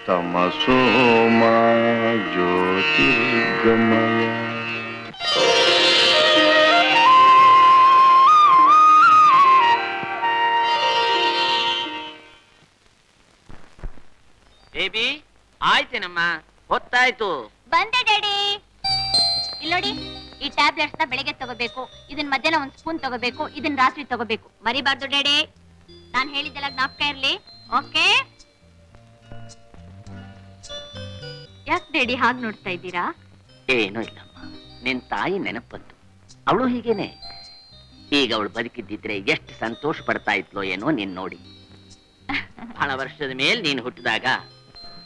ತಮಸೋಮ ಜ್ಯೋತಿರ್ಗಮಯ. Baby ಆಯ್ತೇನಮ್ಮ, ಹೊತ್ತಾಯ್ತು. ಬಂದೆ daddy. ಇಲ್ಲಿ ನೋಡಿ, ಈ ಟ್ಯಾಬ್ಲೆಟ್ಸ್ ನ ಬೆಳಿಗ್ಗೆ ತಗೋಬೇಕು, ಇದನ್ ಮಧ್ಯಾಹ್ನ ಒಂದ್ ಸ್ಪೂನ್ ತಗೋಬೇಕು, ಇದನ್ ರಾತ್ರಿ ತಗೋಬೇಕು. ಮರಿಬಾರ್ದು ಡ್ಯಾಡಿ, ನಾನ್ ಹೇಳಿದ್ದೆಲ್ಲ ಜ್ಞಾಪಕ ಇರ್ಲಿ. ಓಕೆ? ಯಾಕೆ ಡ್ಯಾಡಿ ಹಾಗೆ ನೋಡ್ತಾ ಇದ್ದೀರಾ? ಏನೂ ಇಲ್ಲಮ್ಮ, ನಿನ್ ತಾಯಿ ನೆನಪಂತು. ಅವಳು ಹೀಗೇನೆ. ಈಗ ಅವಳು ಬದುಕಿದ್ದಿದ್ರೆ ಎಷ್ಟು ಸಂತೋಷ ಪಡ್ತಾ ಇದ್ಲೋ ಏನೋ ನೀನ್ ನೋಡಿ. ಬಹಳ ವರ್ಷದ ಮೇಲೆ ನೀನ್ ಹುಟ್ಟಿದಾಗ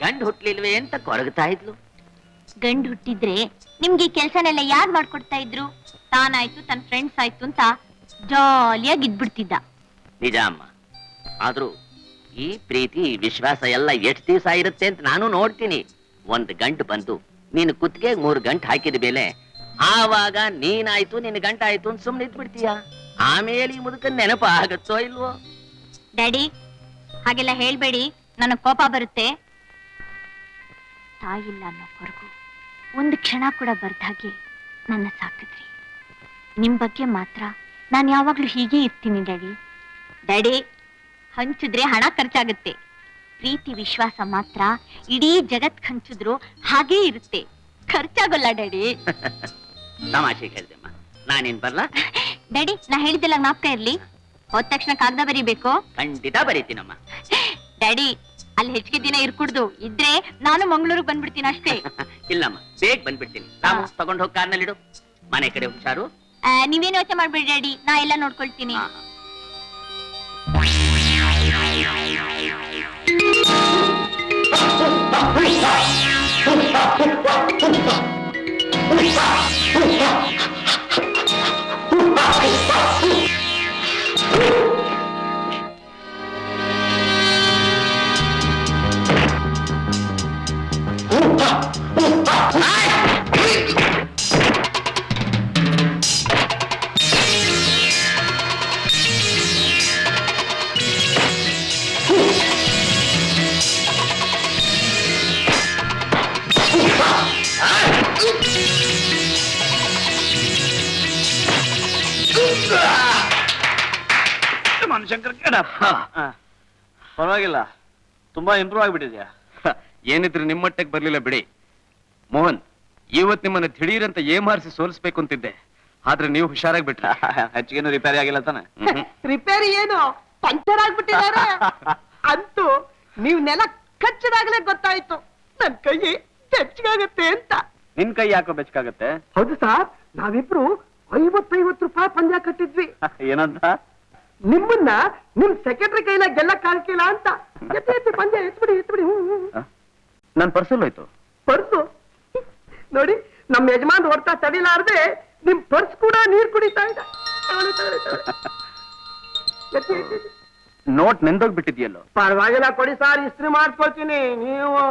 ಗಂಡು ಹುಟ್ಲಿಲ್ವೇ ಅಂತ ಕೊರಗ್ತಾ ಇದ್ಲು. ಗಂಡು ಹುಟ್ಟಿದ್ರೆ ನಿಮ್ಗೆ ಈ ಕೆಲ್ಸನೆಲ್ಲ ಯಾರು ಮಾಡ್ಕೊಡ್ತಾ ಇದ್ರು? ತಾನಾಯ್ತು, ತನ್ನ ಫ್ರೆಂಡ್ಸ್ ಆಯ್ತು ಅಂತ ಜಾಲಿಯಾಗಿ ಇದ್ಬಿಡ್ತಿದ್ದ. ನಿಜ ಅಮ್ಮ. ಆದ್ರೂ ಈ ಪ್ರೀತಿ ವಿಶ್ವಾಸ ಎಲ್ಲ ಎಷ್ಟು ದಿವಸ ಇರುತ್ತೆ ಅಂತ ನಾನು ನೋಡ್ತೀನಿ. ಒಂದ್ ಗಂಟು ಬಂದು ನೀನು ಕುತ್ತಿಗೆ 3 ಗಂಟು ಹಾಕಿದ ಮೇಲೆ ಆವಾಗ ನೀನಾಯ್ತು ನಿನ್ ಗಂಟು ಆಯ್ತು ಅಂತ ಸುಮ್ನೆ ಇದ್ಬಿಡ್ತೀಯ. ಆಮೇಲೆ ಈ ಮುದುಕನ್ ನೆನಪ ಆಗತ್ತೋ ಇಲ್ವೋ? ಡ್ಯಾಡಿ, ಹಾಗೆಲ್ಲ ಹೇಳ್ಬೇಡಿ, ನನಗ್ ಕೋಪ ಬರುತ್ತೆ. ತಾಯಿಲ್ಲ ಅನ್ನೋ ಕೊರಗು ಒಂದು ಕ್ಷಣ ಕೂಡ ಬರ್ದಾಗೆ ನನ್ನ ಸಾಕಿದ್ರಿ. ನಿಮ್ ಬಗ್ಗೆ ಮಾತ್ರ ನಾನು ಯಾವಾಗ್ಲೂ ಹೀಗೆ ಇರ್ತೀನಿ ಡ್ಯಾಡಿ. ಡ್ಯಾಡಿ, ಹಂಚಿದ್ರೆ ಹಣ ಖರ್ಚಾಗುತ್ತೆ, ಪ್ರೀತಿ ವಿಶ್ವಾಸ ಮಾತ್ರ ಇಡೀ ಜಗತ್ ಹಂಚಿದ್ರು ಹಾಗೇ ಇರುತ್ತೆ, ಖರ್ಚಾಗಲ್ಲ ಡ್ಯಾಡಿ. ತಮಾಷೆ ಹೇಳ್ದೆಮ್ಮ, ನಾನೇನ್ ಬರ್ಲಾ? ಡ್ಯಾಡಿ, ನಾ ಹೇಳಿದ್ದೆಲ್ಲ ಜ್ಞಾಪಕ ಇರ್ಲಿ. ಹೋದ ತಕ್ಷಣ ಕಾಗದ ಬರೀಬೇಕು. ಖಂಡಿತ ಬರೀತೀನಮ್ಮ. ಡ್ಯಾಡಿ, ಅಲ್ಲಿ ಹೆಚ್ಚಿಗೆ ದಿನ ಇರ್ಕೂಡ್ದು, ಇದ್ರೆ ನಾನು ಮಂಗಳೂರಿಗೆ ಬಂದ್ಬಿಡ್ತೀನಿ ಅಷ್ಟೇ. ಇಲ್ಲಮ್ಮ, ಬೇಗ ಬಂದ್ಬಿಡ್ತೀನಿ. ನಾವು ತಗೊಂಡ್ ಹೋಗಿ ಕಾರ್ನಲ್ಲಿಡು. ಮನೆ ಕಡೆ ಹುಷಾರು. ನೀವೇನು ಯೋಚನೆ ಮಾಡ್ಬೇಡಿ ಡ್ಯಾಡಿ, ನಾ ಎಲ್ಲ ನೋಡ್ಕೊಳ್ತೀನಿ. ಮನುಶಂಕರ್ ಪರವಾಗಿಲ್ಲ, ತುಂಬಾ ಇಂಪ್ರೂವ್ ಆಗ್ಬಿಟ್ಟಿದ್ಯಾ. ಏನಿದ್ರು ನಿಮ್ಮಟ್ಟಕ್ಕೆ ಬರ್ಲಿಲ್ಲ ಬಿಡಿ. ಮೋಹನ್, ಇವತ್ ನಿಮ್ಮನ್ನ ದಿಢೀರಂತ ಏಮಾರಿಸಿ ಸೋಲಿಸ್ಬೇಕು ಅಂತಿದ್ದೆ, ಆದ್ರೆ ನೀವು ಹುಷಾರಾಗಿ ಬಿಟ್ರ. ಹೆಚ್ಚಿಗೇನು ರಿಪೇರಿ ಆಗಿಲ್ಲ ತಾನೆ? ರಿಪೇರಿ ಏನು, ಪಂಚರ್ ಆಗ್ಬಿಟ್ಟಿದ್ದಾರೆ. ಅಂತೂ ನೀವ್ ನೆಲ ಕಚ್ಚದಾಗ್ಲೇ ಗೊತ್ತಾಯ್ತು ನನ್ ಕೈ ಬೆಚ್ಚಗಾಗತ್ತೆ ಅಂತ. ನಿನ್ ಕೈ ಯಾಕೋ ಬೆಚ್ಚಗಾಗತ್ತೆ? ಹೌದು ಸರ್, ನಾವಿಬ್ರು 50-50 ರೂಪಾಯಿ ಪಂದ್ಯ ಕಟ್ಟಿದ್ವಿ. ಏನಂತ? ನಿಮ್ಮನ್ನ ನಿಮ್ ಸೆಕ್ರೆಟರಿ ಕೈಲ ಗೆಲ್ಲಕ್ ಆಗ್ತಿಲ್ಲ ಅಂತ. ಎತ್ತಿ ಪಂದ್ಯ ಎತ್ಬಿಡಿ. ನನ್ ಪರ್ಸಲ್ ಹೋಯ್ತು. ಪರ್ಸು ನೋಡಿ, ನಮ್ ಯಜಮಾನ್ ಹೊಡ್ತಾ ತಡಿಲಾರ್ದೆ ನಿಮ್ ಪರ್ಸ್ ಕೂಡ ನೀರ್ ಕುಡಿತಾ ಇದ್ದ. ನೋಟ್ ನೆಂದೋಗ್ಬಿಟ್ಟಿದ್ಯಲ್ಲೋ. ಪರವಾಗಿಲ್ಲ, ಕೊಡಿ ಸಾರ್, ಇಸ್ತ್ರಿ ಮಾಡ್ಕೊಳ್ತೀನಿ. ನೀವು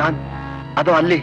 ಮೋಹನ್ ಅದು ಅಲ್ಲಿ.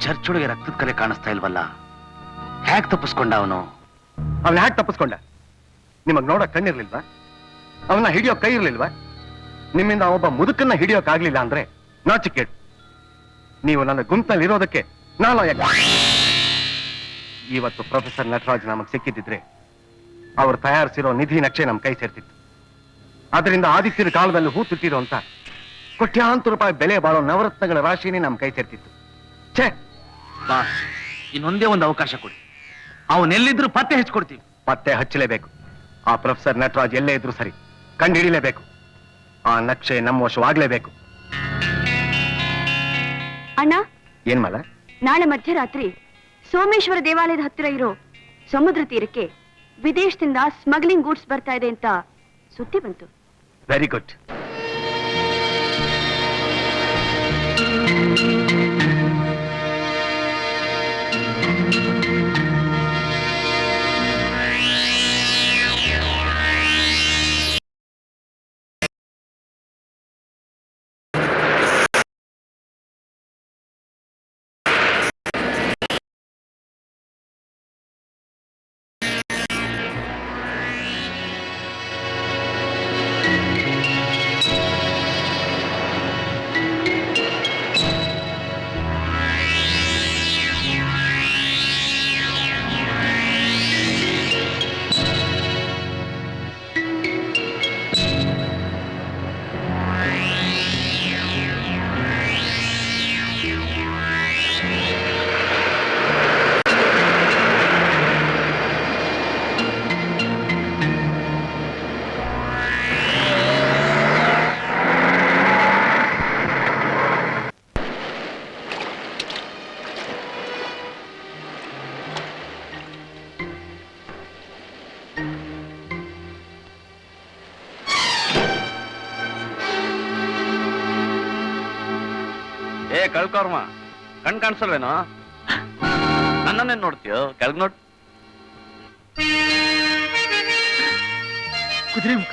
ಚರ್ಚೊಳಗೆ ರಕ್ತದ ಕಲೆ ಕಾಣಿಸ್ತಾ ಇಲ್ವಲ್ಲ, ಹ್ಯಾಕ್ ತಪ್ಪಿಸ್ಕೊಂಡ ಅವನು? ಅವನ ಹ್ಯಾಕ್ ತಪ್ಪಿಸ್ಕೊಂಡ? ನಿಮಗ್ ನೋಡಕ್ ಕಣ್ಣಿರ್ಲಿಲ್ವಾ? ಅವನ ಹಿಡಿಯೋ ಕೈ ಇರ್ಲಿಲ್ವಾ? ನಿಮ್ಮಿಂದ ಒಬ್ಬ ಮುದುಕನ್ನ ಹಿಡಿಯೋಕ್ ಆಗ್ಲಿಲ್ಲ ಅಂದ್ರೆ ನಾಚಿಕೆಟ್. ನೀವು ನನ್ನ ಗುಂಪಲ್ಲಿ ಇರೋದಕ್ಕೆ ನಾನು ಇವತ್ತು ಪ್ರೊಫೆಸರ್ ನಟರಾಜ್ ನಮಗ್ ಸಿಕ್ಕಿದ್ದಿದ್ರೆ ಅವ್ರು ತಯಾರಿಸಿರೋ ನಿಧಿ ನಕ್ಷೆ ನಮ್ ಕೈ ಸೇರ್ತಿತ್ತು. ಅದರಿಂದ ಆದಿತ್ಯರ ಕಾಲದಲ್ಲಿ ಹೂ ತುಟ್ಟಿರೋ ಅಂತ ಕೋಟ್ಯಾಂತರ ರೂಪಾಯಿ ಬೆಲೆ ಬಾಳೋ ನವರತ್ನಗಳ ರಾಶಿನೇ ನಮ್ ಕೈ ಸೇರ್ತಿತ್ತು. ಛೇ, ಬಾಸ್, ಇನ್ನೊಂದೇ ಒಂದು ಅವಕಾಶ ಕೊಡಿ. ಅವನೆಲ್ಲಿದ್ರು ಪತ್ತೆ ಹಚ್ಕೊಡ್ತೀವಿ. ಪತ್ತೆ ಹಚ್ಚಲೇಬೇಕು. ಆ ಪ್ರೊಫೆಸರ್ ನಟರಾಜ್ ಎಲ್ಲೇ ಇದ್ರು ಸರಿ, ಕಂಡು ಹಿಡಿಲೇಬೇಕು. ಆ ನಕ್ಷೆ ನಮ್ಮ ವಶವಾಗ್ಲೇಬೇಕು. ಅಣ್ಣ, ಏನ್ ಮಲ? ನಾಳೆ ಮಧ್ಯರಾತ್ರಿ ಸೋಮೇಶ್ವರ ದೇವಾಲಯದ ಹತ್ತಿರ ಇರೋ ಸಮುದ್ರ ತೀರಕ್ಕೆ ವಿದೇಶದಿಂದ ಸ್ಮಗ್ಲಿಂಗ್ ಗೂಡ್ಸ್ ಬರ್ತಾ ಇದೆ ಅಂತ ಸುದ್ದಿ ಬಂತು. Very good. ಕಳ್ಕರ್ಮ, ಕಣ್ ಕಾಣಿಸಲ್ವೇನೋ? ನನ್ನನ್ನೇನ್ ನೋಡ್ತೀಯೋ? ಕೆಳಗ್ ನೋಡ್. ಕುದುರೆ ಮುಖ.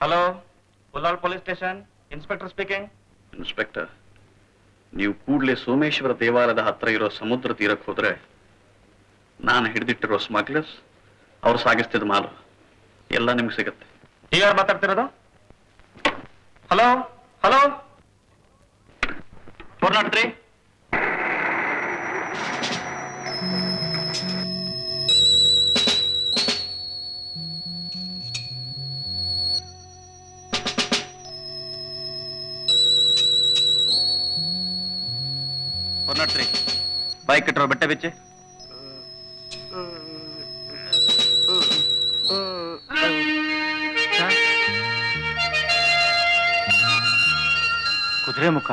Hello Ullal police station, inspector speaking. Inspector, ನೀವು ಕೂಡಲೇ ಸೋಮೇಶ್ವರ ದೇವಾಲಯದ ಹತ್ರ ಇರೋ ಸಮುದ್ರ ತೀರಕ್ಕೆ ಹೋದ್ರೆ ನಾನು ಹಿಡಿದಿಟ್ಟಿರೋ ಸ್ಮಗ್ಲರ್ಸ್, ಅವ್ರು ಸಾಗಿಸ್ತಿದ್ದ ಮಾಲು ಎಲ್ಲ ನಿಮ್ಗೆ ಸಿಗುತ್ತೆ. ಈಗ ಯಾರು ಮಾತಾಡ್ತಿರೋದು? Hello hello 403. ಬೈಕ್ ಇಟ್ಟರೋ ಬಟ್ಟೆ ಬಿಚ್ಚಿ. ಕುದುರೆ ಮುಖ.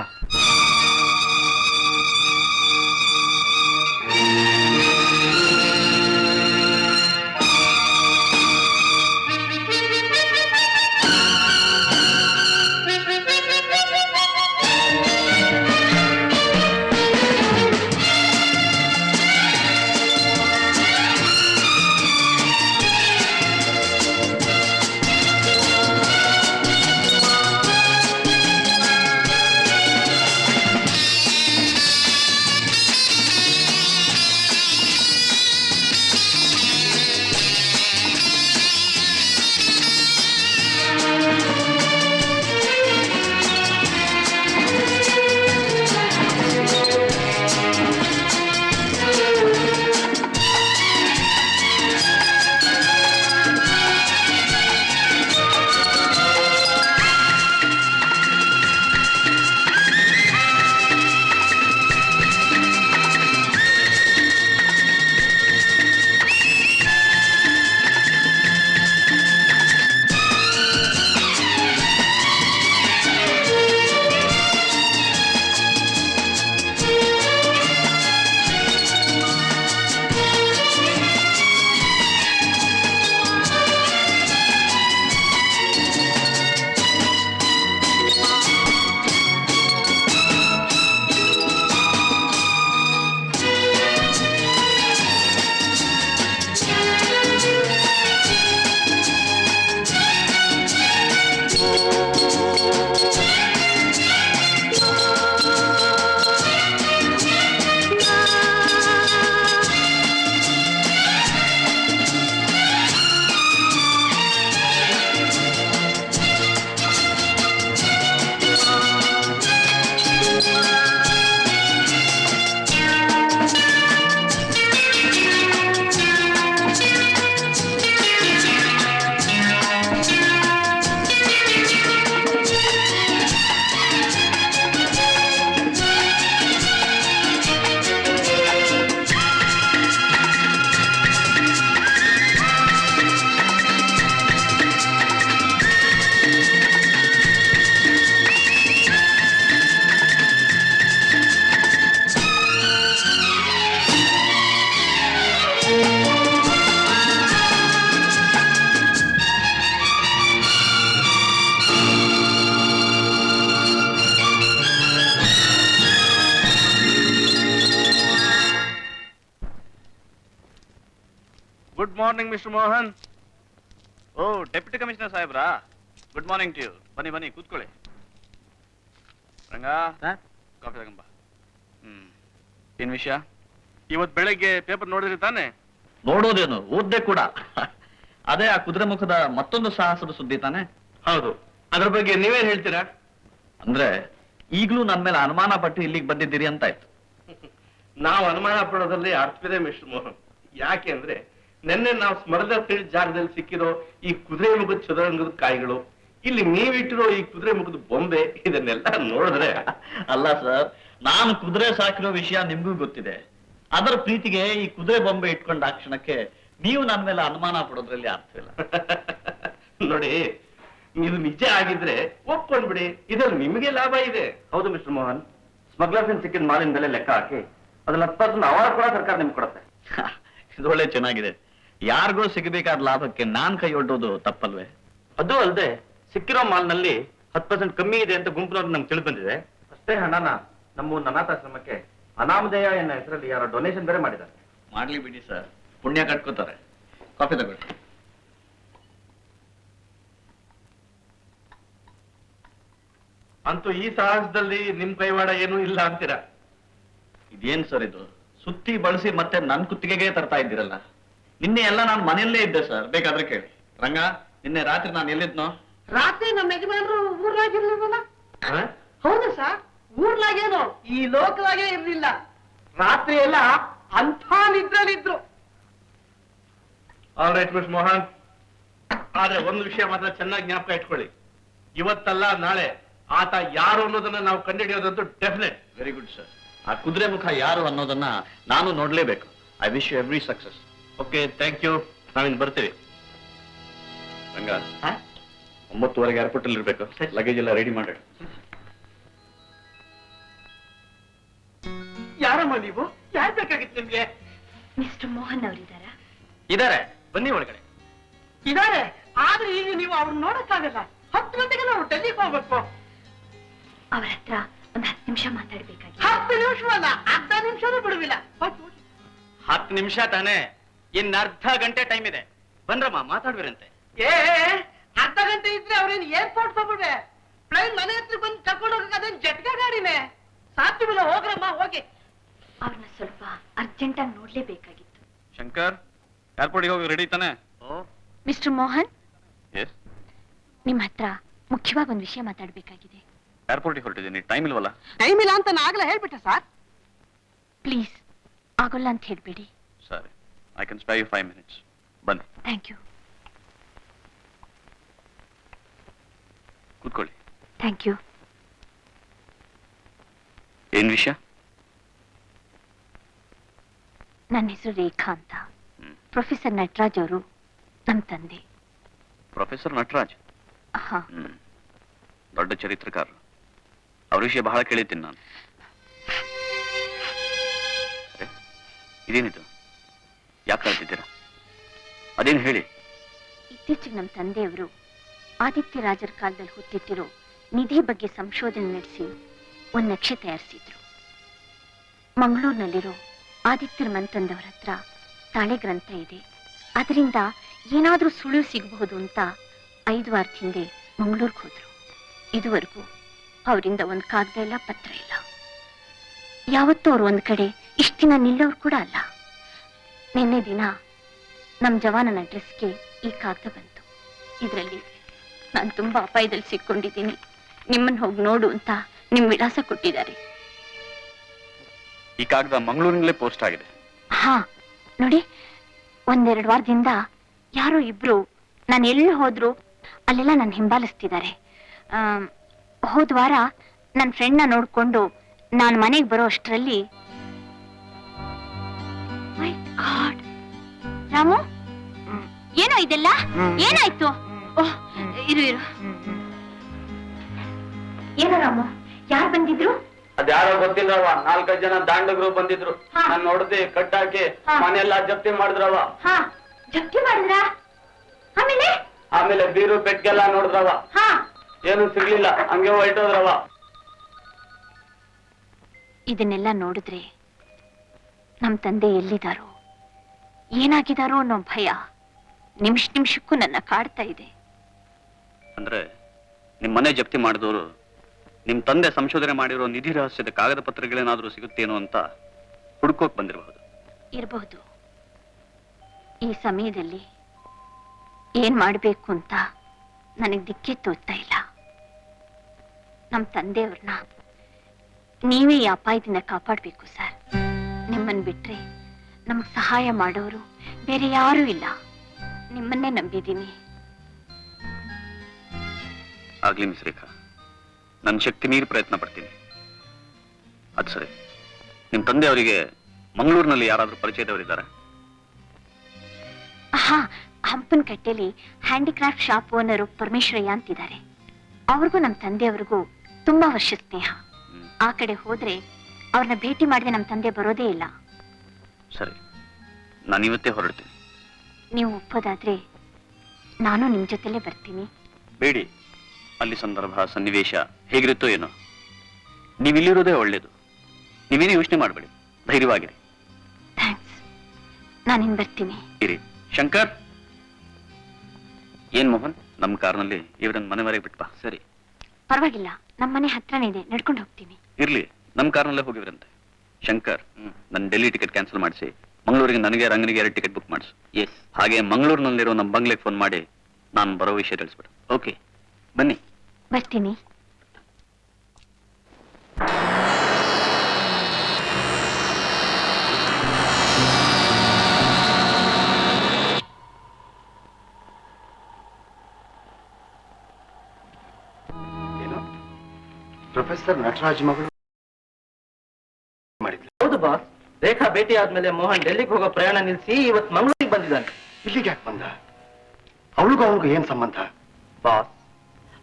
Good morning mister Mohan. Oh, deputy commissioner ಸಾಹೇಬ್ರಾ, ಗುಡ್ ಮಾರ್ನಿಂಗ್ ಟು ಯು. ಬನ್ನಿ ಬನ್ನಿ ಕೂತ್ಕೊಳ್ಳಿ. ರಂಗ, ಕಾಫಿ ತಗೊಂಬ. ಏನ್ ವಿಷಯ? ಇವತ್ ಬೆಳಗ್ಗೆ ಪೇಪರ್ ನೋಡಿದ್ರಿ ತಾನೆ? ನೋಡೋದೇನು, ಓದ್ದೆ ಕೂಡ. ಅದೇ ಆ ಕುದುರೆ ಮುಖದ ಮತ್ತೊಂದು ಸಾಹಸದ ಸುದ್ದಿ ತಾನೆ? ಹೌದು. ಅದ್ರ ಬಗ್ಗೆ ನೀವೇನ್ ಹೇಳ್ತೀರಾ? ಅಂದ್ರೆ ಈಗ್ಲೂ ನನ್ ಮೇಲೆ ಅನುಮಾನ ಪಟ್ಟು ಇಲ್ಲಿಗೆ ಬಂದಿದ್ದೀರಿ ಅಂತಾಯ್ತು. ನಾವು ಅನುಮಾನ ಪಡೋದ್ರಲ್ಲಿ ಅರ್ಥವಿದೆ ಮಿಸ್ಟರ್ ಮೋಹನ್. ಯಾಕೆ ಅಂದ್ರೆ ನಿನ್ನೆ ನಾವು ಸ್ಮರದ ತಿಳಿದ ಜಾಗದಲ್ಲಿ ಸಿಕ್ಕಿರೋ ಈ ಕುದುರೆ ಮುಖದ ಚದುರಂಗದ ಕಾಯಿಗಳು, ಇಲ್ಲಿ ನೀವಿಟ್ಟಿರೋ ಈ ಕುದುರೆ ಮುಖದ ಬೊಂಬೆ, ಇದನ್ನೆಲ್ಲ ನೋಡಿದ್ರೆ ಅಲ್ಲ ಸರ್, ನಾನು ಕುದುರೆ ಸಾಕಿರೋ ವಿಷಯ ನಿಮ್ಗೂ ಗೊತ್ತಿದೆ. ಅದರ ಪ್ರೀತಿಗೆ ಈ ಕುದುರೆ ಬೊಂಬೆ ಇಟ್ಕೊಂಡ ಆ ಕ್ಷಣಕ್ಕೆ ನೀವು ನನ್ನ ಮೇಲೆ ಅನುಮಾನ ಪಡೋದ್ರಲ್ಲಿ ಅರ್ಥವಿಲ್ಲ. ನೋಡಿ, ಇದು ನಿಜ ಆಗಿದ್ರೆ ಒಪ್ಕೊಂಡ್ಬಿಡಿ, ಇದ್ರಲ್ಲಿ ನಿಮಗೆ ಲಾಭ ಇದೆ. ಹೌದು ಮಿಸ್ಟರ್ ಮೋಹನ್, ಸ್ಮಗ್ಲರ್ಸ್ ಸಿಕ್ಕಿದ ಮಾಲಿನ ಬೆಲೆ ಲೆಕ್ಕ ಹಾಕಿ ಅದ್ರಲ್ಲಿ 10% ಅವಾರ್ಡ್ ಕೂಡ ಸರ್ಕಾರ ನಿಮ್ಗೆ ಕೊಡುತ್ತೆ. ಇದು ಒಳ್ಳೆ ಚೆನ್ನಾಗಿದೆ. ಯಾರಿಗೋ ಸಿಗಬೇಕಾದ ಲಾಭಕ್ಕೆ ನಾನ್ ಕೈ ಒಡ್ಡೋದು ತಪ್ಪಲ್ವೇ? ಅದು ಅಲ್ಲದೆ ಸಿಕ್ಕಿರೋ ಮಾಲ್ನಲ್ಲಿ 10% ಕಮ್ಮಿ ಇದೆ ಅಂತ ಗುಂಪಿನವ್ರು ನಮ್ಗೆ ತಿಳಿದು ಬಂದಿದೆ. ಅಷ್ಟೇ ಹಣನ ನಮ್ಮ ಅನಾಥಾಶ್ರಮಕ್ಕೆ ಅನಾಮಧೇಯ ಎನ್ನ ಹೆಸರಲ್ಲಿ ಯಾರೋ ಡೊನೇಷನ್ ಬೇರೆ ಮಾಡಿದ್ದಾರೆ. ಮಾಡ್ಲಿ ಬಿಡಿ ಸರ್, ಪುಣ್ಯ ಕಟ್ಕೋತಾರೆ. ಕಾಫಿ ತಗೊಳ್ಳಿ. ಅಂತೂ ಈ ಸಾಹಸದಲ್ಲಿ ನಿಮ್ ಕೈವಾಡ ಏನೂ ಇಲ್ಲ ಅಂತೀರಾ? ಇದೇನ್ ಸರ್ ಇದು? ಸುತ್ತಿ ಬಳಸಿ ಮತ್ತೆ ನನ್ ಕುತ್ತಿಗೆಗೆ ತರ್ತಾ ಇದ್ದೀರಲ್ಲ. ನಿನ್ನೆ ಎಲ್ಲ ನಾನು ಮನೆಯಲ್ಲೇ ಇದ್ದೆ ಸರ್, ಬೇಕಾದ್ರೆ ಕೇಳಿ. ರಂಗ, ನಿನ್ನೆ ರಾತ್ರಿ ನಾನು ಎಲ್ಲಿದ್ನೋ? ರಾತ್ರಿ ನಮ್ಮ ಯಜಮಾನರು ಊರ್ನಾಗಿರ್ಲಿಲ್ವಲ್ಲ? ಹ? ಹೌದು ಸರ್, ಊರ್ನಾಗೇನು ಈ ಲೋಕದಾಗೆ ಇರ್ಲಿಲ್ಲ. ರಾತ್ರಿ ಎಲ್ಲ ಅಂಥ ನಿದ್ರಲ್ಲಿದ್ರು. ಆಲ್ ರೈಟ್ ಮಿಸ್ ಮೋಹನ್, ಆದ್ರೆ ಒಂದು ವಿಷಯ ಮಾತ್ರ ಚೆನ್ನಾಗಿ ಜ್ಞಾಪಕ ಇಟ್ಕೊಳ್ಳಿ. ಇವತ್ತಲ್ಲ ನಾಳೆ ಆತ ಯಾರು ಅನ್ನೋದನ್ನ ನಾವು ಕಂಡುಹಿಡಿಯೋದಂತೂ ಡೆಫಿನೆಟ್. Very good sir. ಆ ಕುದುರೆ ಮುಖ ಯಾರು ಅನ್ನೋದನ್ನ ನಾನು ನೋಡ್ಲೇಬೇಕು. I wish you every success. Okay, thank you. ನಾವಿನ್ ಬರ್ತೀವಿ. ರಂಗ, 9:30 ಏರ್ಪೋರ್ಟ್ ಅಲ್ಲಿ ಇರ್ಬೇಕು. ಲಗೇಜ್ ಎಲ್ಲ ರೆಡಿ ಮಾಡಿ. ಯಾರಮ್ಮ ನೀವು? ಯಾರು ಬೇಕಾಗಿತ್ತು ನಿಮ್ಗೆ? ಮಿಸ್ಟರ್ ಮೋಹನ್ ಅವರಿದ್ದಾರಾ? ಇದಾರೆ, ಬನ್ನಿ ಒಳಗಡೆ. ಇದಾರೆ, ಆದ್ರೆ ಈಗ ನೀವು ಅವ್ರನ್ನ ನೋಡಕ್ಕಾಗಲ್ಲ. 10 ಗಂಟೆಗೆ ನಾವು ಡೆಲ್ಲಿಗೆ ಹೋಗ್ಬೇಕು. ಅವರ ಹತ್ರ ಒಂದು 10 ನಿಮಿಷ ಮಾತಾಡ್ಬೇಕಾಗಿ. 10 ನಿಮಿಷವಲ್ಲ, ಅರ್ಧ ನಿಮಿಷನೂ ಬಿಡುವಿಲ್ಲ. ಹೋಗಿ. 10 ನಿಮಿಷ ತಾನೇ, ಇನ್ನು ಅರ್ಧ ಗಂಟೆ ಟೈಮ್ ಇದೆ. ಬನ್ರಮ್ಮ, ಮಾತಾಡ್ಬಿರಂತೆ. ಏ, ಅರ್ಧ ಗಂಟೆ ಇದ್ರೆ ಅವ್ರೇನು ಏರ್ಪೋರ್ಟ್ ಹೋಗ್ಬಿಡ್ರೆ ಪ್ಲೇನ್ ಮನೆ ಹತ್ರ ಬಂದು ಕರ್ಕೊಂಡು ಹೋಗಕ್ಕೆ ಅದೇನು ಜಟ್ಕಾ ಗಾಡಿನೇ? ಸಾಧ್ಯವಿಲ್ಲ, ಹೋಗ್ರಮ್ಮ ಹೋಗಿ. ಅವ್ರನ್ನ ಸ್ವಲ್ಪ ಅರ್ಜೆಂಟಾಗಿ ನೋಡ್ಲೇಬೇಕಾಗಿತ್ತು. ಶಂಕರ್, ಏರ್ಪೋರ್ಟ್ಗೆ ಹೋಗಿ ರೆಡಿ ತಾನೆ? Mister Mohan, yes. ನಿಮ್ಮ ಹತ್ರ ಮುಖ್ಯವಾಗಿ ಒಂದು ವಿಷಯ ಮಾತಾಡ್ಬೇಕಾಗಿದೆ. ಏರ್ಪೋರ್ಟ್ಗೆ ಹೊರಟಿದ್ದೀನಿ, ಟೈಮ್ ಇಲ್ವಲ್ಲ? ಟೈಮ್ ಇಲ್ಲ ಅಂತ ನಾಗಲೇ ಹೇಳ್ಬಿಟ್ಟೆ ಸರ್. ಪ್ಲೀಸ್, ಆಗೋಲ್ಲ ಅಂತ ಹೇಳ್ಬೇಡಿ. ಸರಿ, I can spare you 5 minutes. ಬನ್ನಿ, ಥ್ಯಾಂಕ್ ಯು. ಕೂತ್ಕೊಳ್ಳಿ. Thank you. ಏನ್ ವಿಷಯ? ನನ್ನ ಹೆಸರು ರೇಖಾ ಅಂತ. ಪ್ರೊಫೆಸರ್ ನಟರಾಜ್ ಅವರು ನಮ್ಮ ತಂದೆ. ಪ್ರೊಫೆಸರ್ ನಟರಾಜ್? ಹಾ. ದೊಡ್ಡ ಚರಿತ್ರಕಾರರು. ಅವ್ರ ವಿಷಯ ಬಹಳ ಕೇಳಿದ್ದೀನಿ ನಾನು. ಇದೇನಿದು? ಯಾಕೆ ಕಳ್ತಿದ್ದೀರಾ? ಅದೇನು ಹೇಳಿ. ಇತ್ತೀಚೆಗೆ ನಮ್ಮ ತಂದೆಯವರು ಆದಿತ್ಯ ರಾಜರ ಕಾಲದಲ್ಲಿ ಹುಟ್ಟಿಟ್ಟಿರೋ ನಿಧಿ ಬಗ್ಗೆ ಸಂಶೋಧನೆ ನಡೆಸಿ ಒಂದು ನಕ್ಷೆ ತಯಾರಿಸಿದ್ರು. ಮಂಗಳೂರಿನಲ್ಲಿರೋ ಆದಿತ್ಯರ ಮನ್ತಂದವರ ಹತ್ರ ತಾಳೆ ಗ್ರಂಥ ಇದೆ. ಅದರಿಂದ ಏನಾದ್ರೂ ಸುಳಿವು ಸಿಗಬಹುದು ಅಂತ 5 ವಾರದ ಹಿಂದೆ ಮಂಗಳೂರಿಗೆ ಹೋದ್ರು. ಇದುವರೆಗೂ ಅವರಿಂದ ಒಂದು ಕಾಗದ ಇಲ್ಲ, ಪತ್ರ ಇಲ್ಲ. ಯಾವತ್ತೂ ಅವ್ರು ಒಂದ್ ಕಡೆ ಇಷ್ಟ ದಿನ ನಿಲ್ಲೋರು ಕೂಡ ಅಲ್ಲ. ನಿನ್ನೆ ದಿನ ನಮ್ಮ ಜವಾನನ ಅಡ್ರೆಸ್ಗೆ ಈ ಕಾಗದ ಬಂತು. ಇದರಲ್ಲಿ ನಾನು ತುಂಬಾ ಅಪಾಯದಲ್ಲಿ ಸಿಕ್ಕೊಂಡಿದ್ದೀನಿ, ನಿಮ್ಮನ್ನ ಹೋಗಿ ನೋಡು ಅಂತ ನಿಮ್ ವಿಳಾಸ ಕೊಟ್ಟಿದ್ದಾರೆ. ಈ ಕಾಗದ ಮಂಗಳೂರಿನಲ್ಲೇ ಪೋಸ್ಟ್ ಆಗಿದೆ. ಹಾ, ನೋಡಿ, 1-2 ವಾರದಿಂದ ಯಾರೋ ಇಬ್ರು ನಾನು ಎಲ್ಲಿ ಹೋದ್ರು ಅಲ್ಲೆಲ್ಲ ನನ್ನ ಹಿಂಬಾಲಿಸ್ತಿದ್ದಾರೆ. ಹೋದ ವಾರ ನನ್ನ ಫ್ರೆಂಡ್ನ ನೋಡ್ಕೊಂಡು ನಾನು ಮನೆಗೆ ಬರೋ ಅಷ್ಟರಲ್ಲಿ, ಮೈ ಗಾಡ್, ರಾಮು, ಏನೋ ಇದೆಲ್ಲ? ಏನಾಯ್ತು? ಓಹ್, ಇರು. ಏನೋ ರಾಮು, ಯಾರು ಬಂದಿದ್ರು? ಅದ್ಯಾರೋ ಗೊತ್ತಿಲ್ಲವ, 4-5 ಜನ ದಾಂಡಗರು ಬಂದಿದ್ರು. ಹಾ. ನಾನ್ ನೋಡ್ದೆ, ಕಟ್ಟಾಕಿ ಹಾ. ಮನೆಯೆಲ್ಲ ಜಪ್ತಿ ಮಾಡಿದ್ರವ. ಹಾ, ಜಪ್ತಿ ಮಾಡಿದ್ರ? ಆಮೇಲೆ ಬೀರು ಪೆಟ್ಗೆಲ್ಲ ನೋಡಿದ್ರವ. ಹಾ, ಏನು ಸಿಗ್ಲಿಲ್ಲ, ಹಂಗೆ ಹೊರಟೋದ್ರವ. ಇದನ್ನೆಲ್ಲ ನೋಡಿದ್ರೆ ನಮ್ ತಂದೆ ಎಲ್ಲಿದಾರೋ, ಏನಾಗಿದಾರೋ ಅನ್ನೋ ಭಯ ನಿಮಿಷಕ್ಕೂ ನನ್ನ ಕಾಡ್ತಾ ಇದೆ. ಅಂದ್ರೆ ನಿಮ್ ಮನೆ ಜಪ್ತಿ ಮಾಡಿದವರು ನಿಮ್ ತಂದೆ ಸಂಶೋಧನೆ ಮಾಡಿರೋ ನಿಧಿ ರಹಸ್ಯದ ಕಾಗದ ಪತ್ರಗಳೇನಾದ್ರೂ ಸಿಗುತ್ತೇನೋ ಅಂತ ಹುಡ್ಕೋಕ್ ಬಂದಿರಬಹುದು. ಇರಬಹುದು. ಈ ಸಮಯದಲ್ಲಿ ಏನ್ ಮಾಡ್ಬೇಕು ಅಂತ ನನಗ್ ದಿಕ್ಕೇ ತೋಚ್ತಾ ಇಲ್ಲ. ನಮ್ ತಂದೆಯವ್ರನ್ನ ನೀವೇ ಈ ಅಪಾಯದಿಂದ ಕಾಪಾಡ್ಬೇಕು ಸರ್. ನಿಮ್ಮನ್ ಬಿಟ್ರೆ ನಮಗ್ ಸಹಾಯ ಮಾಡೋರು ಬೇರೆ ಯಾರೂ ಇಲ್ಲ. ನಿಮ್ಮನ್ನೇ ನಂಬಿದ್ದೀನಿ. ಆಗ್ಲಿ ಮಿಸ್ ರೇಖಾ, ನನ್ನ ಶಕ್ತಿ ಮೀರಿ ಪ್ರಯತ್ನ ಪಡ್ತೀನಿ. ಅದು ಸರಿ, ನಿಮ್ ತಂದೆ ಅವರಿಗೆ ಮಂಗಳೂರಿನಲ್ಲಿ ಯಾರಾದ್ರೂ ಪರಿಚಯದವರಿದ್ದಾರೆ? ಹಾ, ಹಂಪನ್ ಕಟ್ಟೆಲಿ ಹ್ಯಾಂಡಿಕ್ರಾಫ್ಟ್ ಶಾಪ್ ಓನರು ಪರಮೇಶ್ವರಯ್ಯ ಅಂತಿದ್ದಾರೆ. ಅವ್ರಿಗೂ ನಮ್ಮ ತಂದೆಯವ್ರಿಗೂ ತುಂಬಾ ವರ್ಷ ಸ್ನೇಹ. ಆ ಕಡೆ ಹೋದ್ರೆ ಅವ್ರನ್ನ ಭೇಟಿ ಮಾಡದೆ ನಮ್ಮ ತಂದೆ ಬರೋದೇ ಇಲ್ಲ. ಸರಿ, ನಾನು ಇವತ್ತೇ ಹೊರಡ್ತೀನಿ. ನೀವು ಒಪ್ಪೋದಾದ್ರೆ ನಾನು ನಿಮ್ ಜೊತೆಲೇ ಬರ್ತೀನಿ. ಬೇಡಿ, ಅಲ್ಲಿ ಸಂದರ್ಭ ಸನ್ನಿವೇಶ ಹೇಗಿರುತ್ತೋ ಏನೋ. ನೀವಿಲ್ಲಿರೋದೇ ಒಳ್ಳೇದು. ನೀವೇನೇ ಯೋಚನೆ ಮಾಡಬೇಡಿ, ಧೈರ್ಯವಾಗಿರಿ. ಥ್ಯಾಂಕ್ಸ್. ನಾನಿನ್ ಬರ್ತೀನಿ. ಇರಿ. ಶಂಕರ್, ಏನ್ ಮೋಹನ್, ನಮ್ಮ ಕಾರ್ನಲ್ಲಿ ಇವರನ್ನ ಮನೆವರೆಗೆ ಬಿಟ್ಬಾ. ಸರಿ, ಪರವಾಗಿಲ್ಲ, ನಮ್ಮನೆ ಹತ್ರನೇ ಇದೆ, ನಡ್ಕೊಂಡು ಹೋಗ್ತೀನಿ. ಇರ್ಲಿ, ನಮ್ಮ ಕಾರ್ನಲ್ಲೇ ಹೋಗಿವ್ರಂತೆ. ಶಂಕರ್, ನನ್ನ ಡೆಲ್ಲಿ ಟಿಕೆಟ್ ಕ್ಯಾನ್ಸಲ್ ಮಾಡಿಸಿ ಮಂಗಳೂರಿಗೆ ನನಗೆ ರಂಗನಿಗೆ 2 ಟಿಕೆಟ್ ಬುಕ್ ಮಾಡಿಸು. ಎಸ್. ಹಾಗೆ ಮಂಗಳೂರಿನಲ್ಲಿರೋ ನಮ್ಮ ಬಂಗ್ಲೆಗೆ ಫೋನ್ ಮಾಡಿ ನಾನು ಬರೋ ವಿಷಯ ತಿಳಿಸ್ಬಿಡು. ಓಕೆ, ಬನ್ನಿ. ಬರ್ತೀನಿ. ಪ್ರೊಫೆಸರ್ ನಟರಾಜ್ ಮಗಳು ಮಾಡಿದ್ಲು. ಹೌದು ಬಾಸ್, ರೇಖಾ ಭೇಟಿ ಆದ್ಮೇಲೆ ಮೋಹನ್ ಡೆಲ್ಲಿಗೆ ಹೋಗೋ ಪ್ರಯಾಣ ನಿಲ್ಲಿಸಿ ಇವತ್ತು ಮಂಗಳೂರಿಗೆ ಬಂದಿದ್ದಾನೆ. ಇಲ್ಲಿಗೆ ಯಾಕೆ ಬಂದ? ಅವಳಿಗೂ ಅವನಿಗೂ ಏನ್ ಸಂಬಂಧ? ಬಾಸ್,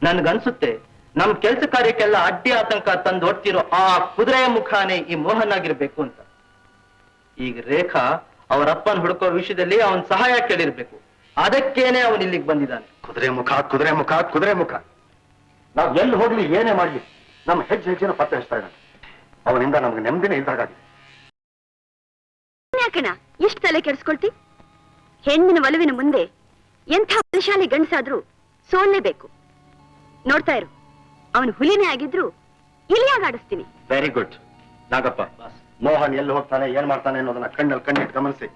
ನನ್ಗನ್ಸುತ್ತೆ ನಮ್ ಕೆಲ್ಸ ಕಾರ್ಯಕ್ಕೆಲ್ಲ ಅಡ್ಡಿ ಆತಂಕ ತಂದು ಒಡ್ತಿರೋ ಆ ಕುದುರೆಯ ಮುಖಾನೇ ಈ ಮೋಹನ್ ಆಗಿರ್ಬೇಕು ಅಂತ. ಈಗ ರೇಖಾ ಅವರಪ್ಪನ್ ಹುಡುಕೋ ವಿಷಯದಲ್ಲಿ ಅವನ್ ಸಹಾಯ ಕೇಳಿರ್ಬೇಕು. ಅದಕ್ಕೇನೆ ಅವನ್ ಇಲ್ಲಿಗೆ ಬಂದಿದ್ದಾನೆ. ಕುದುರೆ ಮುಖ, ಕುದುರೆ ಮುಖ, ಕುದುರೆ ಮುಖ. ನಾವ್ ಎಲ್ಲಿ ಹೋಗ್ಲಿ, ಏನೇ ಮಾಡ್ಲಿ, ನಮ್ಮ ಹೆಜ್ಜೆ ಹೆಜ್ಜೆನ ಪತ್ತೆ ಹಚ್ತಾ ಇದ್ದಾನೆ. ಅವನಿಂದ ನಮ್ಗೆ ನೆಮ್ಮದಿನೇ ಇಲ್ದಾಗಿದೆ. ಯಾಕಣ ಎಷ್ಟು ತಲೆ ಕೆಡಿಸ್ಕೊಳ್ತಿ? ಹೆಣ್ಣಿನ ಒಲವಿನ ಮುಂದೆ ಎಂಥ ಬಲಶಾಲಿ ಗಂಡಸಾದ್ರೂ ಸೋಲ್ಲೇಬೇಕು. ನೋಡ್ತಾ ಇರು, ಅವನು ಹುಲಿನೇ ಆಗಿದ್ರು ಇಲಿಯಾಗಾಡಿಸ್ತೀನಿ. Very good Nagappa. ಮೋಹನ್ ಎಲ್ಲಿ ಹೋಗ್ತಾನೆ, ಏನ್ ಮಾಡ್ತಾನೆ ಅನ್ನೋದನ್ನ ಕಣ್ಣಲ್ಲಿ ಕಣ್ಣಿಟ್ಟು ಗಮನಿಸಿ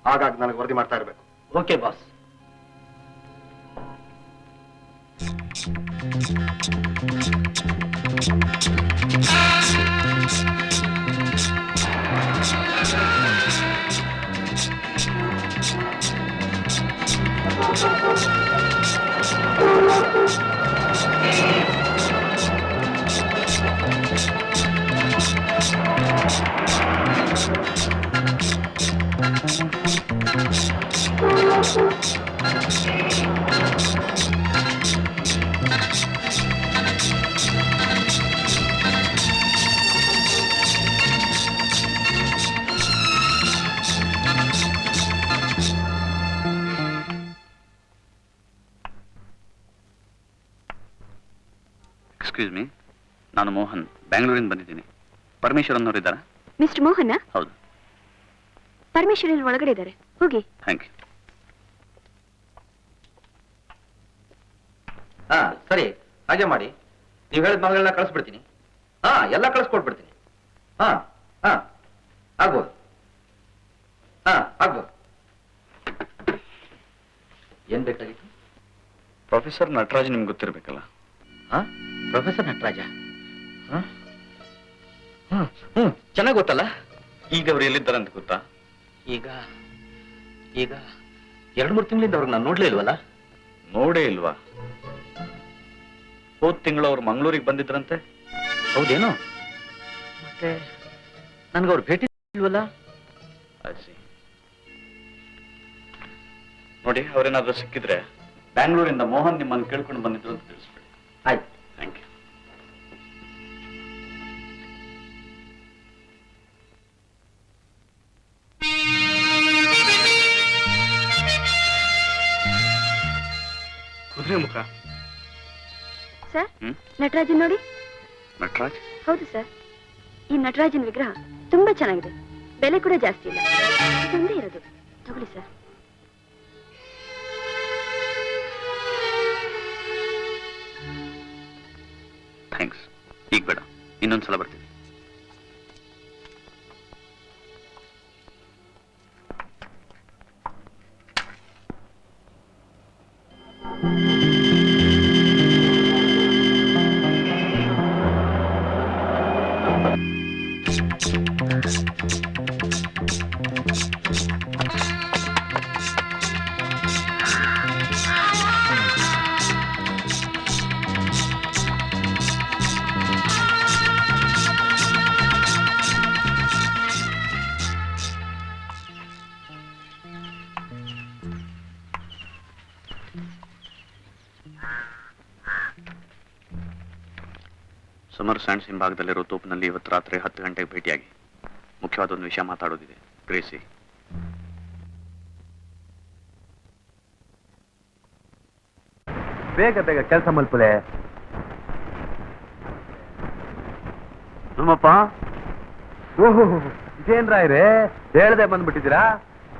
ಆಗಾಗ ನನಗೆ ವರದಿ ಮಾಡ್ತಾ ಇರ್ಬೇಕು. Okay boss. ಎಕ್ಸ್ಕ್ಯೂಸ್ ಮೀ, ನಾನು ಮೋಹನ್, ಬ್ಯಾಂಗ್ಳೂರಿಂದ ಬಂದಿದ್ದೀನಿ. ಪರಮೇಶ್ವರ್ ಅನ್ನೋರು ಇದ್ದಾರಾ? ಮಿಸ್ಟರ್ ಮೋಹನ್? ಹೌದು. ಪರಮೇಶ್ವರ್ ಇಲ್ಲಿ ಒಳಗಡೆ ಇದ್ದಾರೆ, ಹೋಗಿ. Thank you. ಹಾ ಸರಿ, ಹಾಗೆ ಮಾಡಿ. ನೀವು ಹೇಳಿದ ಮಗಳೆಲ್ಲ ಕಳಿಸ್ಬಿಡ್ತೀನಿ. ಹಾ, ಎಲ್ಲ ಕಳಿಸ್ಕೊಟ್ಬಿಡ್ತೀನಿ. ಹಾ ಹಾ ಆಗ್ಬೋದು. ಹಾ ಆಗ್ಬೋದು. ಏನ್ ಬೇಕಾಗಿತ್ತು? ಪ್ರೊಫೆಸರ್ ನಟರಾಜ್ ನಿಮ್ಗೆ ಗೊತ್ತಿರ್ಬೇಕಲ್ಲ? ಹಾ, ಪ್ರೊಫೆಸರ್ ನಟರಾಜ? ಚೆನ್ನಾಗಿ ಗೊತ್ತಲ್ಲ. ಈಗ ಅವ್ರು ಎಲ್ಲಿದ್ದಾರೆ ಅಂತ ಗೊತ್ತಾ? ಈಗ ಈಗ 2-3 ತಿಂಗಳಿಂದ ಅವ್ರಿಗೆ ನಾನು ನೋಡ್ಲೇ ಇಲ್ವಲ್ಲ? ನೋಡೇ ಇಲ್ವಾ? ಹೋದ್ ತಿಂಗಳು ಅವ್ರು ಮಂಗಳೂರಿಗೆ ಬಂದಿದ್ರಂತೆ. ಹೌದೇನೋ? ಮತ್ತೆ ನನ್ಗೆ ಅವ್ರು ಭೇಟಿ ಇಲ್ವಲ್ಲ? ನೋಡಿ, ಅವ್ರೇನಾದ್ರೂ ಸಿಕ್ಕಿದ್ರೆ ಬ್ಯಾಂಗ್ಳೂರಿಂದ ಮೋಹನ್ ನಿಮ್ಮನ್ನು ಕೇಳ್ಕೊಂಡು ಬಂದಿದ್ರು ಅಂತ ತಿಳಿಸ್ಬೇಡಿ. ಆಯ್ತು. Thank you. ಕುದುರೆ ಮುಖ ಸರ್, ನಟರಾಜನ್ ನೋಡಿ. ನಟರಾಜ್? ಹೌದು ಸರ್, ಈ ನಟರಾಜನ್ ವಿಗ್ರಹ ತುಂಬಾ ಚೆನ್ನಾಗಿದೆ, ಬೆಲೆ ಕೂಡ ಜಾಸ್ತಿ ಇಲ್ಲ. ಇದೊಂದೇ ಇರೋದು, ತಗೊಳ್ಳಿ ಸರ್. ಥ್ಯಾಂಕ್ಸ್. ಈಗ ಬೇಡ, ಇನ್ನೊಂದ್ಸಲ ಬರ್ತೀನಿ. ಸಮರ್ ಸ್ಯಾಂಡ್ಸ್ ಹಿಂಭಾಗದಲ್ಲಿರೋ ತೋಪಿನಲ್ಲಿ ಇವತ್ತು ರಾತ್ರಿ 10 ಗಂಟೆಗೆ ಭೇಟಿಯಾಗಿ ಮುಖ್ಯವಾದ ಒಂದು ವಿಷಯ ಮಾತಾಡೋದಿದೆ. ಗ್ರೇಸಿ, ಬೇಗ ಬೇಗ ಕೆಲಸ ಮಲ್ಪಲೆ. ನಮ್ಮಪ್ಪ, ಓಹೋ ಇದೇನ್ರಾಯ್ರೆ, ಹೇಳ್ದೆ ಬಂದ್ಬಿಟ್ಟಿದ್ದೀರಾ?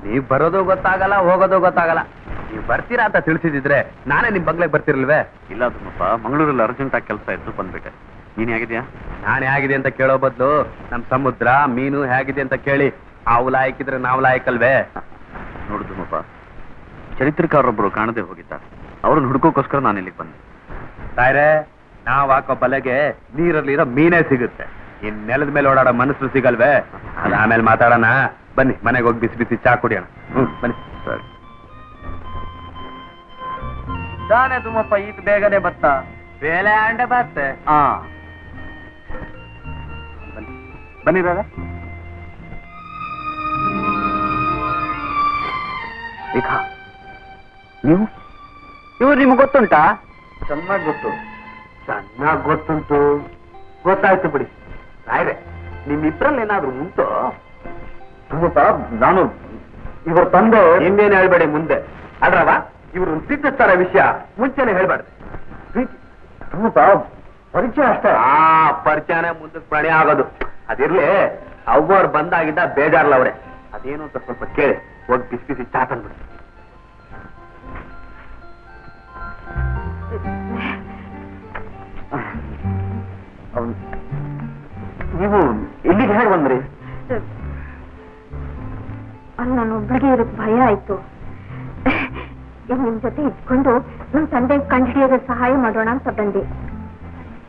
ನೀವ್ ಬರೋದು ಗೊತ್ತಾಗಲ್ಲ, ಹೋಗೋದು ಗೊತ್ತಾಗಲ್ಲ. ನೀವ್ ಬರ್ತೀರಾ ಅಂತ ತಿಳಿಸಿದ್ರೆ ನಾನೇ ನಿಮ್ ಬಂಗ್ಲೆಗೆ ಬರ್ತಿರ್ಲ್ವೇ? ಇಲ್ಲ ತುಮ್ಮಪ್ಪ, ಮಂಗಳೂರಲ್ಲಿ ಅರ್ಜೆಂಟ್ ಆಗಿ ಕೆಲಸ ಇತ್ತು, ಬಂದ್ಬಿಟ್ಟೆ. ನೀನ್ ಹೇಗಿದ್ಯಾ? ನಾನು ಹೇಗಿದೆ ಅಂತ ಕೇಳೋ ಬದಲು ನಮ್ ಸಮುದ್ರ ಮೀನು ಹೇಗಿದೆ ಅಂತ ಕೇಳಿ. ಅವು ಲಾಯಕಿದ್ರೆ ನಾವು ಲಾಯಕಲ್ವೇ? ನೋಡು ತುಮ್ಮಪ್ಪ, ಚರಿತ್ರಕಾರರೊಬ್ಬರು ಕಾಣದೆ ಹೋಗಿದ್ದಾರೆ. ಅವ್ರನ್ನ ಹುಡ್ಕೋಕ್ಕೋಸ್ಕರ ನಾನು ಇಲ್ಲಿಗೆ ಬಂದೆ. ತಾಯ್ರೆ, ನಾವ್ ಹಾಕೋ ಬಲೆಗೆ ನೀರಲ್ಲಿರೋ ಮೀನೇ ಸಿಗುತ್ತೆ. ಇನ್ ನೆಲದ ಮೇಲೆ ಓಡಾಡೋ ಮನಸ್ಸು ಸಿಗಲ್ವೇ? ಅದ ಆಮೇಲೆ ಮಾತಾಡೋಣ. ಬನ್ನಿ, ಮನೆಗೆ ಹೋಗಿ ಬಿಸಿ ಬಿಸಿ ಚಾ ಕುಡಿಯೋಣ. ಬನ್ನಿ. ಸರಿ. ತಾನೇ ತುಮ್ಮಪ್ಪ, ಈತ ಬೇಗನೆ ಬತ್ತ ಬೇಲೆ ಅಂಡೆ ಬತ್ತೆ. ಬನ್ನಿ ರಾಗ. ರೇಖಾ, ನೀವು ಇವ್ರು ನಿಮ್ಗೆ ಗೊತ್ತುಂಟಾ? ಚೆನ್ನಾಗಿ ಗೊತ್ತು. ಚೆನ್ನಾಗಿ ಗೊತ್ತುಂಟು, ಗೊತ್ತಾಯ್ತು ಬಿಡಿ. ರಾಯ್ರೆ, ನಿಮ್ಮಿಬ್ರಲ್ಲಿ ಏನಾದ್ರು ಉಂಟು? ನಾನು ಇವ್ರ ತಂದೆ ಇನ್ನೇನು ಹೇಳ್ಬೇಡಿ ಮುಂದೆ. ಅದ್ರವ ಇವರು ಪ್ರೀತಿಸ್ತಾರ ವಿಷಯ ಮುಂಚೆನೆ ಹೇಳ್ಬಾರ್ದು. ಪರಿಚಯ ಅಷ್ಟೇ. ಪರಿಚಯನೇ ಮುಂದಕ್ಕೆ ಪ್ರಾಣಿ ಆಗೋದು. ಅದಿರ್ಲಿ, ಅವ್ವರು ಬಂದಾಗಿದ್ದ ಬೇಜಾರ್ಲ ಅವ್ರೆ. ಅದೇನು ಅಂತ ಸ್ವಲ್ಪ ಕೇಳಿ ಹೋಗಿ ಬಿಸಿ ಬಿಸಿ ಚಾ ತಂದ್ಬಿಡಿ. ನೀವು ಇಲ್ಲಿಗೆ ಹೇಗೆ ಬಂದ್ರಿ? ಅಲ್ಲಿ ನಾನು ಒಬ್ಬಳಿಗೆ ಇರೋಕ್ ಭಯ ಆಯ್ತು. ನಿಮ್ ಜೊತೆ ಇಟ್ಕೊಂಡು ನಮ್ ತಂದೆ ಕಂಡುಹಿಡಿಯೋದ ಸಹಾಯ ಮಾಡೋಣ ಅಂತ ಬಂದೆ.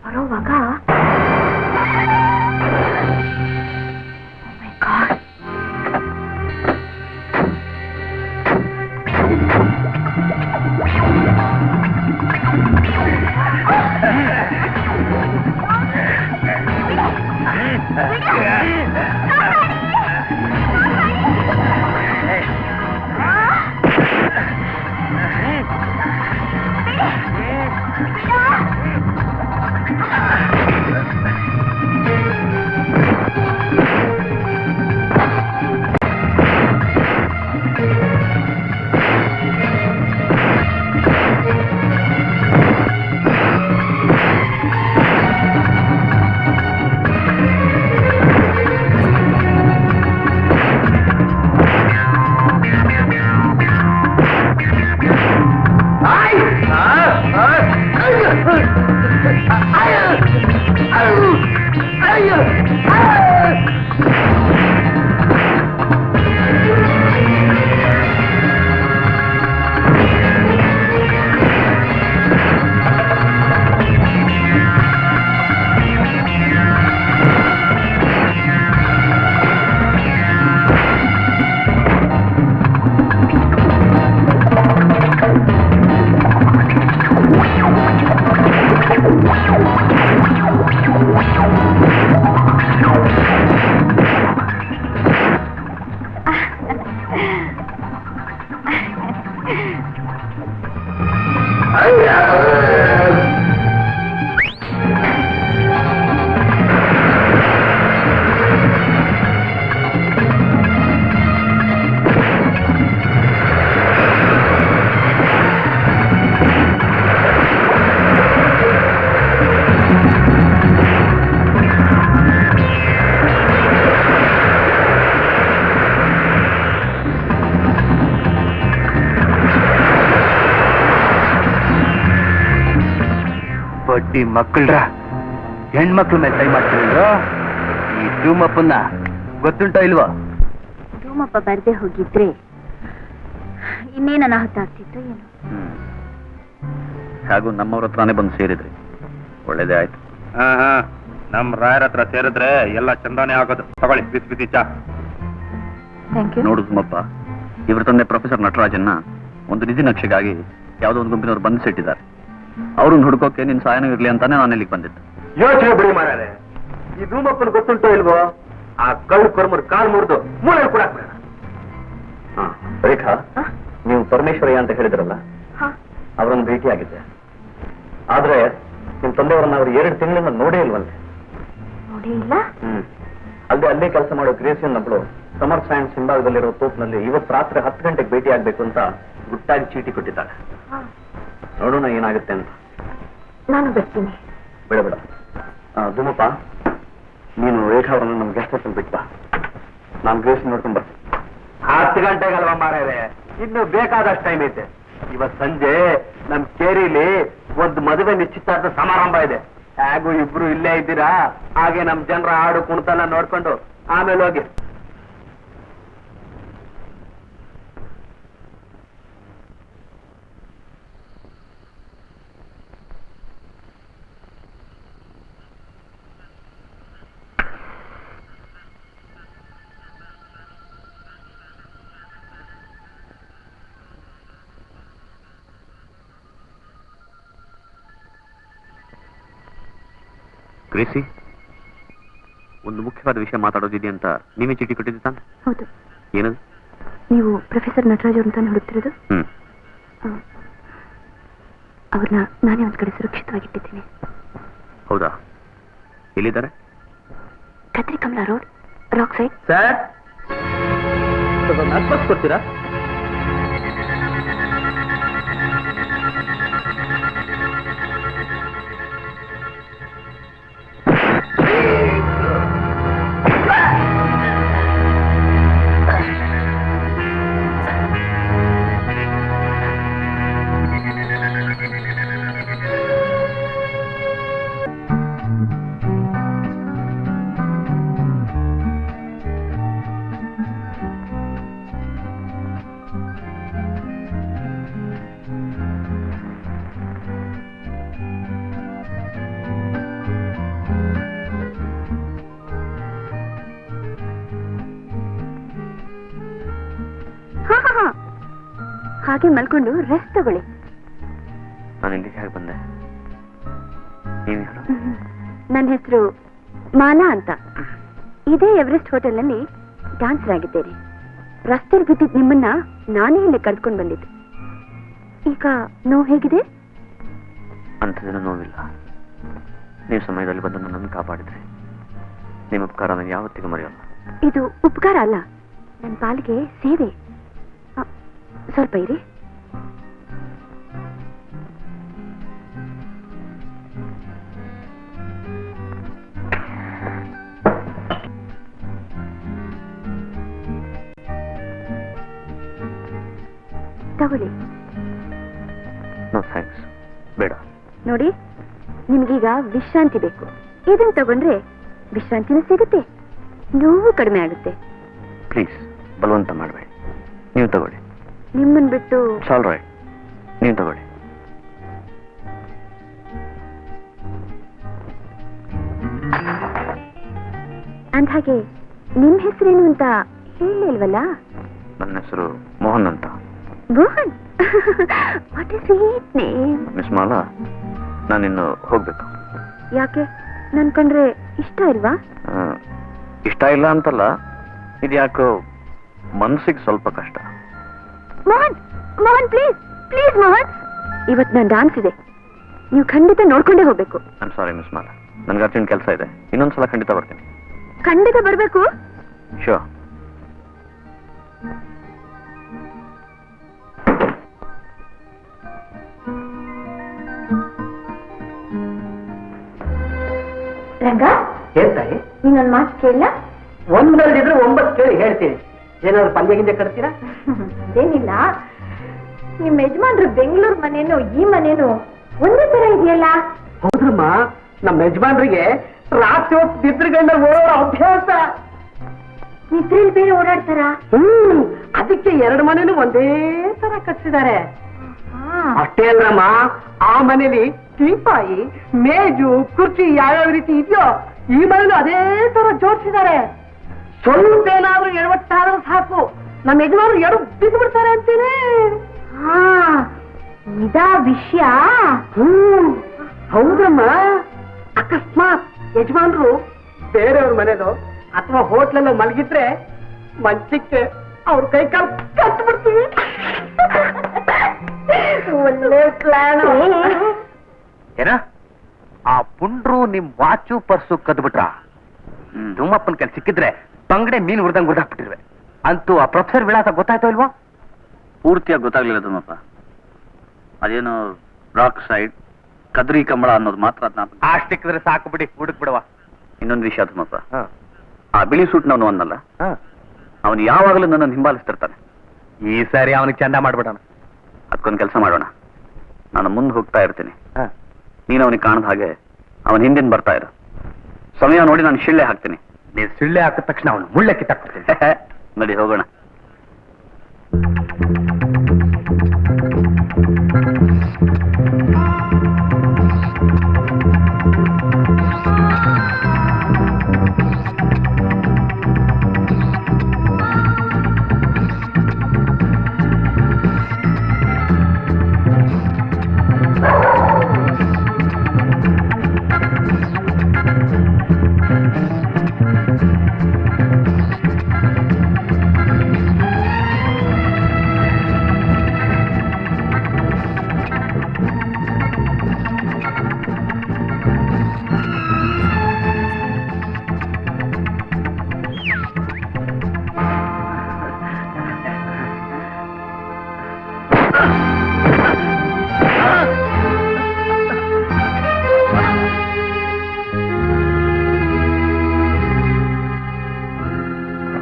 ಬರೋವಾಗ ಬಡ್ಡಿ ಮಕ್ಕಳ್ರ ಹೆಣ್ಮಕ್ಳ ಮೇಲೆ ಕೈ ಮಾಡ್ತಿರೋ ಈ ಧೂಮಪ್ಪನ್ನ ಗೊತ್ತುಂಟೋ ಇಲ್ವೋ? ಧೂಮಪ್ಪ ಬರ್ದೆ ಹೋಗಿದ್ರೆ ಇನ್ನೇನು ಅನಾಹುತ ಆಗ್ತಿತ್ತು ಏನು. ಹಾಗೂ ನಮ್ಮವ್ರ ಹತ್ರನೇ ಬಂದು ಸೇರಿದ್ರಿ, ಒಳ್ಳೇದೇ ಆಯ್ತು. ನಮ್ ರಾಯರ ಹತ್ರ ಸೇರಿದ್ರೆ ಎಲ್ಲ ಚಂದಾನೆ ಆಗೋದು. ತಗೊಳ್ಳಿ ಬಿಸಿ ಬಿಸಿ ಚಾ. Thank you. ನೋಡು ಸುಮ್ಮಪ್ಪ, ಇವ್ರ ತಂದೆ ಪ್ರೊಫೆಸರ್ ನಟರಾಜನ್ನ ಒಂದು ನಿಧಿ ನಕ್ಷೆಗಾಗಿ ಯಾವುದೋ ಒಂದು ಗುಂಪಿನವ್ರು ಬಂದು ಸಿಟ್ಟಿದ್ದಾರೆ. ಅವ್ರನ್ನ ಹುಡ್ಕೋಕೆ ನಿನ್ ಸಹಾಯನೂ ಇರ್ಲಿ ಅಂತಾನೆ ನಾನು ಇಲ್ಲಿಗೆ ಬಂದಿದ್ದು. ಯೋಚನೆ ಬಿಡಿ ಮಾರಾರೆ, ಈ ಧೂಮಪ್ಪನ ಗೊತ್ತುಂಟೋ ಇಲ್ವೋ? ಆ ಕಳ್ಳು ಕೊರ್ಮರ್ ಕಾಲ್ ಮುರಿದು ಮೂಳೆ ಕೂಡ ರೇಖಾ, ನೀವು ಪರಮೇಶ್ವರಯ್ಯ ಅಂತ ಹೇಳಿದ್ರಲ್ಲ, ಅವರನ್ನು ಭೇಟಿ ಆಗಿದ್ದೆ. ಆದ್ರೆ ನಿಮ್ ತಂದೆಯವರನ್ನ ಅವ್ರು 2 ತಿಂಗಳಿಂದ ನೋಡೇ ಇಲ್ವಂತೆ. ನೋಡಿ ಇಲ್ಲ. ಅಲ್ಲದೆ ಅಲ್ಲೇ ಕೆಲಸ ಮಾಡೋ ಗ್ರೇಸಿಯನ್ ಒಬ್ಳು ಸಮರ್ ಸೈನ್ಸ್ ಹಿಂಭಾಗದಲ್ಲಿರೋ ತೋಪ್ನಲ್ಲಿ ಇವತ್ತು ರಾತ್ರಿ 10 ಗಂಟೆಗೆ ಭೇಟಿ ಆಗ್ಬೇಕು ಅಂತ ಗುಟ್ಟಾಗಿ ಚೀಟಿ ಕೊಟ್ಟಿದ್ದಾಳೆ. ನೋಡೋಣ ಏನಾಗುತ್ತೆ ಅಂತ. ನಾನು ಬರ್ತೀನಿ. ಬೇಡ ಬೇಡ, ಧೂಮಪ್ಪ ನೀನು ರೇಖಾ ಅವರನ್ನು ನಮ್ಗೆ ಗೆಸ್ಟ್ ಹೌಸಲ್ಲಿ ಬಿಟ್ಟು ಬಾ. ನಾನು ಗ್ರೇಸ್ ನೋಡ್ಕೊಂಡ್ ಬರ್ತೀನಿ. 10 ಗಂಟೆಗಲ್ವಾ ಮಾರಾಯರೆ, ಇನ್ನು ಬೇಕಾದಷ್ಟು ಟೈಮ್ ಐತೆ. ಇವತ್ ಸಂಜೆ ನಮ್ ಕೇರಿಲಿ ಒಂದು ಮದುವೆ ನಿಶ್ಚಿತಾರ್ಥ ಸಮಾರಂಭ ಇದೆ. ಹೇಗೂ ಇಬ್ರು ಇಲ್ಲೇ ಇದ್ದೀರಾ, ಹಾಗೆ ನಮ್ ಜನರ ಹಾಡು ಕುಣಿತನ ನೋಡ್ಕೊಂಡು ಆಮೇಲೆ ಹೋಗಿ. ಗ್ರೇಸಿ, ಒಂದು ಮುಖ್ಯವಾದ ವಿಷಯ ಮಾತಾಡೋದಿದೆ ಅಂತ ನೀವೇ ಚೀಟಿ ಕೊಟ್ಟಿದ್ದೆ ತಾನೆ? ಹೌದು. ಏನದು? ನೀವು ಪ್ರೊಫೆಸರ್ ನಟರಾಜ್ ಅವ್ರನ್ನ ಹುಡುಕ್ತಿರೋದು? ಅವ್ರನ್ನ ನಾನೇ ಒಂದ್ ಕಡೆ ಸುರಕ್ಷಿತವಾಗಿಟ್ಟಿದ್ದೀನಿ. ಹೌದಾ? ಎಲ್ಲಿದ್ದಾರೆ? Katri Kamala road, rock side. Sir, ನರ್ಬಸ್ ಕೊಡ್ತೀರಾ? ಹಾಗೆ ಮಲ್ಕೊಂಡು ರೆಸ್ಟ್ ತಗೊಳ್ಳಿ. ನಾನು ಇಲ್ಲಿಗೆ ಹೇಗೆ ಬಂದೆ? ನನ್ನ ಹೆಸರು ಮಾಲಾ ಅಂತ. ಇದೇ ಎವರೆಸ್ಟ್ ಹೋಟೆಲ್ನಲ್ಲಿ ಡಾನ್ಸರ್ ಆಗಿದ್ದೇನೆ. ರಸ್ತೆಯಲ್ಲಿ ಬಿದ್ದಿದ್ದ ನಿಮ್ಮನ್ನ ನಾನೇ ಇಲ್ಲಿ ಕರ್ಕೊಂಡು ಬಂದಿದ್ದೆ. ಈಗ ನೋವು ಹೇಗಿದೆ? ಅಂಥದ್ದೇನೂ ನೋವಿಲ್ಲ. ನೀವು ಸಮಯದಲ್ಲಿ ಬಂದು ನನ್ನನ್ನು ಕಾಪಾಡಿದ್ರಿ. ನಿಮ್ಮ ಉಪಕಾರ ನಾನು ಯಾವತ್ತಿಗೂ ಮರೆಯೋಲ್ಲ. ಇದು ಉಪಕಾರ ಅಲ್ಲ, ನನ್ನ ಪಾಲಿಗೆ ಸೇವೆ. ಸ್ವಲ್ಪ ಇರಿ. ತಗೊಳ್ಳಿ. ನೋ ಥ್ಯಾಂಕ್ಸ್, ಬೇಡ. ನೋಡಿ, ನಿಮ್ಗೀಗ ವಿಶ್ರಾಂತಿ ಬೇಕು. ಇದನ್ನ ತಗೊಂಡ್ರೆ ವಿಶ್ರಾಂತಿನೂ ಸಿಗುತ್ತೆ, ನೋವು ಕಡಿಮೆ ಆಗುತ್ತೆ. ಪ್ಲೀಸ್ ಬಲವಂತ ಮಾಡಬೇಡಿ, ನೀವು ತಗೊಳ್ಳಿ. ನಿಮ್ಮನ್ ಬಿಟ್ಟು ಆಲ್ ರೈಟ್, ನೀವು ತಗೊಳ್ಳಿ. ಅಂದ್ಹಾಗೆ ನಿಮ್ ಹೆಸರೇನು ಅಂತ ಹೇಳಿಲ್ವಲ್ಲ? ನನ್ನ ಹೆಸರು ಮೋಹನ್ ಅಂತ. Mohan? What is sweet name. Miss Mala, ನಾನಿನ್ನು ಹೋಗ್ಬೇಕು. ಯಾಕೆ? ನನ್ ಕಂಡ್ರೆ ಇಷ್ಟ ಇಲ್ವಾ? ಇಷ್ಟ ಇಲ್ಲ ಅಂತಲ್ಲ, ಇದು ಯಾಕೋ ಮನಸ್ಸಿಗೆ ಸ್ವಲ್ಪ ಕಷ್ಟ. Mohan, Mohan please, please Mohan. ಇವತ್ತು ನಾನು ಡಾನ್ಸ್ ಇದೆ, ನೀವು ಖಂಡಿತ ನೋಡ್ಕೊಂಡೇ ಹೋಗ್ಬೇಕು. ಐಮ್ ಸಾರಿ ಮಿಸ್ ಮಾಲಾ, ನನ್ಗೆ ಅರ್ಜೆಂಟ್ ಕೆಲಸ ಇದೆ. ಇನ್ನೊಂದ್ಸಲ ಖಂಡಿತ ಬರ್ತೀನಿ. ಖಂಡಿತ ಬರ್ಬೇಕು. ಶೋರ್. ರಂಗ, ಹೇಳ್ತಾಯಿ, ನೀನೊಂದು ಮಾತು ಕೇಳ. ಒಂದರಲ್ಲಿದ್ರೆ 9 ಕೇಳಿ ಹೇಳ್ತೀನಿ. ಏನಾದ್ರು ಪಲ್ಯ ಗಿಂದೆ ಕಟ್ತೀರಾ? ಅದೇನಿಲ್ಲ, ನಿಮ್ಮ ಯಜಮಾನ್ರು ಬೆಂಗಳೂರು ಮನೇನು ಈ ಮನೇನು ಒಂದೇ ತರ ಇದೆಯಲ್ಲ? ಹೌದ್ರಮ್ಮ, ನಮ್ಮ ಯಜಮಾನ್ರಿಗೆ ರಾತ್ರಿ ಹೊತ್ತು ನಿದ್ರೆಗಂಡ ಓಡೋ ಅಭ್ಯಾಸ. ನಿದ್ರೆಯಲ್ಲಿ ಬೇರೆ ಓಡಾಡ್ತಾರಾ? ಅದಕ್ಕೆ 2 ಮನೇನು ಒಂದೇ ತರ ಕಟ್ಸಿದ್ದಾರೆ. ಅಷ್ಟೇ ಅಲ್ರಮ್ಮ, ಆ ಮನೇಲಿ ಟೀಪಾಯಿ, ಮೇಜು, ಕುರ್ಚಿ ಯಾವ್ಯಾವ ರೀತಿ ಇದೆಯೋ ಈ ಮನೇಲಿ ಅದೇ ತರ ಜೋಡಿಸಿದ್ದಾರೆ. ಸ್ವಲ್ಪ ಏನಾದ್ರೂ ಎಡವಟ್ಟಾದ್ರೂ ಸಾಕು, ನಮ್ಮ ಯಜಮಾನರು ಎಡು ಬಿದ್ದು ಬಿಡ್ತಾರೆ ಅಂತೀನಿ. ಇದಾ ವಿಷಯ? ಹೌದಮ್ಮ. ಅಕಸ್ಮಾತ್ ಯಜಮಾನ್ರು ಬೇರೆಯವ್ರ ಮನೇಲೋ ಅಥವಾ ಹೋಟ್ಲಲ್ಲೋ ಮಲಗಿದ್ರೆ ಮಂಚಕ್ಕೆ ಅವ್ರ ಕೈ ಕಾಲು ಕಟ್ಟು ಬಿಡ್ತೀವಿ. ಒಳ್ಳೆ ಪ್ಲಾನ್. ಏನ ಆ ಪುಂಡ್ರು ನಿಮ್ ವಾಚು ಪರ್ಸು ಕದ್ಬಿಟ್ರ? ದುಮ್ಮಪ್ಪನ ಕೆಲ್ ಸಿಕ್ಕಿದ್ರೆ ಬಂಗಡೆ ಮೀನು ಹುರಿದಂಗ್ ಹುರಿದಾಕ್ಬಿಟ್ಟಿರ್ವೆ. ಅಂತೂ ಆ ಪ್ರೊಫೆಸರ್ ವಿಳಾಸ ಗೊತ್ತಾಯ್ತೋ ಇಲ್ವಾ? ಪೂರ್ತಿಯಾಗಿ ಗೊತ್ತಾಗ್ಲಿಲ್ಲ ತುಮಪ್ಪ. ಅದೇನೋ ರಾಕ್ ಸೈಡ್, ಕದ್ರಿ ಕಂಬಳ ಅನ್ನೋದು ಮಾತ್ರ ಅದನ್ನ. ಅಷ್ಟಿಕ್ಕಿದ್ರೆ ಸಾಕು ಬಿಡಿ, ಹುಡುಕ್ ಬಿಡವ. ಇನ್ನೊಂದು ವಿಷಯ ತುಮಪ್ಪ, ಆ ಬಿಳಿ ಸೂಟ್ನವನು ಅನ್ನಲ್ಲ, ಅವನು ಯಾವಾಗಲೂ ನನ್ನನ್ನು ಹಿಂಬಾಲಿಸ್ತಿರ್ತಾನೆ. ಈ ಸಾರಿ ಅವನಿಗೆ ಚಂದ ಮಾಡ್ಬಿಡೋಣ. ಅದಕ್ಕೊಂದು ಕೆಲಸ ಮಾಡೋಣ. ನಾನು ಮುಂದೆ ಹೋಗ್ತಾ ಇರ್ತೀನಿ, ನೀನು ಅವನಿಗೆ ಕಾಣದ ಹಾಗೆ ಅವನ ಹಿಂದಿನ ಬರ್ತಾ ಇರು. ಸಮಯ ನೋಡಿ ನಾನು ಶಿಳ್ಳೆ ಹಾಕ್ತೀನಿ. ನೀನ್ ಸಿಳ್ಳೆ ಹಾಕಿದ ತಕ್ಷಣ ಅವನು ಮುಳ್ಳೆ ಕಿತ್ತಾಕ್ಬಿಡ್ತೀನಿ. ನಡಿ ಹೋಗೋಣ.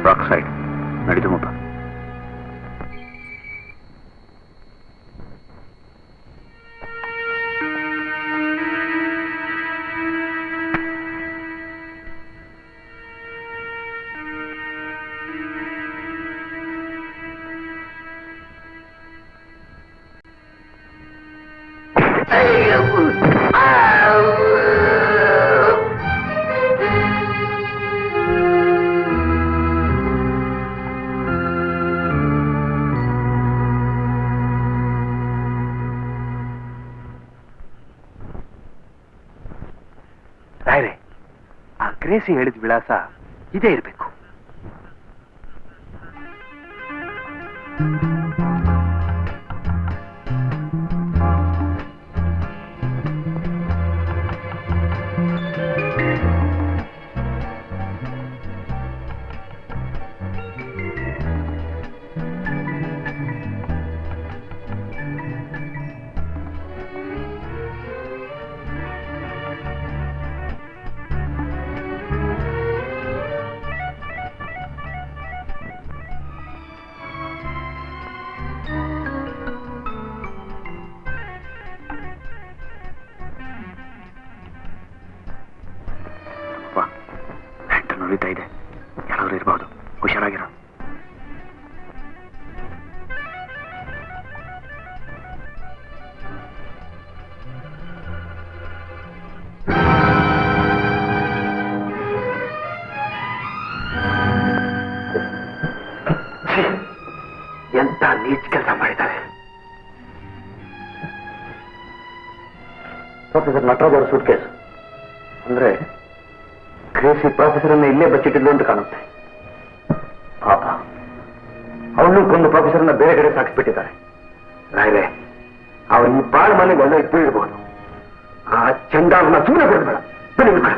ರಾಕ್ ಸೈಡ್ ನಡೀತು ಮುಖ. ರಾಯ್ರೆ, ಆ ಗ್ರೇಸಿ ಹೇಳಿದ ವಿಳಾಸ ಇದೇ ಇರಬೇಕು. ನುರಿತಾ ಇದೆ, ಯಾರಾದ್ರೂ ಇರಬಹುದು, ಹುಷಾರಾಗಿರೋ. ಎಂತ ನೀಚ್ ಕೆಲಸ ಮಾಡಿದ್ದಾರೆ. ಪ್ರೊಫೆಸರ್ ನಟರಾಜ್ ಅವರ ಸೂಟ್ ಕೇಸ್ ಅಂದ್ರೆ ಗ್ರೇಸಿ ಪ್ರೊಫೆಸರ್ ಅನ್ನ ಇಲ್ಲೇ ಬಚ್ಚಿಟ್ಟಿದ್ಲು ಅಂತ ಕಾಣುತ್ತೆ. ಪಾಪ, ಅವನು ಕೊಂದು ಪ್ರೊಫೆಸರ್ನ ಬೇರೆ ಕಡೆ ಸಾಕಿಸ್ಬಿಟ್ಟಿದ್ದಾರೆ. ರಾಯ್ರೆ, ಅವ್ರು ಈ ಬಾಳ್ ಮನೆಗೆ ಒಳ್ಳೆ ಇಟ್ಟು ಇರಬಹುದು. ಆ ಚಂದಾವನ್ನ ಸುಮ್ಮನೆ ಬಿಡಬೇಡ. ಬನ್ನಿ ಬಿಡ.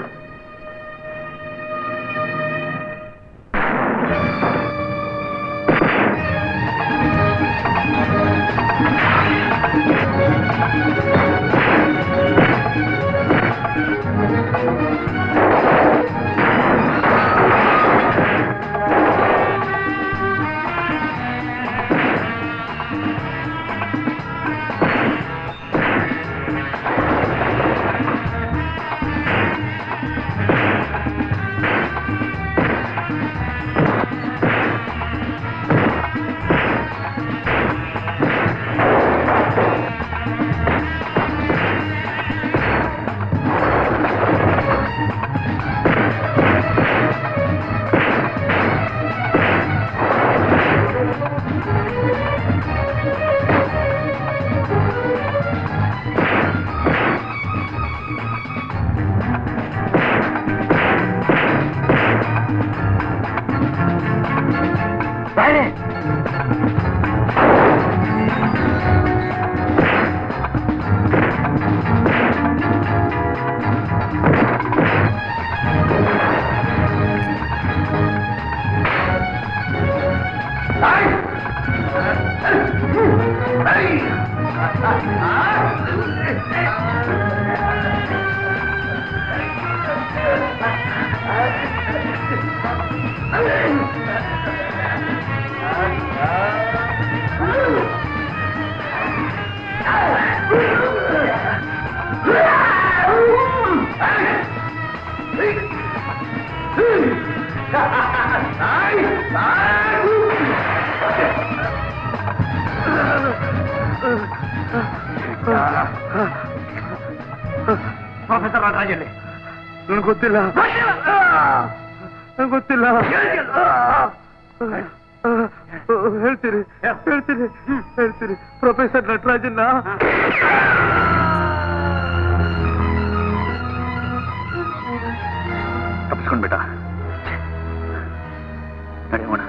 ಪ್ರೊಫೆಸರ್ ರಾಜಲ್ಲಿ ನನಗೆ ಗೊತ್ತಿಲ್ಲ ಗೊತ್ತಿಲ್ಲ ಹೇಳ್ತೀರಿ ಹೇಳ್ತೀರಿ ಹೇಳ್ತೀರಿ ಪ್ರೊಫೆಸರ್ ನಟರಾಜನ್ನ ತಪ್ಪಿಸ್ಕೊಂಡ್ಬಿಟ್ಟ ನಡೆಯೋಣ.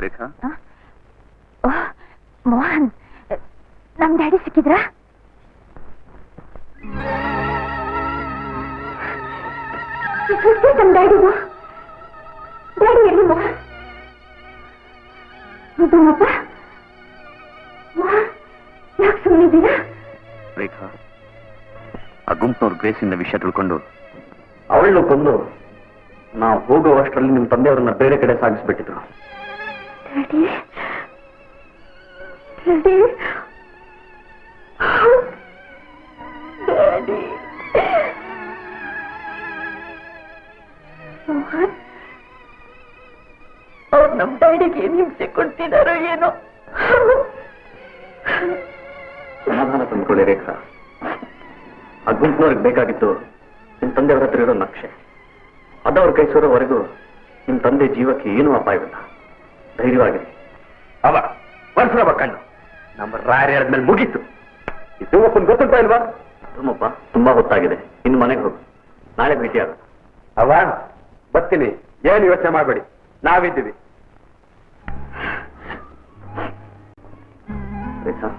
ರೇಖಾ, ಮೋಹನ್, ನಮ್ ಡ್ಯಾಡಿ ಸಿಕ್ಕಿದ್ರಾ? ನಮ್ ಡ್ಯಾಡಿದು ಡ್ಯಾಡಿ ಎಲ್ಲಿ ಮೋಹನ್? ಮೋಹನ್ ಯಾಕೆ ಸುಮ್ಮನಿದ್ದೀರಾ? ರೇಖಾ, ಆ ಗುಂಪಿನವ್ರ ಗ್ರೇಸಿಂದ ವಿಷಯ ತಿಳ್ಕೊಂಡು ಅವಳನ್ನು ಕೊಂದು ನಾವು ಹೋಗುವಷ್ಟರಲ್ಲಿ ನಿಮ್ಮ ತಂದೆಯವರನ್ನ ಬೇರೆ ಕಡೆ ಸಾಗಿಸ್ಬಿಟ್ಟಿದ್ರು. ಡ್ಯಾಡಿ ಡ್ಯಾಡಿ ಡ್ಯಾಡಿ ಮೋಹನ್, ಅವ್ರು ನಮ್ಮ ಡ್ಯಾಡಿಗೆ ಏನ್ ಹಿಂಸೆ ಕೊಡ್ತಿದಾರೋ ಏನೋ. ಸಮಾಧಾನ ತಂದ್ಕೊಳ್ಳಿ ರೇಖಾ. ಆ ಗುಂಪಿನವ್ರಿಗೆ ಬೇಕಾಗಿತ್ತು ನಿಮ್ಮ ತಂದೆಯವರ ಹತ್ರ ಇರೋ ನಕ್ಷೆ. ಅದವ್ರ ಕೈ ಸೇರೋವರೆಗೂ ನಿಮ್ಮ ತಂದೆ ಜೀವಕ್ಕೆ ಏನೂ ಅಪಾಯವಿಲ್ಲ. ಧೈರ್ಯವಾಗಿರಿ. ಅವ ವರ್ಷ ಕಣ್ಣು ನಮ್ಮ ರಾಯರ್ ಹೇಳಿದ್ಮೇಲೆ ಮುಗೀತು. ಇದು ಒಪ್ಪನ್ ಗೊತ್ತುಂಟ ಇಲ್ವಾ? ಧೂಮಪ್ಪ, ತುಂಬಾ ಹೊತ್ತಾಗಿದೆ, ಇನ್ನು ಮನೆಗೆ ಹೋಗು. ನಾಳೆ ಭೇಟಿಯಾಗ. ಅವ ಬರ್ತೀನಿ, ಏನು ಯೋಚನೆ ಮಾಡಬೇಡಿ, ನಾವಿದ್ದೀವಿ. ರೇಖಾ,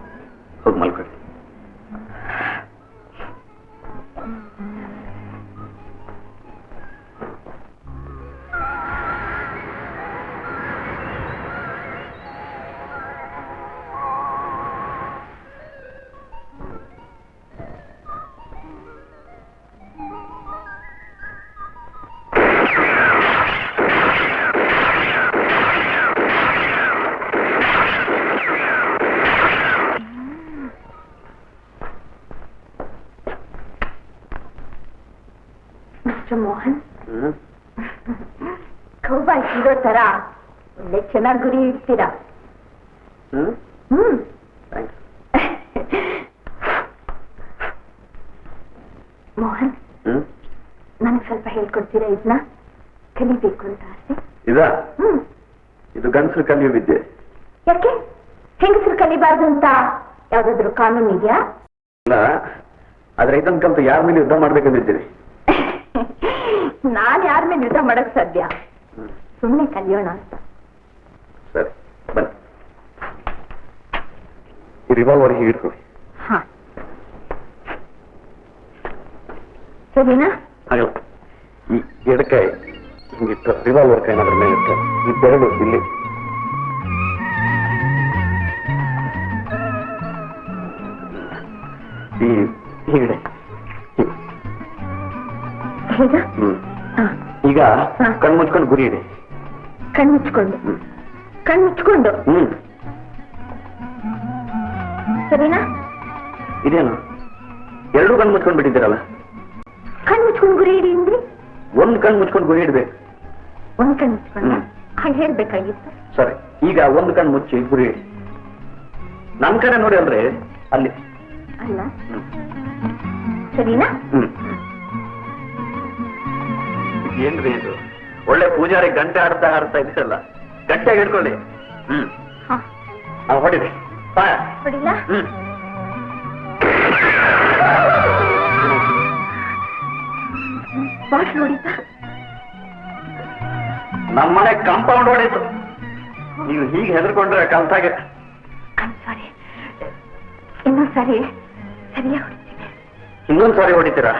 ಹೋಗಿ ಮಲ್ಕೊಳ್ಳಿ. ಮೋಹನ್, ಕೌಬಾಯ್ ಹೀರೋ ತರ ಒಳ್ಳೆ ಚೆನ್ನಾಗಿ ಗುರಿ ಇಡ್ತೀರಾ. ಮೋಹನ್, ನನಗೆ ಸ್ವಲ್ಪ ಹೇಳ್ಕೊಡ್ತೀರಾ? ಇದನ್ನ ಕಲಿಬೇಕು ಅಂತ ಆಸೆ. ಇದು ಗಂಡಸರು ಕಲಿಯೋ ವಿದ್ಯೆ. ಯಾಕೆ ಹೆಂಗಸರು ಕಲಿಬಾರ್ದು ಅಂತ ಯಾವ್ದಾದ್ರು ಕಾನೂನು ಇದೆಯಾ? ಇಲ್ಲ, ಆದ್ರೆ ಇದನ್ನ ಕಲಿತು ಯಾರ ಮೇಲೆ ಯುದ್ಧ ಮಾಡ್ಬೇಕಂದಿದ್ದೀರಿ? ನಾನ್ ಯಾರ ಮೇಲೆ ಯುದ್ಧ ಮಾಡಕ್ ಸಾಧ್ಯ? ಸುಮ್ಮನೆ ಕಲಿಯೋಣ ಅಂತ. ಸರಿ, ಬನ್ನಿ. ಈ ರಿವಾಲ್ವರ್ ಹೀಗೆ ಇಟ್ಕೊಳ್ಳಿ. ಹಾ, ಸರಿನಾ? ಆಗಲ್ಲ. ಈ ಎಡಕೈ ಹಿಂಗಿಟ್ಟು ರಿವಾಲ್ವರ್ ಕೈ ಅದ್ರ ಮೇಲೆ ಇಟ್ಟು ಈ ಬೆರಳು ಇಲ್ಲಿ. ಈ ಹೀಗಡೆ. ಈಗ ಕಣ್ಣು ಮುಚ್ಕೊಂಡು ಗುರಿ ಇದೆ. ಕಣ್ಣು ಮುಚ್ಕೊಂಡು ಕಣ್ಣು ಮುಚ್ಕೊಂಡು ಸರಿನಾ? ಇದೇನು ಎರಡೂ ಕಣ್ಣು ಮುಚ್ಕೊಂಡು ಬಿಟ್ಟಿದ್ದೀರಲ್ಲ? ಕಣ್ಣು ಮುಚ್ಕೊಂಡು ಗುರಿ ಇಡಿ ಅಂದ್ರಿ? ಒಂದ್ ಕಣ್ಣು ಮುಚ್ಕೊಂಡು ಗುರಿ ಇಡ್ಬೇಕು. ಒಂದ್ ಕಣ್ಣು ಮುಚ್ಕೊಂಡು ಹಾಗೆ ಹೇಳ್ಬೇಕಾಗಿತ್ತು. ಸರಿ, ಈಗ ಒಂದು ಕಣ್ಣು ಮುಚ್ಚಿ ಗುರಿ ಇಡಿ. ನಮ್ ಕಡೆ ನೋಡಿ ಅಲ್ರಿ, ಅಲ್ಲಿ ಅಲ್ಲ, ಸರಿನಾ? ಏನ್ರಿ ಇದು? ಒಳ್ಳೆ ಪೂಜಾರಿ ಗಂಟೆ ಆಡ್ತಾ ಇದ್ದೀರಲ್ಲ, ಗಂಟೆಗೆ ಹಿಡ್ಕೊಳ್ಳಿ. ಹೊಡಿರಿ. ಹೊಡಿಲ್ಲ? ಬಾಟ್ಲ್ ಹೊಡಿತಾ? ನಮ್ಮನೆ ಕಾಂಪೌಂಡ್ ಹೊಡಿತು. ನೀವು ಹೀಗೆ ಹೆದರ್ಕೊಂಡ್ರೆ ಕಲ್ತಾಗೆ. ಸಾರಿ, ಇನ್ನೊಂದ್ಸಾರಿ ಸರಿಯಾಗಿ ಹೊಡಿತೀನಿ. ಇನ್ನೊಂದ್ಸಾರಿ ಹೊಡಿತೀರಾ?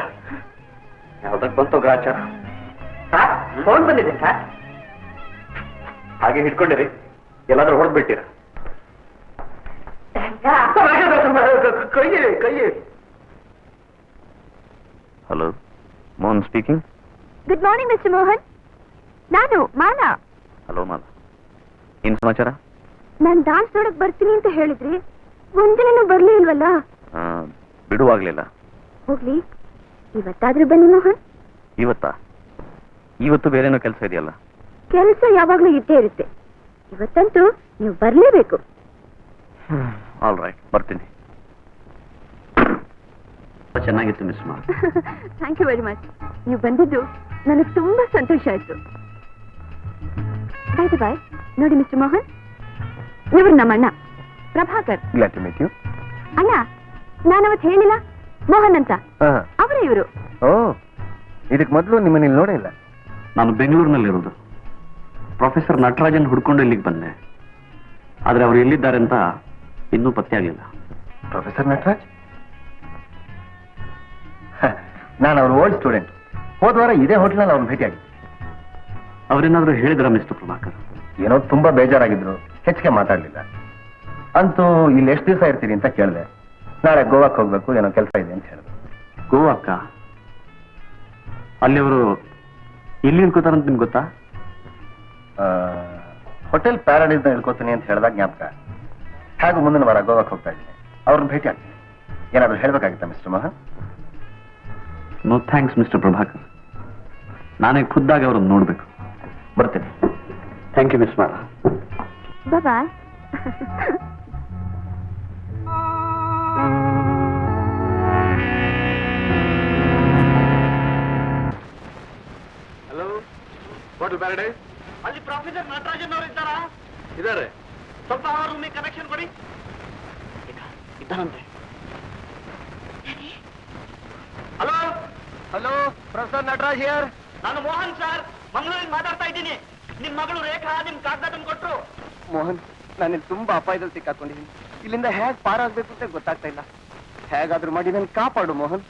ಯಾವ್ದಕ್ ಬಂತು ಗ್ರಾಚಾರ? ಫೋನ್ ಬಂದಿದೆ ಸರ್. ಹಾಗೆ ಹಿಡ್ಕೊಂಡಿರಿ, ಎಲ್ಲಾದ್ರೂ ಹೊಡೆದ್ಬಿಟ್ಟಿರ. ಕೈ hello, Mohan speaking. Good morning mister Mohan. ನಾನು ಮಾಲಾ. ಹಲೋ ಮಾಲಾ, ಏನ್ ಸಮಾಚಾರ? ನಾನು ಡಾನ್ಸ್ ನೋಡಕ್ ಬರ್ತೀನಿ ಅಂತ ಹೇಳಿದ್ರಿ, ಒಂದಿನೂ ಬರ್ಲೇ ಇಲ್ವಲ್ಲ? ಬಿಡುವಾಗ್ಲಿಲ್ಲ. ಹೋಗ್ಲಿ, ಇವತ್ತಾದ್ರೂ ಬನ್ನಿ ಮೋಹನ್. ಇವತ್ತು ಬೇರೆನೋ ಕೆಲಸ ಇದೆಯಲ್ಲ? ಕೆಲಸ ಯಾವಾಗ್ಲೂ ಇದ್ದೇ ಇರುತ್ತೆ, ಇವತ್ತಂತೂ ನೀವು ಬರ್ಲೇಬೇಕು. ಆಲ್ ರೈಟ್, ಬರ್ತೀನಿ. ಚೆನ್ನಾಗಿತ್ತು ಮಿಸ್ ಮಾ. Thank you very much. ನೀವು ಬಂದಿದ್ದು ನನಗೆ ತುಂಬಾ ಸಂತೋಷ ಆಯ್ತು. ಬಾಯ್ ಬಾಯ್. ನೋಡಿ ಮಿಸ್ಟರ್ ಮೋಹನ್, ಇವರು ನಮ್ಮ ಅಣ್ಣ Prabhakar. Glad to meet you. ಅಣ್ಣ, ನಾನವತ್ತು ಹೇಳಿಲ್ಲ ಮೋಹನ್ ಅಂತ, ಅವರೇ ಇವರು. ಓ, ಇದಕ್ಕೆ ಮೊದಲು ನಿಮ್ಮನ್ನ ಇಲ್ಲಿ ನೋಡೇ ಇಲ್ಲ. ನಾನು ಬೆಂಗಳೂರಿನಲ್ಲಿರೋದು. ಪ್ರೊಫೆಸರ್ ನಟರಾಜನ್ ಹುಡ್ಕೊಂಡು ಇಲ್ಲಿಗೆ ಬಂದೆ, ಆದ್ರೆ ಅವರು ಎಲ್ಲಿದ್ದಾರೆ ಅಂತ ಇನ್ನೂ ಪತ್ತೆ ಆಗಲಿಲ್ಲ. ಪ್ರೊಫೆಸರ್ ನಟರಾಜ್? ನಾನು ಅವ್ರ ಓಲ್ಡ್ ಸ್ಟೂಡೆಂಟ್. ಹೋದ ವಾರ ಇದೇ ಹೋಟೆಲ್ನಲ್ಲಿ ಅವ್ರನ್ನ ಭೇಟಿಯಾಗಿದ್ದೆ. ಅವರೇನಾದ್ರೂ ಹೇಳಿದ್ರ ಮಿಸ್ಟರ್ ಪ್ರಭಾಕರ್? ಏನೋ ತುಂಬಾ ಬೇಜಾರಾಗಿದ್ರು, ಹೆಚ್ಚಿಗೆ ಮಾತಾಡ್ಲಿಲ್ಲ. ಅಂತೂ ಇಲ್ಲಿ ಎಷ್ಟು ದಿವಸ ಇರ್ತೀರಿ ಅಂತ ಕೇಳಿದೆ. ನಾಳೆ ಗೋವಾಕ್ಕೆ ಹೋಗ್ಬೇಕು, ಏನೋ ಕೆಲಸ ಇದೆ ಅಂತ ಹೇಳಿದ್ರು. ಗೋವಾಕ್ಕ? ಅಲ್ಲಿ ಅವರು ಎಲ್ಲಿ ಇಳ್ಕೋತಾರಂತ ನಿಮ್ಗೆ ಗೊತ್ತಾ? ಹೋಟೆಲ್ ಪ್ಯಾರಡೈಸ್ ಇಳ್ಕೋತೀನಿ ಅಂತ ಹೇಳಿದಾಗ ಜ್ಞಾಪಕ. ಹಾಗೂ ಮುಂದಿನ ವಾರ ಗೋವಾಕ್ಕೆ ಹೋಗ್ತಾ ಇದ್ದೀನಿ, ಅವ್ರನ್ನ ಭೇಟಿ ಆಗ್ತೀನಿ. ಏನಾದ್ರು ಹೇಳ್ಬೇಕಾಗಿತ್ತಾ mister Mohan? No thanks mister Prabhakar, ನಾನೇ ಖುದ್ದಾಗಿ ಅವ್ರನ್ನ ನೋಡ್ಬೇಕು. ಬರ್ತೇನೆ. Thank you miss Mala. Bye. Hello, hotel Paradise. ಅಲ್ಲಿ ಪ್ರೊಫೆಸರ್ ನಟರಾಜನ್ ಅವರು ಇದ್ದಾರಾ? ಇದಾರೆ. ಸ್ವಲ್ಪ ಅವರ ರೂಮಿಗೆ ಕನೆಕ್ಷನ್ ಕೊಡಿ. ಇದ್ದಾರಂತೆ. Hello hello, professor Nataraj here. ನಾನು ಮೋಹನ್ ಸರ್, ಮಂಗಳೂರಿಂದ ಮಾತಾಡ್ತಾ ಇದ್ದೀನಿ. ನಿಮ್ ಮಗಳು ರೇಖಾ ನಿಮ್ ಕಾಗದ ತಂದು ಕೊಟ್ರು. ಮೋಹನ್, ನಾನು ತುಂಬಾ ಅಪಾಯದಲ್ಲಿ ಸಿಕ್ಕಾಕೊಂಡಿದ್ದೀನಿ. ಇಲ್ಲಿಂದ ಹೇಗ್ ಪಾರಾಗಬೇಕು ಅಂತ ಗೊತ್ತಾಗ್ತಾ ಇಲ್ಲ. ಹೇಗಾದ್ರೂ ಮಾಡಿ ನನ್ ಕಾಪಾಡು ಮೋಹನ್.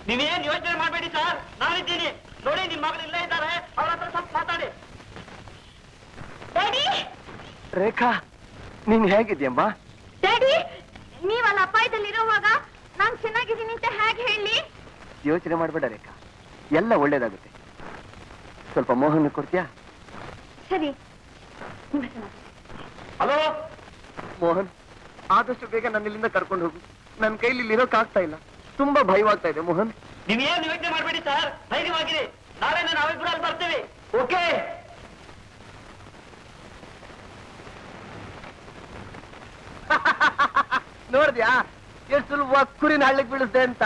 ನೀವೇನ್ ಯೋಚನೆ ಮಾಡಬೇಡಿ ಸರ್, ನಾನಿದ್ದೀನಿ. ನೋಡಿ, ನಿಮ್ ಮಗಳು ಇಲ್ಲೇ ಇದ್ದಾರೆ, ಅವ್ರ ಹತ್ರ ಸ್ವಲ್ಪ ಮಾತಾಡಿ. ಡ್ಯಾಡಿ, ರೇಖಾ, ನೀನ್ ಹೇಗಿದ್ಯಮ್ಮ? ಡ್ಯಾಡಿ, ನೀವಲ್ಲ ಅಪಾಯದಲ್ಲಿರುವಾಗ ನಾನು ಚೆನ್ನಾಗಿದ್ದೀನಿ ಅಂತ ಹೇಗೆ ಹೇಳಿ? ಯೋಚನೆ ಮಾಡಬೇಡ ರೇಖಾ, ಎಲ್ಲ ಒಳ್ಳೇದಾಗುತ್ತೆ. ಸ್ವಲ್ಪ ಮೋಹನ್ ಕೊಡ್ತೀಯಾ? ಸರಿ. ಹಲೋ ಮೋಹನ್, ಆದಷ್ಟು ಬೇಗ ನನ್ನ ಇಲ್ಲಿಂದ ಕರ್ಕೊಂಡು ಹೋಗು. ನನ್ನ ಕೈಲಿ ಇಲ್ಲಿ ಇರೋಕ್ಕಾಗ್ತಾ ಇಲ್ಲ, ತುಂಬಾ ಭಯವಾಗ್ತಾ ಇದೆ ಮೋಹನ್. ನೀವೇನು ಯೋಚನೆ ಮಾಡಬೇಡಿ ಸರ್, ಧೈರ್ಯವಾಗಿರಿ. ನಾಳೆ ನಾವಿಬ್ರು ಅಲ್ಲಿ ಬರ್ತೀವಿ. ಓಕೆ? ನೋಡ್ದ್ಯಾ ಎಷ್ಟು ಸುಲಭ ಕುರಿನ ಹಳ್ಳಿಗೆ ಬೀಳಿಸ್ದೆ ಅಂತ.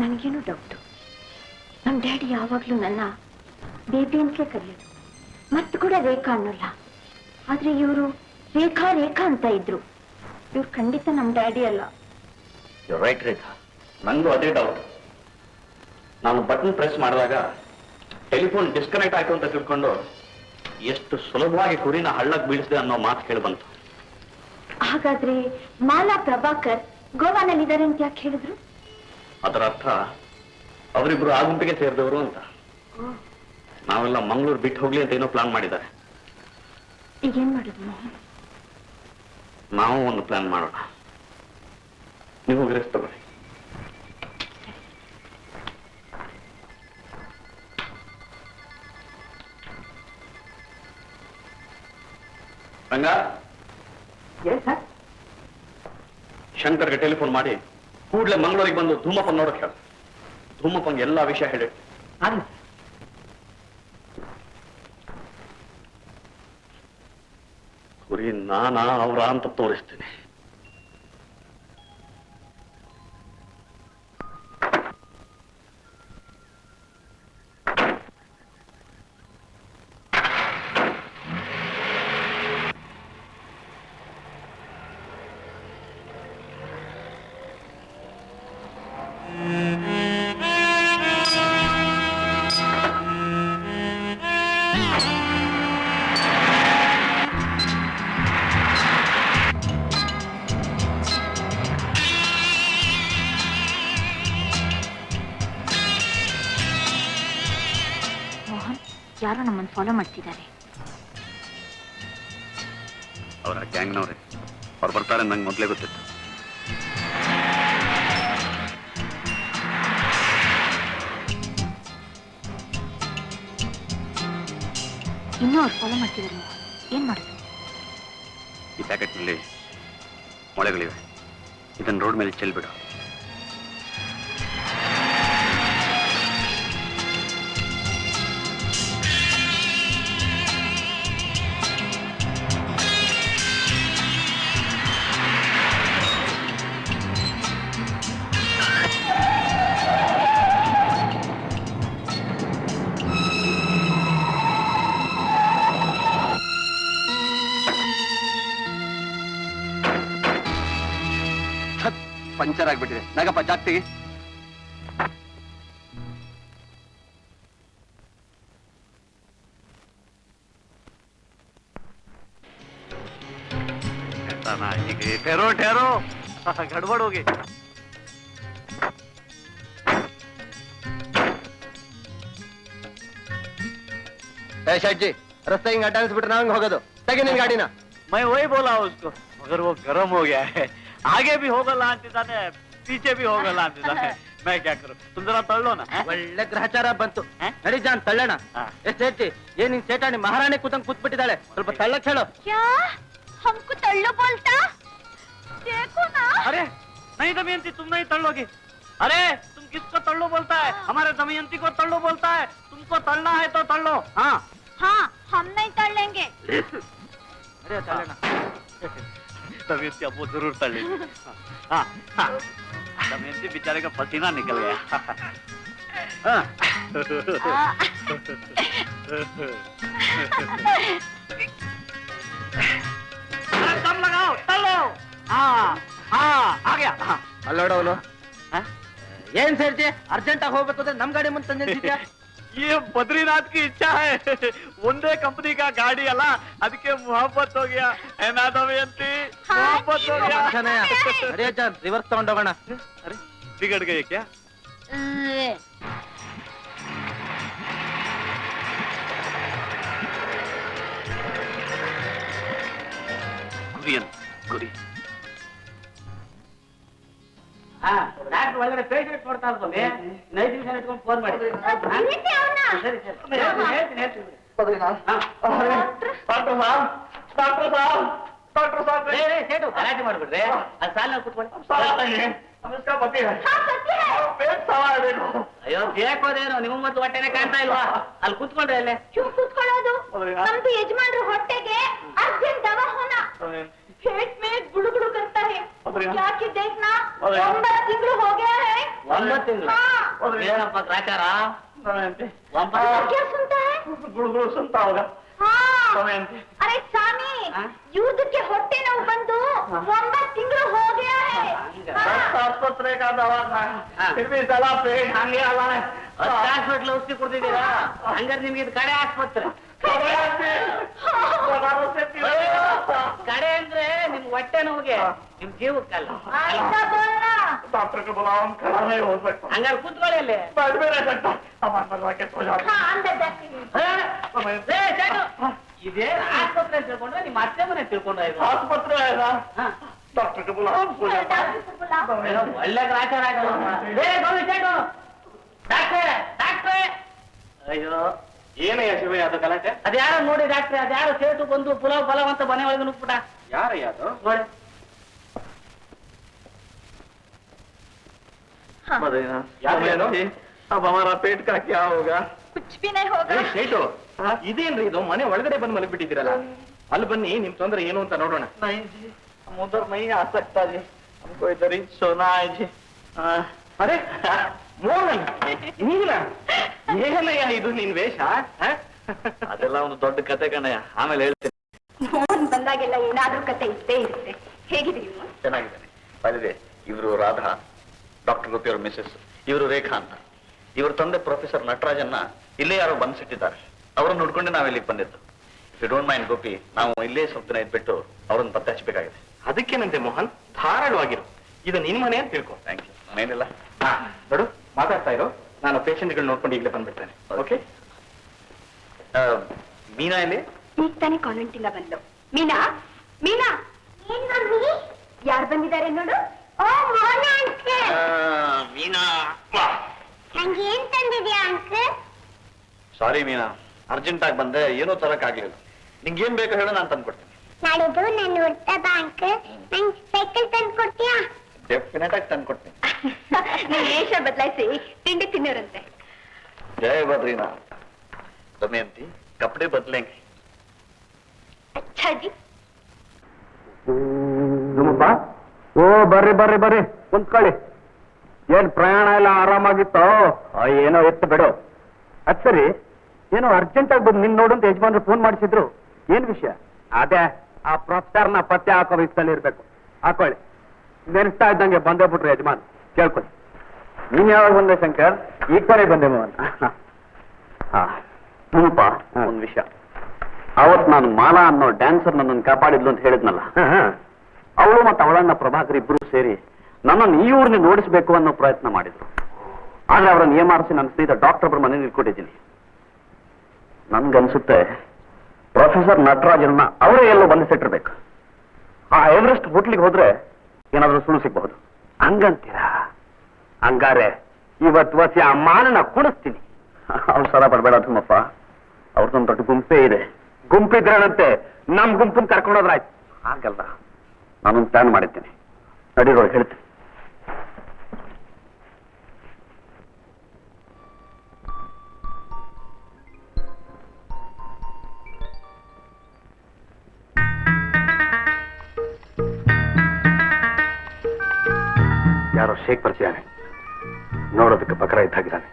ನನಗೇನು ಡೌಟು, ನಮ್ಮ ಡ್ಯಾಡಿ ಯಾವಾಗ್ಲೂ ನನ್ನ ಬೇಬಿ ಅಂತಲೇ ಕರೆಯೋದು, ಮತ್ತು ಕೂಡ ರೇಖಾ ಅನ್ನೋಲ್ಲ. ಆದ್ರೆ ಇವರು ರೇಖಾ ರೇಖಾ ಅಂತ ಇದ್ರು. ಇವ್ರು ಖಂಡಿತ ನಮ್ಮ ಡ್ಯಾಡಿ ಅಲ್ಲ. ರೈಟ್ ರೇಖಾ, ನಂಗೂ ಅದೇ ಡೌಟ್. ನಾನು ಬಟನ್ ಪ್ರೆಸ್ ಮಾಡಿದಾಗ ಟೆಲಿಫೋನ್ ಡಿಸ್ಕನೆಕ್ಟ್ ಆಯ್ತು ಅಂತ ತಿಳ್ಕೊಂಡು ಎಷ್ಟು ಸುಲಭವಾಗಿ ಕುರಿನ ಹಳ್ಳಕ್ಕೆ ಬೀಳಿಸಿದೆ ಅನ್ನೋ ಮಾತು ಕೇಳಿ ಬಂತು. ಹಾಗಾದ್ರೆ ಮಾಲಾ ಪ್ರಭಾಕರ್ ಗೋವಾನಲ್ಲಿದ್ದಾರೆ ಅಂತ ಯಾಕೆ ಹೇಳಿದ್ರು? ಅದರ ಅರ್ಥ ಅವರಿಬ್ರು ಆ ಗುಂಪಿಗೆ ಸೇರಿದವರು ಅಂತ. ನಾವೆಲ್ಲ ಮಂಗಳೂರು ಬಿಟ್ಟು ಹೋಗ್ಲಿ ಅಂತ ಏನೋ ಪ್ಲಾನ್ ಮಾಡಿದ್ದಾರೆ. ಈಗೇನ್ ಮಾಡುದು ಮೋಹನ್? ನಾವು ಒಂದು ಪ್ಲಾನ್ ಮಾಡೋಣ. ನೀವು ರೆಸ್ಟ್ ತಗೊಳ್ಳಿ. ರಂಗ, ಶಂಕರ್ಗೆ ಟೆಲಿಫೋನ್ ಮಾಡಿ ಕೂಡ್ಲೆ ಮಂಗಳೂರಿಗೆ ಬಂದು ಧೂಮಪ್ಪನ್ ನೋಡಕ್ ಹೇಳ. ಧೂಮಪ್ಪಂಗೆ ಎಲ್ಲಾ ವಿಷಯ ಹೇಳಿ. ಕುರಿ ನಾನಾ ಅವ್ರ ಅಂತ ತೋರಿಸ್ತೀನಿ. ಯಾರೋ ನಮ್ಮನ್ನು ಫಾಲೋ ಮಾಡ್ತಿದ್ದಾರೆ. ಅವರ ಗ್ಯಾಂಗ್ನವ್ರೆ, ಅವ್ರು ಬರ್ತಾರೆ ನಂಗೆ ಮೊದಲೇ ಗೊತ್ತಿತ್ತು. ಇನ್ನೂ ಅವ್ರು ಫಾಲೋ ಮಾಡ್ತಿದ್ದಾರೆ. ಏನ್ ಮಾಡುದು? ಈ ಪ್ಯಾಕೆಟ್ನಲ್ಲಿ ಮೊಳೆಗಳಿವೆ, ಇದನ್ನು ರೋಡ್ ಮೇಲೆ ಚೆಲ್ಬಿಡು. ಪಂಚರ್ ಆಗ್ಬಿಟ್ಟಿದೆ. ನಾಗಪ್ಪ ಜಾಗ್ತಿಗೆ ठहरो ठहरो, गड़बड़ होगी. ಶೆಟ್ ಜಿ, ರಸ್ತೆ ಹಿಂಗ್ ಅಡ್ಡಾಡಿಸ್ಬಿಟ್ರೆ ನಾವ್ ಹೋಗೋದು. ತೆಗಿ ನಿನ್ ಗಾಡಿನ. मैं वही बोला उसको, मगर वो गर्म हो गया है. आगे भी ಹೋಗಲ್ಲ ಅಂತಿದ್ದಾನೆ, पीछे भी ಹೋಗಲ್ಲ ಅಂತಿದ್ದಾನೆ. मैं क्या करूं? तुम जरा तಳ್ಳು ना. ಒಳ್ಳೆ ಗ್ರಹಚಾರ ಬಂತು. ನಡಿ ಜಾನ್ ತಳ್ಳೋಣ. ಎಷ್ಟು ಹೇಳ್ತಿ? ಏನ್ ನಿನ್ ಸೇಟಾಣಿ ಮಹಾರಾಣಿ ಕೂತಂಗ್ ಕೂತ್ಬಿಟ್ಟಿದ್ದಾಳೆ, ಸ್ವಲ್ಪ ತಳ್ಳಕ್ ಹೇಳು. क्या हमको तल्लो बोलता? देखो ना. अरे नहीं दमयंती, तुम नहीं तळ्लोगी. अरे तुम किसको तल्लो बोलता है? हमारे दमयंती को तल्लो बोलता है. तुमको तलना है तो तल्लो. हाँ हाँ, हम नहीं तळेंगे. ಅರೆ ತಳ್ಳೋಣ. दमयंती अब वो जरूर तल लेगी. हाँ हाँ, दमयंती बेचारे का पसीना निकल गया. हाँ. अरे दम लगाओ, तलो. हाँ हाँ, आ गया. हाँ. ಅಲ್ಲೋಡ ಅವನು ಏನ್ ಸೇರ್ತಿ? ಅರ್ಜೆಂಟ್ ಆಗಿ ಹೋಗ್ಬೇಕು ಅಂದ್ರೆ ನಮ್ ಗಾಡಿ ಮುಂದೆ ತಂದು ನಿಲ್ಸಿದ್ಯಾ? ये बद्रीनाथ की इच्छा है. ಒಂದೇ कंपनी का गाड़ी अला, ಅದಕ್ಕೆ मोहब्बत हो गया है ना दमयंती? मोहब्बत हो गया. ಅರೆ ಜಾನ್ ರಿವರ್ಸ್ ತಗೊಂಡೋಗೋಣ. अरे बिगड़ गए क्या? ಕುರಿಯನ್ ಕುರಿ. ಡಾಕ್ಟರ್ ಒಳಗಡೆ ಪೇಷಂಟ್ ನೋಡ್ತಾ ಇರ್ಬೋದು. 5 ನಿಮಿಷ ಇಟ್ಕೊಂಡು ಫೋನ್ ಮಾಡಿ. ಸರಿ ಹೇಳ್ತೀನಿ. Doctor Sahab, doctor Sahab, doctor Sahab. ಸೇಟು ಗಲಾಟೆ ಮಾಡ್ಬಿಡ್ರಿ. ಅದು ಸಾಲ ಕೂತ್ಕೊಳ್ಳಿ. ನಮಸ್ಕಾರ. ಪತಿ ಪೇಟ್ ಸವಾಲ್ ಬೇಕು. ಅಯ್ಯೋ ಬೇಕೋದೇನು, ನಿಮ್ಮ ಮತ್ತು ಹೊಟ್ಟೆನೆ ಕಾಣ್ತಾ ಇಲ್ವಾ? ಅಲ್ಲಿ ಕೂತ್ಕೊಂಡ್ರೆ ಅಲ್ಲೇ. क्यों ಕೂತ್ಕೊಳ್ಳೋದು? ನಮ್ದು ಯಜಮಾನ್ರ ಹೊಟ್ಟೆಗೆ ಅರ್ಜೆಂಟ್ दवा होना. पेट में गुड़गुड़ करता है. क्या कि देखना, 9 ತಿಂಗಳು हो गया है. 9 ತಿಂಗಳು? ಏನಪ್ಪ ಗ್ರಾಚಾರ? क्या सुनता है? गुड़गुड़ सुनता होगा. हाँ. अरे स्वामी, युद्ध के ಹೊಟ್ಟೆ ನೋವು ಬಂದು 9 ತಿಂಗಳು हो गया है. ಆಸ್ಪತ್ರೆ का दवा खाए, फिर भी साला पेट हंगे आला है. ಹಾಸ್ಪಿಟ್ಲ್ ಔಷಧಿ ಕೊಡ್ತಿದ್ದೀರಾ? ಹಂಗಾರೆ ನಿಮ್ಗೆ ಇದು ಕಡೆ ಆಸ್ಪತ್ರೆ. ಕಡೆ ಅಂದ್ರೆ ನಿಮ್ ಹೊಟ್ಟೆ ನೋವಿಗೆ, ನಿಮ್ ಜೀವಕ್ಕಲ್ಲ. ऐसा बोलना. डॉक्टर को बुलाओ, हम खड़ा नहीं हो सकता. ಹಂಗಾರೆ ಕೂತ್ಕೊಳ್ಳಿ ಅಲ್ಲಿ. बैठ भी नहीं सकता. हमारे मरवा के सो जाओ. हाँ, अंदर जाती हूँ. ಇದೇ ಆಸ್ಪತ್ರೆ ಅಂತ ತಿಳ್ಕೊಂಡ್ರೆ ನಿಮ್ಮ ಅತ್ತೆ ಮನೆ ತಿಳ್ಕೊಂಡ್ರೆ ಇದು आस्पत्रे है ना? डॉक्टर को बुलाओ, हम सो जाते हैं. डॉक्टर को बुलाओ. ಒಳ್ಳೆ ಗ್ರಾಚಾರ ಆಗಲ್ಲ. ಡಾಕ್ಟ್ರೇ, ಡಾಕ್ಟ್ರೇ. ಅಯ್ಯೋ ಏನಯ್ಯ ಶಿವಯ್ಯ ಅದು ಗಲಾಟೆ? ಅದ್ಯಾರೋ ನೋಡಿ ಡಾಕ್ಟ್ರೆ, ಅದ್ಯಾರೋ ಸೇಟು ಬಂದು ಪುಲಾವ್ ಅಂತ ಮನೆ ಒಳಗೆ ನುಗ್ಬಿಟ್ಟ. ಯಾರಯ್ಯ ಅದು? ನೋಡಿ. अब हमारा पेट का क्या होगा? कुछ भी नहीं होगा. ಶೇಟು, ಇದೇನ್ರಿ ಇದು? ಮನೆ ಒಳಗಡೆ ಬಂದು ಮಲಗ್ಬಿಟ್ಟಿದ್ದೀರಲ್ಲ, ಅಲ್ಲಿ ಬನ್ನಿ, ನಿಮ್ ತೊಂದ್ರೆ ಏನು ಅಂತ ನೋಡೋಣ. नहीं जी, हम उधर नहीं आ सकता जी, हमको इधर ही सोना है जी. ಅರೆ ಮೋಹನ್, ನೀನ ಏನಯ್ಯ ಇದು ನಿನ್ ವೇಷ? ಅದೆಲ್ಲ ಒಂದು ದೊಡ್ಡ ಕತೆ ಕಣಯ್ಯ, ಆಮೇಲೆ ಹೇಳ್ತೀನಿ. ಮೋಹನ್ ಬಂದಾಗೆಲ್ಲ ಏನಾದ್ರೂ ಕತೆ ಇದ್ದೇ ಇರುತ್ತೆ. ಹೇಗಿದ್ದೀರಿ? ಚೆನ್ನಾಗಿದ್ದಾನೆ. ಅದೇ ಇವರು ರಾಧಾ, ಡಾಕ್ಟರ್ ಗೋಪಿ ಅವ್ರ ಮಿಸಸ್. ಇವರು ರೇಖಾ ಅಂತ. ಇವ್ರ ತಂದೆ ಪ್ರೊಫೆಸರ್ ನಟರಾಜನ್ನ ಇಲ್ಲೇ ಯಾರೋ ಬಂದ್ಸಿಟ್ಟಿದ್ದಾರೆ. ಅವರನ್ನು ನೋಡ್ಕೊಂಡೆ ನಾವ್ ಇಲ್ಲಿಗೆ ಬಂದಿದ್ದು. If you don't mind Gopi, ನಾವು ಇಲ್ಲೇ ಸ್ವಲ್ಪ ದಿನ ಇದ್ಬಿಟ್ಟು ಅವ್ರನ್ನ ಪತ್ತೆ ಹಚ್ಚಬೇಕಾಗಿದೆ. ಅದಕ್ಕೇನಂತೆ ಮೋಹನ್, ಧಾರಾಳವಾಗಿರು. ಇದು ನಿನ್ ಮನೆ ಅಂತ ತಿಳ್ಕೊ. Thank you. ಏನಿಲ್ಲ, ನೋಡು, ಮಾತಾಡ್ತಾ ಇರೋ, ನಾನು ಪೇಷಂಟ್ಗಳು ನೋಡ್ಕೊಂಡು ಈಗಲೇ ಬಂದ್ಬಿಡ್ತೇನೆ. ಓಕೆ? ಮೀನಾ ಇಲ್ಲಿ? ಈಗ ತಾನೇ ಕಾನ್ವೆಂಟ್ ಇಂದ ಬಂದ್ಲು. ಮೀನಾ, ಮೀನಾ, ಏನ್ ಮಮ್ಮಿ? ಯಾರು ಬಂದಿದ್ದಾರೆ ನೋಡು? ಓ ಮೋಹನ ಅಂಕಲ್. ಮೀನಾ, ನಂಗೆ ಏನ್ ತಂದಿದ್ಯಾ ಅಂಕಲ್? ಸಾರಿ ಮೀನಾ, ಅರ್ಜೆಂಟ್ ಆಗಿ ಬಂದೆ, ಏನೋ ತರಕ್ಕಾಗ್ಲಿಲ್ಲ. ನಿಂಗೇನ್ ಬೇಕೋ ಹೇಳು, ನಾನು ತಂದ್ಕೊಡ್ತೀನಿ. ನಾಳಿದ್ದು ನನ್ನ ಹುಡ್ತದ ಅಂಕಲ್, ನಂಗೆ ಸೈಕಲ್ ತಂದು ಕೊಡ್ತೀಯಾ? ಡೆಫಿನೆಟ್ ಆಗಿ ತಂದ್ಕೊಡ್ತೀನಿ. ನೀವು ವೇಷ ಬದಲಾಯಿಸಿ ತಿಂಡಿ ತಿನ್ನೋರಂತೆ. ಜಯ ಬದ್ರಿನಾಥ್. ದಮಯಂತಿ, ಕಪಡೆ ಬದಲೇಂಗೆ. ಅಚ್ಚಾಜಿ. ನಿಮ್ಮಪ್ಪ, ಓ ಬರ್ರಿ ಬರ್ರಿ ಬರ್ರಿ, ಕುಂತ್ಕೊಳ್ಳಿ. ಏನ್ ಪ್ರಯಾಣ ಎಲ್ಲ ಆರಾಮಾಗಿತ್ತೋ? ಏನೋ ಎತ್ತು ಬಿಡು. ಅದ್ ಸರಿ, ಏನೋ ಅರ್ಜೆಂಟ್ ಆಗಿ ಬಂದು ನಿನ್ ನೋಡಂತ ಯಜಮಾನ್ರು ಫೋನ್ ಮಾಡಿಸಿದ್ರು. ಏನ್ ವಿಷಯ? ಅದೇ ಆ ಪ್ರೊಫೆಸರ್ನ ಪತ್ತೆ ಹಾಕೋ ವಿಷಯದಲ್ಲಿ ಇರ್ಬೇಕು. ಹಾಕೊಳ್ಳಿ. ನೆನೆಸ್ತಾ ಇದ್ದಂಗೆ ಬಂದೇ ಬಿಟ್ರು ಯಜಮಾನ್. ಕೇಳ್ಕೊಳ್ಳಿ. ನೀನ್ ಯಾವಾಗ ಬಂದೆ ಶಂಕರ್? ಈಗ ತಾನೇ ಬಂದೆ ಮೋಹನ್. ಹ್ಞೂಪ್ಪ, ಒಂದ್ ವಿಷಯ. ಅವತ್ ನಾನು ಮಾಲಾ ಅನ್ನೋ ಡ್ಯಾನ್ಸರ್ ನನ್ನನ್ನು ಕಾಪಾಡಿದ್ಲು ಅಂತ ಹೇಳಿದ್ನಲ್ಲ, ಅವಳು ಮತ್ತು ಅವಳನ್ನ ಪ್ರಭಾಕರ್ ಇಬ್ರು ಸೇರಿ ನನ್ನನ್ನು ಈ ಊರಿನ ನೋಡಿಸ್ಬೇಕು ಅನ್ನೋ ಪ್ರಯತ್ನ ಮಾಡಿದ್ರು. ಆದ್ರೆ ಅವರನ್ನು ಏಮಾರಿಸಿ ನನ್ನ ಸ್ನೇಹಿತ ಡಾಕ್ಟರ್ ಒಬ್ಬರ ಮನೇಲಿ ಇಟ್ಕೊಟ್ಟಿದ್ದೀನಿ. ನನ್ಗನ್ಸುತ್ತೆ ಪ್ರೊಫೆಸರ್ ನಟರಾಜನ್ನ ಅವರೇ ಎಲ್ಲೋ ಬಂಧಿಸಿಟ್ಟಿರ್ಬೇಕು. ಆ ಎವರೆಸ್ಟ್ ಹೋಟ್ಲಿಗೆ ಹೋದ್ರೆ ಏನಾದ್ರೂ ಸುಳ್ಳು ಸಿಗಬಹುದು. ಹಂಗಂತೀರಾ? ಹಂಗಾರೆ ಇವತ್ತು ವಸಿ ಆ ಮಾನನ ಕುಣಿಸ್ತೀನಿ. ಅವಸರ ಪಡಬೇಡ ತಿಮ್ಮಪ್ಪ, ಅವ್ರದ್ದೊಂದು ದೊಡ್ಡ ಗುಂಪೇ ಇದೆ. ಗುಂಪಿದ್ರಂತೆ ನಮ್ ಗುಂಪನ್ ಕರ್ಕೊಂಡೋದ್ರಾಯ್ತು. ಹಾಗಲ್ಲ, ನಾನೊಂದು ಪ್ಲಾನ್ ಮಾಡಿದ್ದೇನೆ. ನಡೀರೋ ಹೇಳ್ತೀನಿ. ಯಾರೋ ಶೇಕ್ ಪರಿಚಯನೇ, ನೋಡೋದಕ್ಕೆ ಬಕರ ಇದ್ದಾಗಿದ್ದಾನೆ.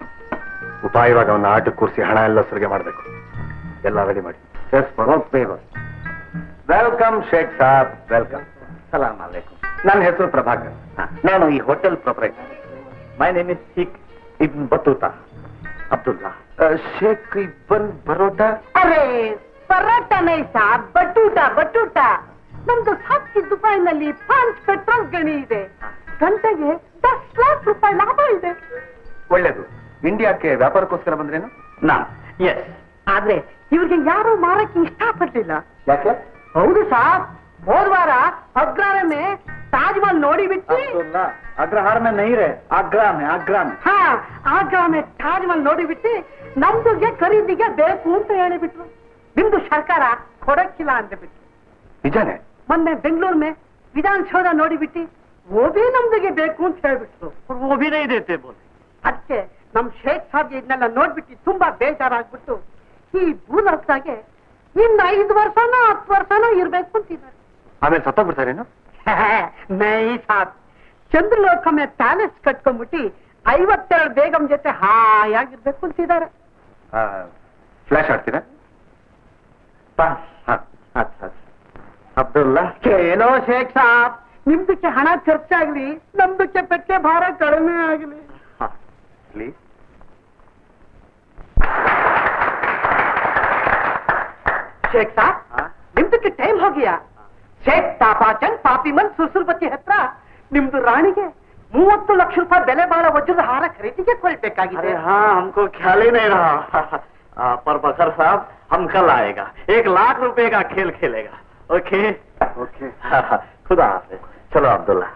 ಉಪಾಯವಾಗಿ ಅವನ ಆಟಕ್ಕೆ ಕೂರಿಸಿ ಹಣ ಎಲ್ಲ ಸುರಿಗೆ ಮಾಡಬೇಕು. ಎಲ್ಲ ರೆಡಿ ಮಾಡಿ. Welcome Sheikh Sahab, welcome. ಸಲಾಮ್ ಅಲೈಕುಂ. ನನ್ನ ಹೆಸರು ಪ್ರಭಾಕರ್. ನಾನು ಈ hotel proprietor. My name is Sheikh Ibn Batuta Abdullah. Sheikh Ibban Barota? ಅರೆ ಪರಾಟ ನೈ ಸಾಬ್, ಬಟೂಟ ಬಟೂಟ. ನಮ್ದು 10 ದುಬೈನಲ್ಲಿ 5 ಪೆಟ್ರೋಲ್ ಗಣಿ ಇದೆ. ಗಂಟೆಗೆ 10 ಲಕ್ಷ ರೂಪಾಯಿ ಲಾಭ ಇದೆ. ಒಳ್ಳೇದು. ಇಂಡಿಯಾಕ್ಕೆ ವ್ಯಾಪಾರಕ್ಕೋಸ್ಕರ ಬಂದ್ರೇನು? ಎಸ್. ಆದ್ರೆ ಇವ್ರಿಗೆ ಯಾರು ಮಾರಕ್ಕೆ ಇಷ್ಟಪಡ್ಲಿಲ್ಲ. ಯಾಕೆ? ಹೌದು ಸಾಬ್, ಹೋದ್ವಾರ ಅಗ್ರಾಮೆ ತಾಜ್ ಮಹಲ್ ನೋಡಿ ಬಿಟ್ಟು ಅಗ್ರಹಾರ ಮೇ ನಹೀ ರೇ, ಆಗ್ರಾಮೆ ಆಗ್ರಾಮೆ. ಹಾ, ಆಗ್ರಾಮೆ ತಾಜ್ ಮಹಲ್ ನೋಡಿ ಬಿಟ್ಟು ನಮ್ದುಗೆ ಖರೀದಿಗೆ ಬೇಕು ಅಂತ ಹೇಳಿಬಿಟ್ರು. ನಿಮ್ದು ಸರ್ಕಾರ ಕೊಡಕ್ಕಿಲ್ಲ ಅಂತ ಬಿಟ್ಟು. ನಿಜಾನೇ? ಮೊನ್ನೆ ಬೆಂಗಳೂರು ಮೇ ವಿಧಾನಸೌಧ ನೋಡಿಬಿಟ್ಟು ಓಬಿ ನಮ್ದಿಗೆ ಬೇಕು ಅಂತ ಹೇಳ್ಬಿಟ್ರು. ಓಬಿನೇ ಇದೆ ಬೋಲ್. ಅದಕ್ಕೆ ನಮ್ ಶೇಖ್ ಸಾಬ್ ಇದನ್ನೆಲ್ಲ ನೋಡ್ಬಿಟ್ಟು ತುಂಬಾ ಬೇಜಾರಾಗ್ಬಿಟ್ಟು ಈ ಭೂಲೋಕದಾಗೆ ಇನ್ನು 5 ವರ್ಷನೋ 10 ವರ್ಷನೋ ಇರ್ಬೇಕು ಅಂತಿದ್ದಾರೆ. ಆಮೇಲೆ ಸತ್ತೋಗ್ಬಿಡ್ತಾರೇನು? ನೈ ಸಾಬ್, ಚಂದ್ರಲೋಕ ಮೇ ಪ್ಯಾಲೇಸ್ ಕಟ್ಕೊಂಡ್ಬಿಟ್ಟು 52 ಬೇಗಂ ಜೊತೆ ಹಾಯಾಗಿರ್ಬೇಕು ಅಂತಿದ್ದಾರೆ. ಫ್ಲಾಶ್ ಆಡ್ತೀರಾ? ಅಬ್ದುಲ್ಲಾ, ಏನೋ ಶೇಖ್ ಸಾಬ್, ನಿಮ್ದಕ್ಕೆ ಹಣ ಖರ್ಚಾಗ್ಲಿ, ನಮ್ದಕ್ಕೆ ಪೆಕ್ಕೆ ಭಾರ ಕಡಿಮೆ ಆಗ್ಲಿ. ಪ್ಲೀಸ್. ಶೇಖ್ ಸಾಬ್, ನಿಮ್ದಕ್ಕೆ ಟೈಮ್ ಹೋಗಿಯಾ? ಶೇಖ್ ತಾಪಾಚಂದ್ ಪಾಪಿಮನ್ ಸುಸುರ್ಬತಿ ಹತ್ರ ನಿಮ್ದು ರಾಣಿಗೆ 30 ಲಕ್ಷ ರೂಪಾಯಿ ಬೆಲೆ ಬಾಳ ವಜ್ರದ ಹಾರ ಖರೀದಿಗೆ ಕೊಡ್ಬೇಕಾಗಿದೆ. हाँ हमको ख्याल ही नहीं रहा। पर बकर साहब, हम कल आएगा, 1 लाख रुपए का खेल खेलेगा। Okay okay. खुदा हाफिज. चलो अब्दुल्ला.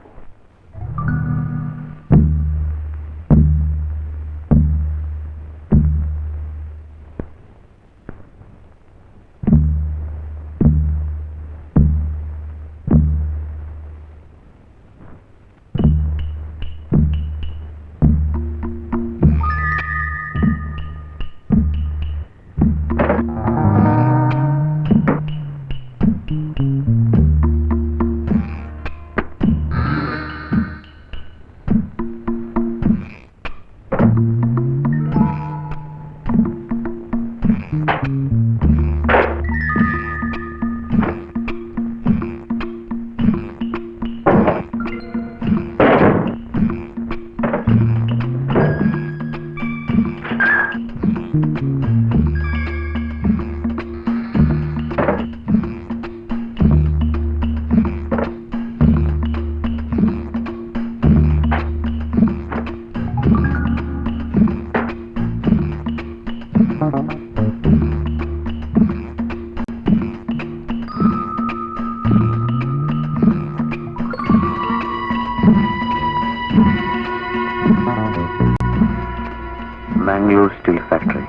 ಫ್ಯಾಕ್ಟರಿ.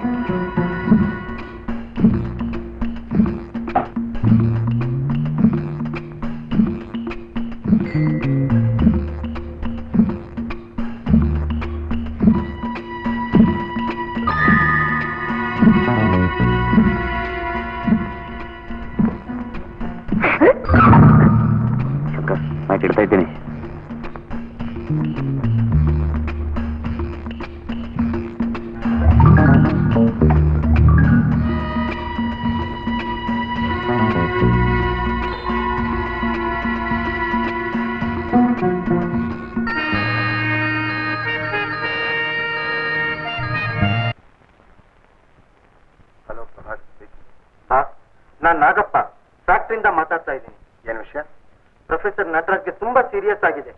ಇಡ್ತಾ ಇದ್ದೀನಿ. ಹಲೋ ಪ್ರಭಾತ್. ನಾನ್ ನಾಗಪ್ಪ, ಫ್ಯಾಕ್ಟ್ರಿಯಿಂದ ಮಾತಾಡ್ತಾ ಇದ್ದೀನಿ. ಏನು ವಿಷಯ? ಪ್ರೊಫೆಸರ್ ನಟರಾಜ್ಗೆ ತುಂಬಾ ಸೀರಿಯಸ್ ಆಗಿದೆ.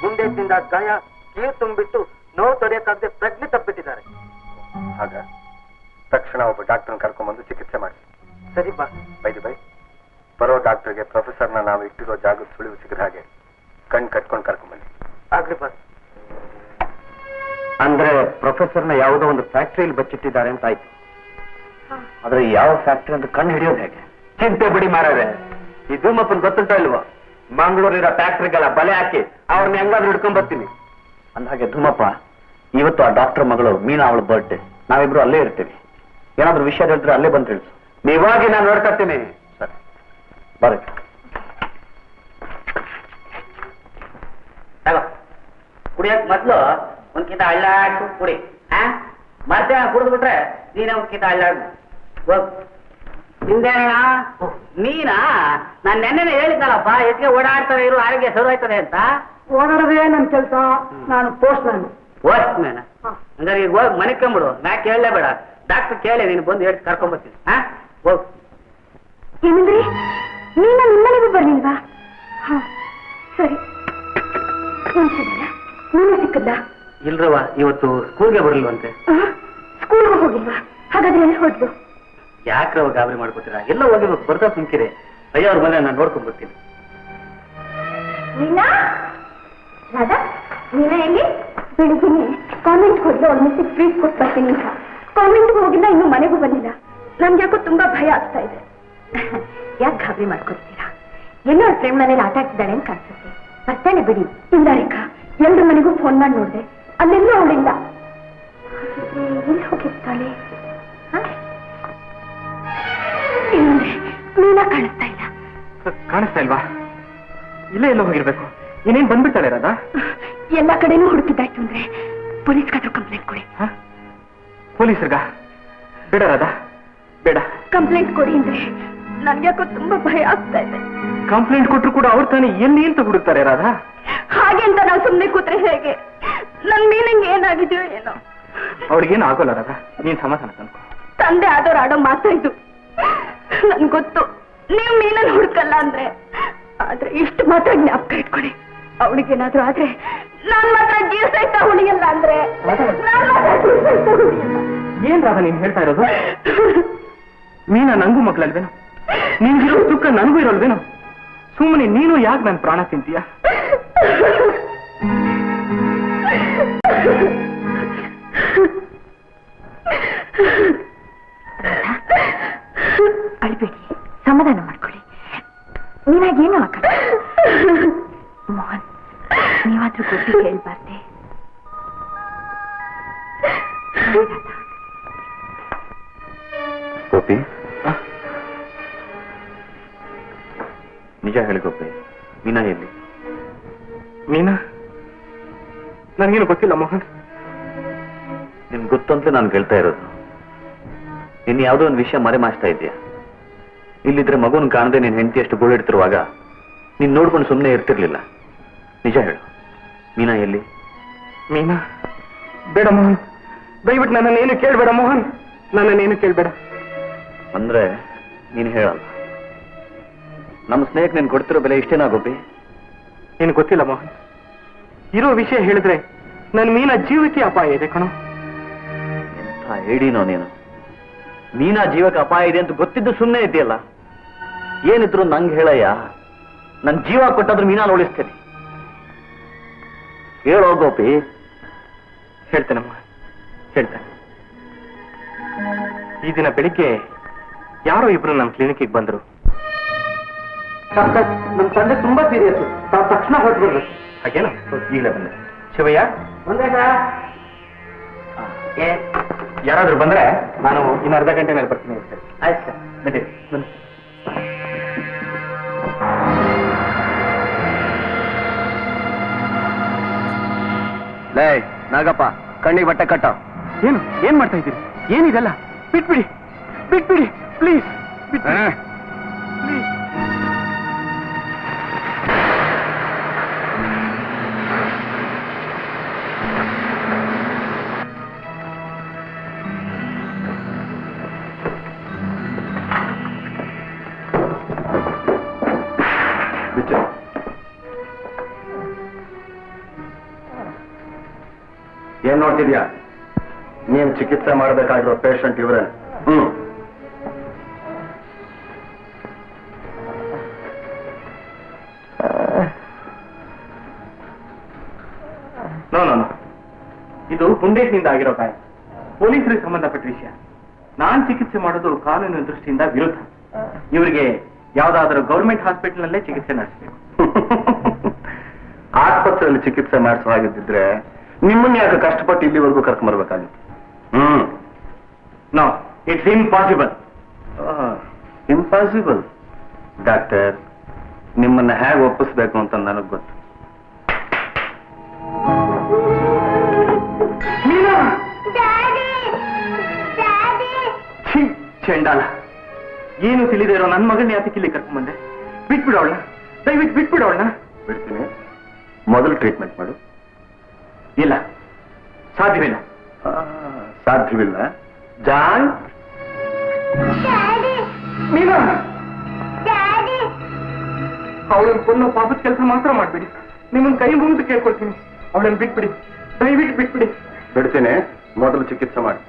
ಗುಂಡೆಯಿಂದ ಗಾಯ, ಕೀವು ತುಂಬಿಟ್ಟು ನೋವು ತಡೆಯಕ್ಕಾಗದೆ ಪ್ರಜ್ಞೆ ತಪ್ಪಿಟ್ಟಿದ್ದಾರೆ. ಆಗ ತಕ್ಷಣ ಒಬ್ಬ ಡಾಕ್ಟರ್ನ ಕರ್ಕೊಂಡ್ಬಂದು ಚಿಕಿತ್ಸೆ ಮಾಡಿ. ಸರಿ ಬಾ. ಬೈ ಬರೋ ಡಾಕ್ಟರ್ಗೆ ಪ್ರೊಫೆಸರ್ನ ನಾವು ಇಟ್ಟಿರೋ ಜಾಗದ ಸುಳಿವು ಸಿಗದ ಹಾಗೆ ಕಣ್ ಕಟ್ಕೊಂಡು ಕರ್ಕೊಂಡ್ಬನ್ನಿ. ಆಗ್ಲಿ ಬಾ. ಅಂದ್ರೆ ಪ್ರೊಫೆಸರ್ನ ಯಾವುದೋ ಒಂದು ಫ್ಯಾಕ್ಟ್ರಿಯಲ್ಲಿ ಬಚ್ಚಿಟ್ಟಿದ್ದಾರೆ ಅಂತ ಆಯ್ತು. ಆದ್ರೆ ಯಾವ ಫ್ಯಾಕ್ಟ್ರಿ ಅಂತ ಕಣ್ಣು ಹಿಡಿಯೋದು ಹೇಗೆ? ಚಿಂತೆ ಬಿಡಿ ಮಾರಾರೆ. ಈ ಧೂಮಪ್ಪನ್ ಗೊತ್ತುಂಟ ಇಲ್ವೋ? ಮಂಗಳೂರಿನ ಫ್ಯಾಕ್ಟ್ರಿಗಳ ಬಲೆ ಹಾಕಿ ಅವ್ರನ್ನ ಹೆಂಗಾದ್ರೂ ಹಿಡ್ಕೊಂಡ್ ಬರ್ತೀನಿ. ಅಂದ್ಹಾಗೆ ಧೂಮಪ್ಪ, ಇವತ್ತು ಆ ಡಾಕ್ಟರ್ ಮಗಳು ಮೀನಾ ಅವಳ ಬರ್ಡೇ. ನಾವಿಬ್ರು ಅಲ್ಲೇ ಇರ್ತೀವಿ. ಏನಾದ್ರೂ ವಿಷಯ ಹೇಳಿದ್ರೆ ಅಲ್ಲೇ ಬಂದು ತಿಳಿಸು. ನೀವಾಗಿ ನಾನು ನೋಡ್ಕೊಳ್ತೀನಿ. ಸರಿ ಬರ. ಕುಡಿಯಕ್ ಮೊದ್ಲು ಒಂದ್ಕಿಂತ ಹಳ್ಳಾಡು ಕುಡಿ. ಮತ್ತೆ ಕುಡಿದು ಬಿಟ್ರೆ ನೀನೇ ಒಂದ್ಕಿಂತ ಹಳ್ಳಾಡು. ಹಿಂದೇನ ನೀನಾ? ನಾನ್ ನೆನ್ನೆ ಹೇಳಿದ್ನಲ್ಲಪ್ಪ, ಹೆಚ್ಚಿಗೆ ಓಡಾಡ್ತಾರೆ ಇರು, ಆರೋಗ್ಯ ಶುರುವಾಯ್ತದೆ ಅಂತ. ಓಡಾಡೋದೇ ನನ್ ಕೆಲಸ. ನಾನು ಪೋಸ್ಟ್ ಮ್ಯಾನ್. ಪೋಸ್ಟ್ ಮ್ಯಾನ್ ಹಂಗಾರೆ ಈಗ ಹೋಗಿ ಮನೆ ಕಂಬಿಡು. ನಾ ಕೇಳಲೇಬೇಡ, ಡಾಕ್ಟರ್ ಕೇಳಿ ನೀನು ಬಂದು ಹೇಳಿ ಕರ್ಕೊಂಡ್ಬರ್ತೀನಿ. ಹೋಗ್. ಏನಂದ್ರಿ? ನೀನ ನಿಮ್ಮನೆಗೂ ಬರ್ಲಿಲ್ವಾ? ಹಾ ಸರಿ. ನೀನು ಸಿಕ್ಕದ್ದ? ಇಲ್ರವ, ಇವತ್ತು ಸ್ಕೂಲ್ಗೆ ಬರಲ್ವಂತೆ. ಸ್ಕೂಲ್ಗೆ ಹೋಗಿಲ್ವಾ? ಹಾಗಾದ್ರೆ ಎಲ್ಲಿ ಹೋದ್ಲು? ಯಾಕ್ರವ ಗಾಬರಿ ಮಾಡ್ಕೊತೀರಾ? ಎಲ್ಲ ಹೋಗಿರ್ಬೇಕು. ಬರ್ತಾ ಸುಮ್ಕಿರಿ. ಅಯ್ಯ ಅವ್ರ ಮನೆ ನಾನು ನೋಡ್ಕೊಂಡ್ ಬರ್ತೀನಿ. ನೀನಾ? ರಾಧಾ, ನೀನ ಎಲ್ಲಿ? ಬೆಳಿಗ್ಗೆ ಕಾನ್ವೆಂಟ್ಗೆ ಹೋದ್ಲು. ಅವ್ರ ಮಿಸ್ಸಿಗೆ ಟ್ರೀಟ್ ಕೊಟ್ಟು ಬರ್ತೀನಿ ಅಂತ. ಕಾನ್ವೆಂಟ್ಗೆ ಹೋಗಿಲ್ಲ, ಇನ್ನೂ ಮನೆಗೂ ಬಂದಿಲ್ಲ. ನನ್ಗೆ ಯಾಕೋ ತುಂಬಾ ಭಯ ಆಗ್ತಾ ಇದೆ. ಯಾಕೆ ಗಾಬರಿ ಮಾಡ್ಕೊಳ್ತೀರಾ? ಎಲ್ಲೋ ಅವ್ರ ಫ್ರೆಂಡ್ ಮನೇಲಿ ಆಟ ಆಡ್ತಿದ್ದಾಳೆ ಅಂತ ಕಾಣಿಸುತ್ತೆ. ಬರ್ತಾನೆ ಬಿಡಿ. ಇಲ್ಲ ರೇಖಾ, ಎಲ್ರ ಮನೆಗೂ ಫೋನ್ ಮಾಡಿ ನೋಡಿದೆ, ಅಲ್ಲೆಲ್ಲೂ ಅವಳಿಲ್ಲ. ಎಲ್ಲಿ ಹೋಗಿರ್ತಾಳೆ? ಇನ್ನೊಂದ್ರೆ ಮೀನಾ ಕಾಣಿಸ್ತಾ ಇಲ್ಲ. ಕಾಣಿಸ್ತಾ ಇಲ್ವಾ? ಇಲ್ಲೇ ಎಲ್ಲೋ ಹೋಗಿರ್ಬೇಕು. ಇನ್ನೇನ್ ಬಂದ್ಬಿಡ್ತಾಳೆ ರಾಧಾ? ಎಲ್ಲಾ ಕಡೆನೂ ಹುಡುಕಿದ್ದಾಯ್ತು. ಅಂದ್ರೆ ಪೊಲೀಸ್ಗಾದ್ರೂ ಕಂಪ್ಲೇಂಟ್ ಕೊಡಿ. ಪೊಲೀಸರ್ಗ? ಬೇಡ ರಾಧಾ, ಬೇಡ. ಕಂಪ್ಲೇಂಟ್ ಕೊಡಿ ಅಂದ್ರೆ ನನ್ಗ್ಯಾಕೋ ತುಂಬಾ ಭಯ ಆಗ್ತಾ ಇದೆ. ಕಂಪ್ಲೇಂಟ್ ಕೊಟ್ರು ಕೂಡ ಅವ್ರು ತಾನೇ ಎಲ್ಲಿ ಅಂತ ಹುಡುಕ್ತಾರೆ ರಾಧಾ? ಹಾಗೆ ಅಂತ ನಾವು ಸುಮ್ಮನೆ ಕೂತ್ರೆ ಹೇಗೆ? ನನ್ ಮೀನಂಗೆ ಏನಾಗಿದೆಯೋ ಏನೋ. ಅವ್ರಿಗೇನು ಆಗೋಲ್ಲ ರಾಧಾ, ನೀನ್ ಸಮಾಧಾನ ತಂದ್ಕೊ. ತಂದೆ ಆದವ್ರು ಆಡೋ ಮಾತಾ ಇದು. ನನ್ ಗೊತ್ತು ನೀವು ಮೀನನ್ನು ಹುಡುಕಲ್ಲ ಅಂದ್ರೆ. ಆದ್ರೆ ಇಷ್ಟು ಮಾತ್ರ ಜ್ಞಾಪಕ ಇಟ್ಕೊಡಿ, ಅವಳಿಗೇನಾದ್ರೂ ಆದ್ರೆ ನಾನ್ ಮಾತ್ರ ಜೀವ ಸಹಿತ ಉಳಿಯಲ್ಲ. ಅಂದ್ರೆ ಏನ್ ರಾಧಾ ನೀನ್ ಹೇಳ್ತಾ ಇರೋದು? ಮೀನಾ ನಂಗೂ ಮಗ್ಳಲ್ವೇನೋ? ನಿನ್ಗಿರೋ ಸುಖ ನನಗೂ ಇರೋಲ್ವೇನೋ? ಸುಮ್ಮನೆ ನೀನು ಯಾಕೆ ನನ್ ಪ್ರಾಣ ತಿಂತೀಯ? ಅಳ್ಬೇಡಿ, ಸಮಾಧಾನ ಮಾಡ್ಕೊಳ್ಳಿ. ನೀನಾಗೇನು ಆಗಲ್ಲ. ಮೋಹನ್, ನೀವಾದ್ರೂ ಗೊತ್ತಿ ಕೇಳ್ಬಾರ್ದೆ? ಗೋಪಿ, ನಿಜ ಹೇಳಿ ಗೋಪಿ, ಮೀನಾ ಎಲ್ಲಿ? ಮೀನಾ? ನನಗೇನು ಗೊತ್ತಿಲ್ಲ ಮೋಹನ್. ನಿಮ್ಗೆ ಗೊತ್ತಂತಲೇ ನಾನು ಕೇಳ್ತಾ ಇರೋದು. ಇನ್ನು ಯಾವುದೋ ಒಂದು ವಿಷಯ ಮರೆ ಮಾಚ್ತಾ ಇದೆಯಾ? ಇಲ್ಲಿದ್ರೆ ಮಗುನ ಕಾಣದೆ ನಿನ್ ಹೆಂಡತಿ ಅಷ್ಟು ಗೋಳಿಡ್ತಿರುವಾಗ ನೀನ್ ನೋಡ್ಕೊಂಡು ಸುಮ್ಮನೆ ಇರ್ತಿರ್ಲಿಲ್ಲ. ನಿಜ ಹೇಳು, ಮೀನಾ ಎಲ್ಲಿ? ಮೀನಾ? ಬೇಡ ಮೋಹನ್, ದಯವಿಟ್ಟು ನನ್ನನ್ನೇನು ಕೇಳ್ಬೇಡ ಮೋಹನ್, ನನ್ನನ್ನೇನು ಕೇಳ್ಬೇಡ. ಅಂದ್ರೆ ನೀನು ಹೇಳಲ್ಲ. ನಮ್ಮ ಸ್ನೇಹಕ್ಕೆ ನೀನು ಕೊಡ್ತಿರೋ ಬೆಲೆ ಇಷ್ಟೇನಾ ಗೋಪಿ? ನಿನ್ ಗೊತ್ತಿಲ್ಲ ಮೋಹನ್, ಇರೋ ವಿಷಯ ಹೇಳಿದ್ರೆ ನನ್ನ ಮೀನಾ ಜೀವಕ್ಕೆ ಅಪಾಯ ಇದೆ ಕಣೋ. ಎಂಥ ಹೇಳಿನೋ ನೀನು. ಮೀನಾ ಜೀವಕ್ಕೆ ಅಪಾಯ ಇದೆ ಅಂತ ಗೊತ್ತಿದ್ದು ಸುಮ್ಮನೆ ಇದೆಯಲ್ಲ. ಏನಿದ್ರು ನಂಗೆ ಹೇಳಯ್ಯ, ನನ್ನ ಜೀವ ಕೊಟ್ಟಾದ್ರೂ ಮೀನಾ ಉಳಿಸ್ತೇನೆ. ಹೇಳೋ ಗೋಪಿ. ಹೇಳ್ತೇನಮ್ಮ, ಹೇಳ್ತೇನೆ. ಈ ದಿನ ಬೆಳಿಗ್ಗೆ ಯಾರೋ ಇಬ್ರು ನಮ್ಮ ಕ್ಲಿನಿಕ್ಗೆ ಬಂದ್ರು. ಡಾಕ್ಟರ್, ನಮ್ಮ ತಂದೆ ತುಂಬಾ ಸೀರಿಯಸ್, ತಾವು ತಕ್ಷಣ ಹೊರಟು ಬರ್ಬೇಕು. ಹಾಗೇನು? ಈಗಲೇ ಬಂದೆ. ಶಿವಯ್ಯ, ಒಂದೇ ಯಾರಾದ್ರೂ ಬಂದ್ರೆ ನಾನು ಇನ್ನು ಅರ್ಧ ಗಂಟೆನಲ್ಲಿ ಬರ್ತೀನಿ. ಆಯ್ತು ಸರ್. ನಡೀರಿ, ಬನ್ನಿ. ಲೇ ನಾಗಪ್ಪ, ಕಣ್ಣಿಗೆ ಬಟ್ಟೆ ಕಟ್ಟ. ಏನ್ ಮಾಡ್ತಾ ಇದ್ದೀರಿ? ಏನಿದೆಲ್ಲ? ಬಿಟ್ಬಿಡಿ, ಬಿಟ್ಬಿಡಿ, ಪ್ಲೀಸ್ ಬಿಟ್ಬಿಡಿ, ಪ್ಲೀಸ್. ಏನ್ ನೋಡ್ತಿದ್ಯಾ? ನೀನ್ ಚಿಕಿತ್ಸೆ ಮಾಡಬೇಕಾಗಿರೋ ಪೇಷಂಟ್ ಇವರೇ. ನೋ, ಇದು ಗುಂಡೇಟ್ನಿಂದ ಆಗಿರೋ ಗಾಯ. ಪೊಲೀಸರಿಗೆ ಸಂಬಂಧಪಟ್ಟ ವಿಷಯ. ನಾನ್ ಚಿಕಿತ್ಸೆ ಮಾಡೋದು ಕಾನೂನಿನ ದೃಷ್ಟಿಯಿಂದ ವಿರುದ್ಧ. ಇವರಿಗೆ ಯಾವ್ದಾದ್ರೂ ಗೌರ್ಮೆಂಟ್ ಹಾಸ್ಪಿಟಲ್ ನಲ್ಲೇ ಚಿಕಿತ್ಸೆ ನಡೆಸಬೇಕು. ಆಸ್ಪತ್ರೆಯಲ್ಲಿ ಚಿಕಿತ್ಸೆ ಮಾಡಿಸೋ ಹಾಗಿದ್ದಿದ್ರೆ ನಿಮ್ಮನ್ನ ಯಾಕೆ ಕಷ್ಟಪಟ್ಟು ಇಲ್ಲಿವರೆಗೂ ಕರ್ಕೊಂಡ್ಬರ್ಬೇಕಾಗಿತ್ತು? No, it's impossible. Impossible? Doctor, ನಿಮ್ಮನ್ನ ಹೇಗೆ ಒಪ್ಪಿಸ್ಬೇಕು ಅಂತ ನನಗ್ ಗೊತ್ತು. ಚಂಡಾಲ, ಏನು ತಿಳಿದೇ ಇರೋ ನನ್ನ ಮಗಳನ್ನ ಯಾತಕ್ಕೆ ಇಲ್ಲಿ ಕರ್ಕೊಂಡ್ಬಂದೆ? ಬಿಟ್ಬಿಡೋಣ, ದಯವಿಟ್ಟು ಬಿಟ್ಬಿಡೋಣ. ಬಿಡ್ತೀನಿ, ಮೊದಲು ಟ್ರೀಟ್ಮೆಂಟ್ ಮಾಡು. ಇಲ್ಲ, ಸಾಧ್ಯವಿಲ್ಲ. ಸಾಧ್ಯವಿಲ್ಲ? ಜಾನ್, ಮೀನಾ, ಅವಳನ್ನು ಕೊಲ್ಲೋ ಪಾಪದ ಕೆಲಸ ಮಾತ್ರ ಮಾಡ್ಬಿಡಿ. ನಿಮ್ಮನ್ನ ಕೈ ಮುಗಿದು ಕೇಳ್ಕೊಳ್ತೀನಿ, ಅವಳನ್ನು ಬಿಟ್ಬಿಡಿ, ದಯವಿಟ್ಟು ಬಿಟ್ಬಿಡಿ. ಬಿಡ್ತೀನಿ, ಮೊದಲು ಚಿಕಿತ್ಸೆ ಮಾಡಿ.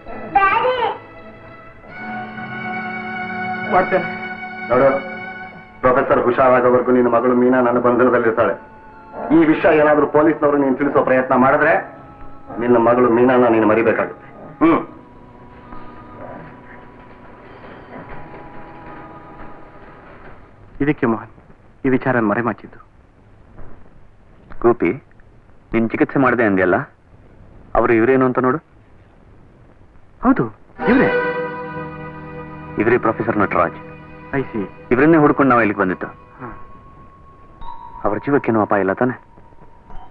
ಮಾಡ್ತೇನೆ. ನೋಡು, ಪ್ರೊಫೆಸರ್ ಹುಷಾರಾಗೋವರೆಗೂ ನಿನ್ನ ಮಗಳು ಮೀನಾ ನನ್ನ ಬಂಧನದಲ್ಲಿರ್ತಾಳೆ. ಈ ವಿಷಯ ಏನಾದ್ರೂ ಪೊಲೀಸ್ನವರು ನೀನು ತಿಳಿಸೋ ಪ್ರಯತ್ನ ಮಾಡಿದ್ರೆ ನಿನ್ನ ಮಗಳು ಮೀನಾನ ನೀನು ಮರಿಬೇಕಾಗುತ್ತೆ. ಇದಕ್ಕೆ ಮೋಹನ್ ಈ ವಿಚಾರ ಮರೆಮಾಚಿದ್ದು. ಗೋಪಿ, ನಿನ್ ಚಿಕಿತ್ಸೆ ಮಾಡಿದೆ ಅಂದ್ಯಲ್ಲ, ಅವರು ಇವರೇನು ಅಂತ ನೋಡು. ಹೌದು, ಇವರೇ ಪ್ರೊಫೆಸರ್ ನಟರಾಜ್. ಐಸಿ. ಇವರನ್ನೇ ಹುಡ್ಕೊಂಡು ನಾವು ಇಲ್ಲಿಗೆ ಬಂದಿತ್ತು. ಅವರ ಜೀವಕ್ಕೇನು ಅಪಾಯ ಇಲ್ಲ ತಾನೆ?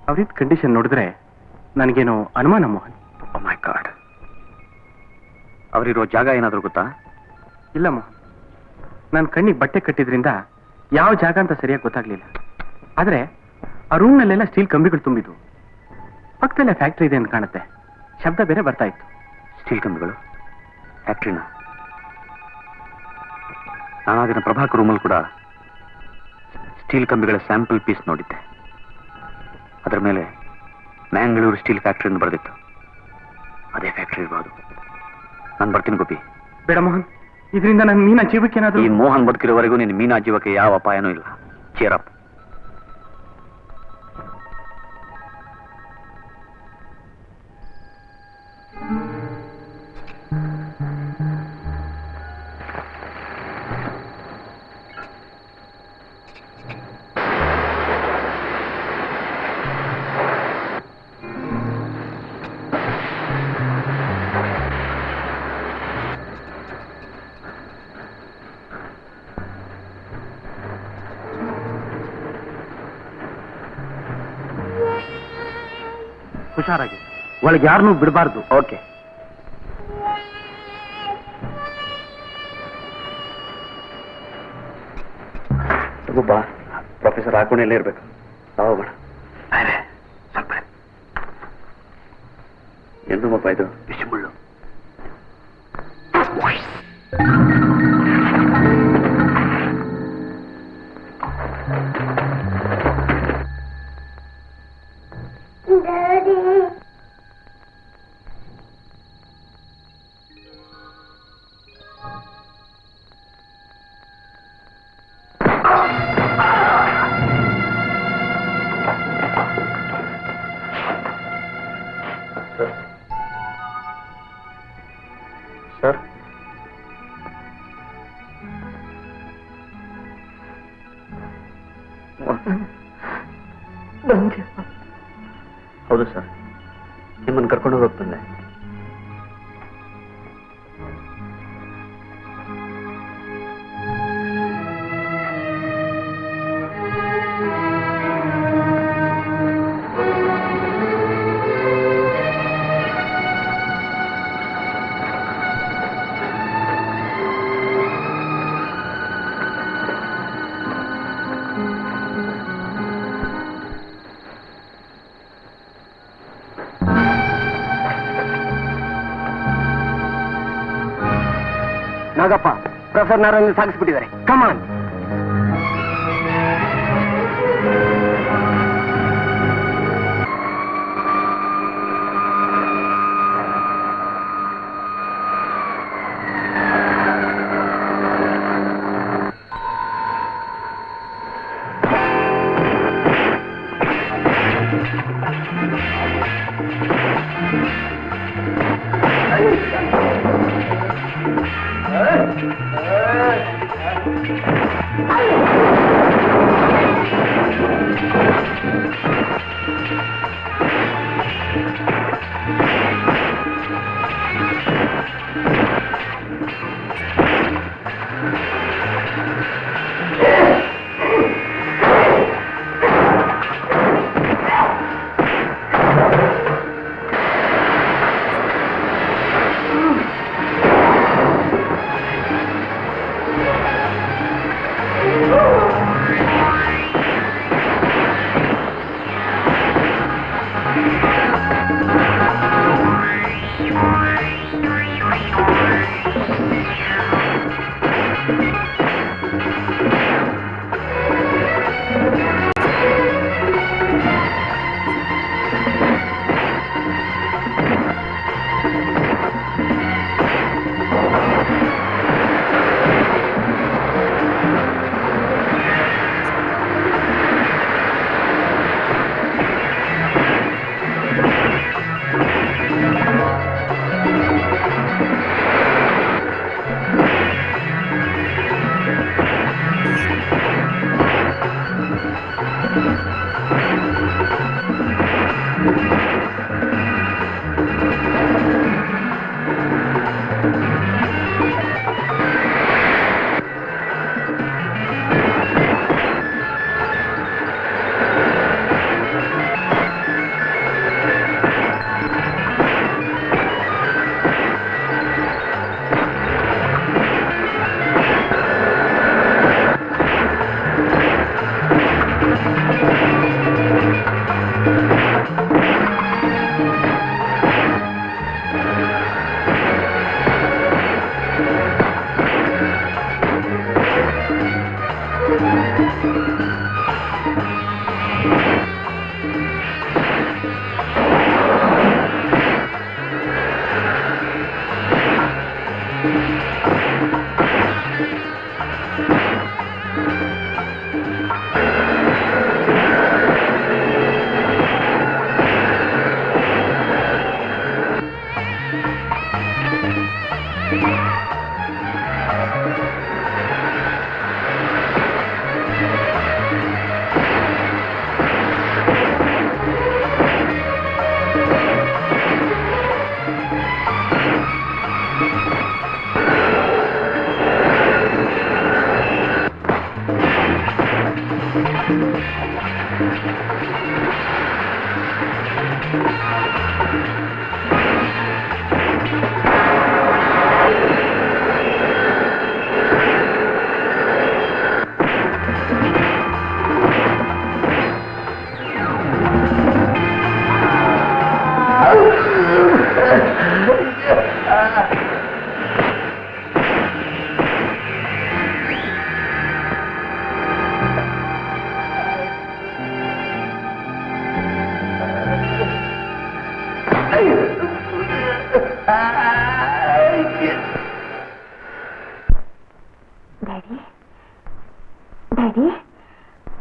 ಅವ್ರಿದ್ ಕಂಡೀಷನ್ ನೋಡಿದ್ರೆ ನನಗೇನು ಅನುಮಾನ ಮೋಹನ್. ಓ ಮೈ ಗಾಡ್. ಅವರಿರೋ ಜಾಗ ಏನಾದ್ರೂ ಗೊತ್ತಾ? ಇಲ್ಲ ಮೋಹನ್, ನನ್ನ ಕಣ್ಣಿಗೆ ಬಟ್ಟೆ ಕಟ್ಟಿದ್ರಿಂದ ಯಾವ ಜಾಗ ಅಂತ ಸರಿಯಾಗಿ ಗೊತ್ತಾಗ್ಲಿಲ್ಲ. ಆದ್ರೆ ಆ ರೂಮ್ನಲ್ಲೆಲ್ಲ ಸ್ಟೀಲ್ ಕಂಬಿಗಳು ತುಂಬಿದ್ವು. ಪಕ್ಕದಲ್ಲೇ ಫ್ಯಾಕ್ಟ್ರಿ ಇದೆ ಅಂತ ಕಾಣುತ್ತೆ. ಶಬ್ದ ಬೇರೆ ಬರ್ತಾ ಇತ್ತು. ಸ್ಟೀಲ್ ಕಂಬಿಗಳು? ಫ್ಯಾಕ್ಟ್ರಿನ? ನಾನಾದಿನ ಪ್ರಭಾಕರ್ ರೂಮಲ್ಲಿ ಕೂಡ ಸ್ಟೀಲ್ ಕಂಬಿಗಳ ಸ್ಯಾಂಪಲ್ ಪೀಸ್ ನೋಡಿದ್ದೆ. ಅದರ ಮೇಲೆ ಮ್ಯಾಂಗಳೂರು ಸ್ಟೀಲ್ ಫ್ಯಾಕ್ಟ್ರಿ ಎಂದು ಬರೆದಿತ್ತು. ಅದೇ ಫ್ಯಾಕ್ಟ್ರಿ ಇರಬಹುದು. ನಾನು ಬರ್ತೀನಿ ಗೋಪಿ. ಬೇಡ ಮೋಹನ್, ಇದರಿಂದ ನನ್ನ ಮೀನಾ ಜೀವಕ್ಕೆ ಏನಾದರೂ. ಈ ಮೋಹನ್ ಬದುಕಿರೋವರೆಗೂ ನಿನ್ನ ಮೀನಾ ಜೀವಕ್ಕೆ ಯಾವ ಅಪಾಯನೂ ಇಲ್ಲ. Cheer up. ಹುಷಾರಾಗಿ, ಒಳಗೆ ಯಾರನ್ನೂ ಬಿಡಬಾರ್ದು. ಓಕೆ. ಬಾ, ಪ್ರೊಫೆಸರ್ ಹಾಕೊಂಡಲ್ಲೇ ಇರ್ಬೇಕು. ಹೋಗೋಣ. ಸ್ವಲ್ಪ ಎಂದು ಮಪ್ಪ ಇದು ಬಿಸಿಮುಳ್ಳು. ಹೌದು ಸರ್, ನಿಮ್ಮನ್ನು ಕರ್ಕೊಂಡು ಹೋಗಕ್ಕೆ ಬಂದೆ. ನಾಗಪ್ಪ, ಪ್ರೊಫೆಸರ್ ನಾರಾಯಣ ಸಾಗಿಸ್ಬಿಟ್ಟಿದ್ದಾರೆ. ಕಮಾನ್.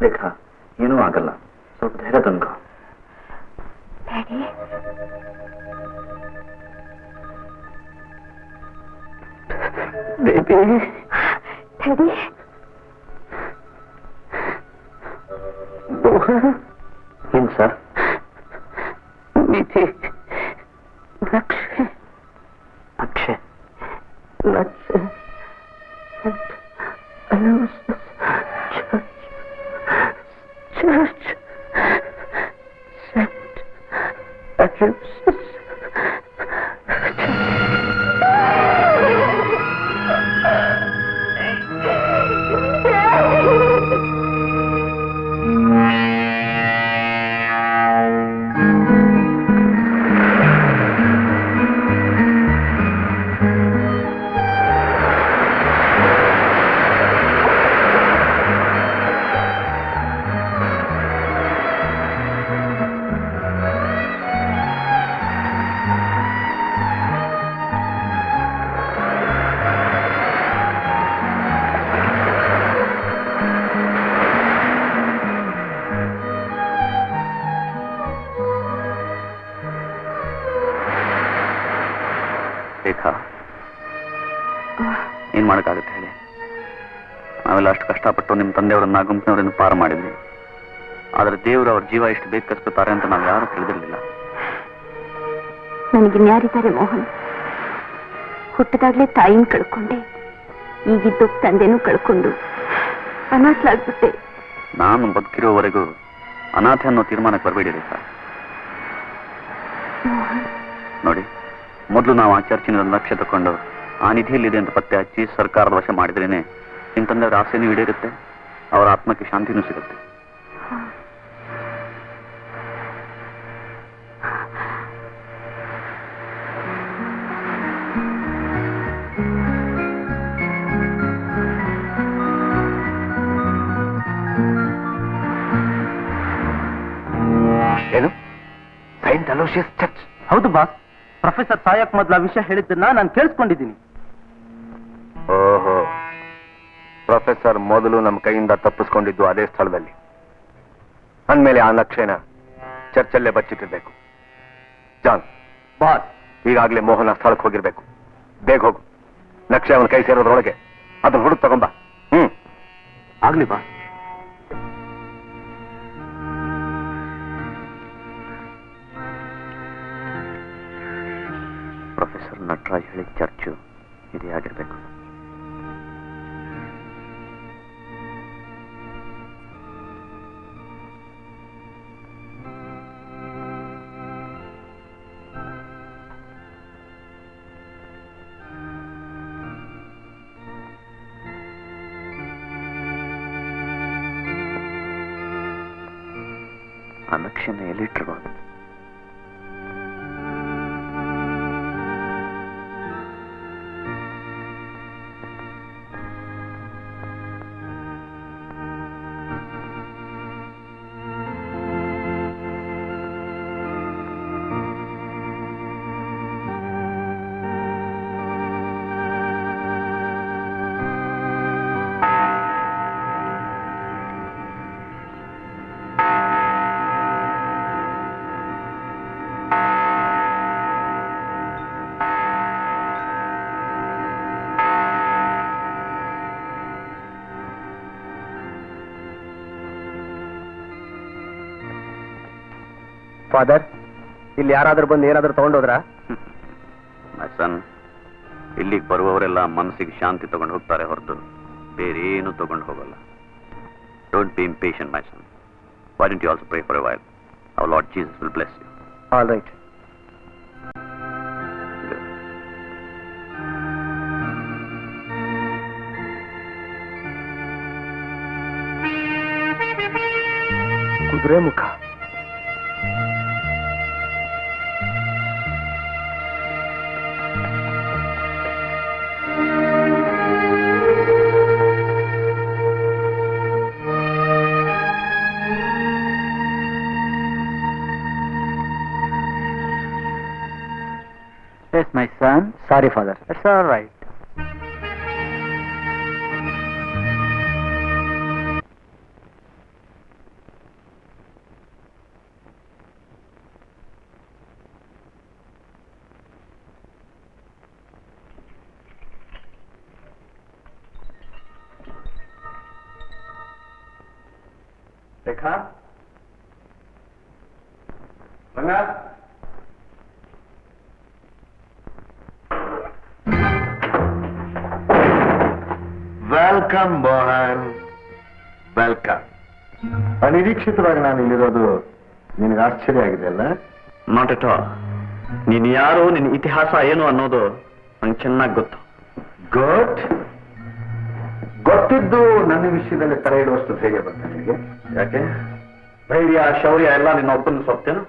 ರೇಖಾ, ಏನೂ ಆಗಲ್ಲ, ಸ್ವಲ್ಪ ಧೈರ್ಯ ತಂದ್ಕೋ. ಬೇಬಿ, ಏನ್ ಸರ್? ನಿಧಿ ನಕ್ಷೆ ಅಕ್ಷಯ್, ನಕ್ಷೆ church sent abuses. ರೇಖಾ, ಏನ್ ಮಾಡಕ್ಕಾಗುತ್ತೆ ಹೇಳಿ? ನಾವೆಲ್ಲ ಅಷ್ಟು ಕಷ್ಟಪಟ್ಟು ನಿಮ್ಮ ತಂದೆಯವರನ್ನ ಗುಂಪಿನವರನ್ನು ಪಾರು ಮಾಡಿದ್ವಿ. ಆದ್ರೆ ದೇವರು ಅವ್ರ ಜೀವ ಎಷ್ಟು ಬೇಗ ಕಸ್ಕೊತಾರೆ ಅಂತ ನಾವು ಯಾರು ತಿಳಿದಿರಲಿಲ್ಲ. ನನಗಿನ್ಯಾರಿದ್ದಾರೆ ಮೋಹನ್? ಹುಟ್ಟದಾಗ್ಲೇ ತಾಯಿನ ಕಳ್ಕೊಂಡೆ, ಈಗಿದ್ದು ತಂದೆನೂ ಕಳ್ಕೊಂಡು ಅನಾಥಲಾಗ್ಬಿಟ್ಟೆ. ನಾನು ಬದುಕಿರೋವರೆಗೂ ಅನಾಥೆ ಅನ್ನೋ ತೀರ್ಮಾನಕ್ಕೆ ಬರಬೇಡಿ ರೇಖಾ. ನೋಡಿ, ಮೊದಲು ನಾವು ಆ ಚರ್ಚಿನ ಲಕ್ಷ್ಯ ತಗೊಂಡು ಆ ನಿಧಿಯಲ್ಲಿದೆ ಅಂತ ಪತ್ತೆ ಹಚ್ಚಿ ಸರ್ಕಾರದ ವಶ ಮಾಡಿದ್ರೇನೆ ನಿಮ್ಮ ತಂದೆಯವರ ಆಸೆನೂ ಈಡೇರುತ್ತೆ, ಅವರ ಆತ್ಮಕ್ಕೆ ಶಾಂತಿನೂ ಸಿಗುತ್ತೆ. ಏನು? Saint Aloysius church? ಹೌದು ಬಾಸ್, ಪ್ರೊಫೆಸರ್ ಸಾಯಕ್ ಮೊದಲ ವಿಷಯ ಹೇಳಿದ್ದನ್ನ ನಾನು ಕೇಳಿಸ್ಕೊಂಡಿದ್ದೀನಿ. ಓಹೋ, ಪ್ರೊಫೆಸರ್ ಮೊದಲು ನಮ್ಮ ಕೈಯಿಂದ ತಪ್ಪಿಸ್ಕೊಂಡಿದ್ದು ಅದೇ ಸ್ಥಳದಲ್ಲಿ. ಅಂದ್ಮೇಲೆ ಆ ನಕ್ಷೆನ ಚರ್ಚಲ್ಲೇ ಬಚ್ಚಿಟ್ಟಿರ್ಬೇಕು. ಜಾನ್ ಬಾಸ್, ಈಗಾಗಲೇ ಮೋಹನ ಸ್ಥಳಕ್ಕೆ ಹೋಗಿರ್ಬೇಕು. ಬೇಗ ಹೋಗು, ನಕ್ಷೆ ಅವನ ಕೈ ಸೇರೋದ್ರೊಳಗೆ ಅದನ್ನ ಹುಡುಕ್ ತಗೊಂಬ. ಆಗ್ಲಿ ಬಾ. ಪ್ರೊಫೆಸರ್ ನಟರಾಜ್ ಹೇಳಿದ ಚರ್ಚು ಇದೇ ಆಗಿರ್ಬೇಕು. ಆ ನಕ್ಷೆನ ಎಲ್ಲಿಟ್ಟಿರ್ಬೋದು? ಫಾದರ್, ಇಲ್ಲಿ ಯಾರಾದ್ರೂ ಬಂದು ಏನಾದ್ರೂ ತಗೊಂಡೋದ್ರಾ? ಸನ್, ಇಲ್ಲಿಗೆ ಬರುವವರೆಲ್ಲ ಮನಸ್ಸಿಗೆ ಶಾಂತಿ ತಗೊಂಡು ಹೋಗ್ತಾರೆ ಹೊರತು ಬೇರೆ ಏನು ತಗೊಂಡು ಹೋಗಲ್ಲ. Don't be impatient my son. Why don't you also pray for a while? Our Lord Jesus will bless you. All right. ಕುದುರೆ ಮುಖ. Yes, my son. Sorry father. That's all right. Rekha, welcome Mohan, welcome. ಅನಿರೀಕ್ಷಿತವಾಗಿ ನಾನು ಇಲ್ಲಿರೋದು ನಿನಗೆ ಆಶ್ಚರ್ಯ ಆಗಿದೆ ಅಲ್ಲ? Not at all. ನೀನು ಯಾರು, ನಿನ್ನ ಇತಿಹಾಸ ಏನು ಅನ್ನೋದು ನಂಗೆ ಚೆನ್ನಾಗಿ ಗೊತ್ತು. ಗುಡ್. ಗೊತ್ತಿದ್ದು ನನ್ನ ವಿಷಯದಲ್ಲಿ ತಲೆ ಇಡುವಷ್ಟು ಹೇಗೆ ಬಂತ ನಿನಗೆ? ಯಾಕೆ? ಧೈರ್ಯ, ಶೌರ್ಯ ಎಲ್ಲ ನಿನ್ನ ಒಬ್ಬನ ಸೊತ್ತೇನು?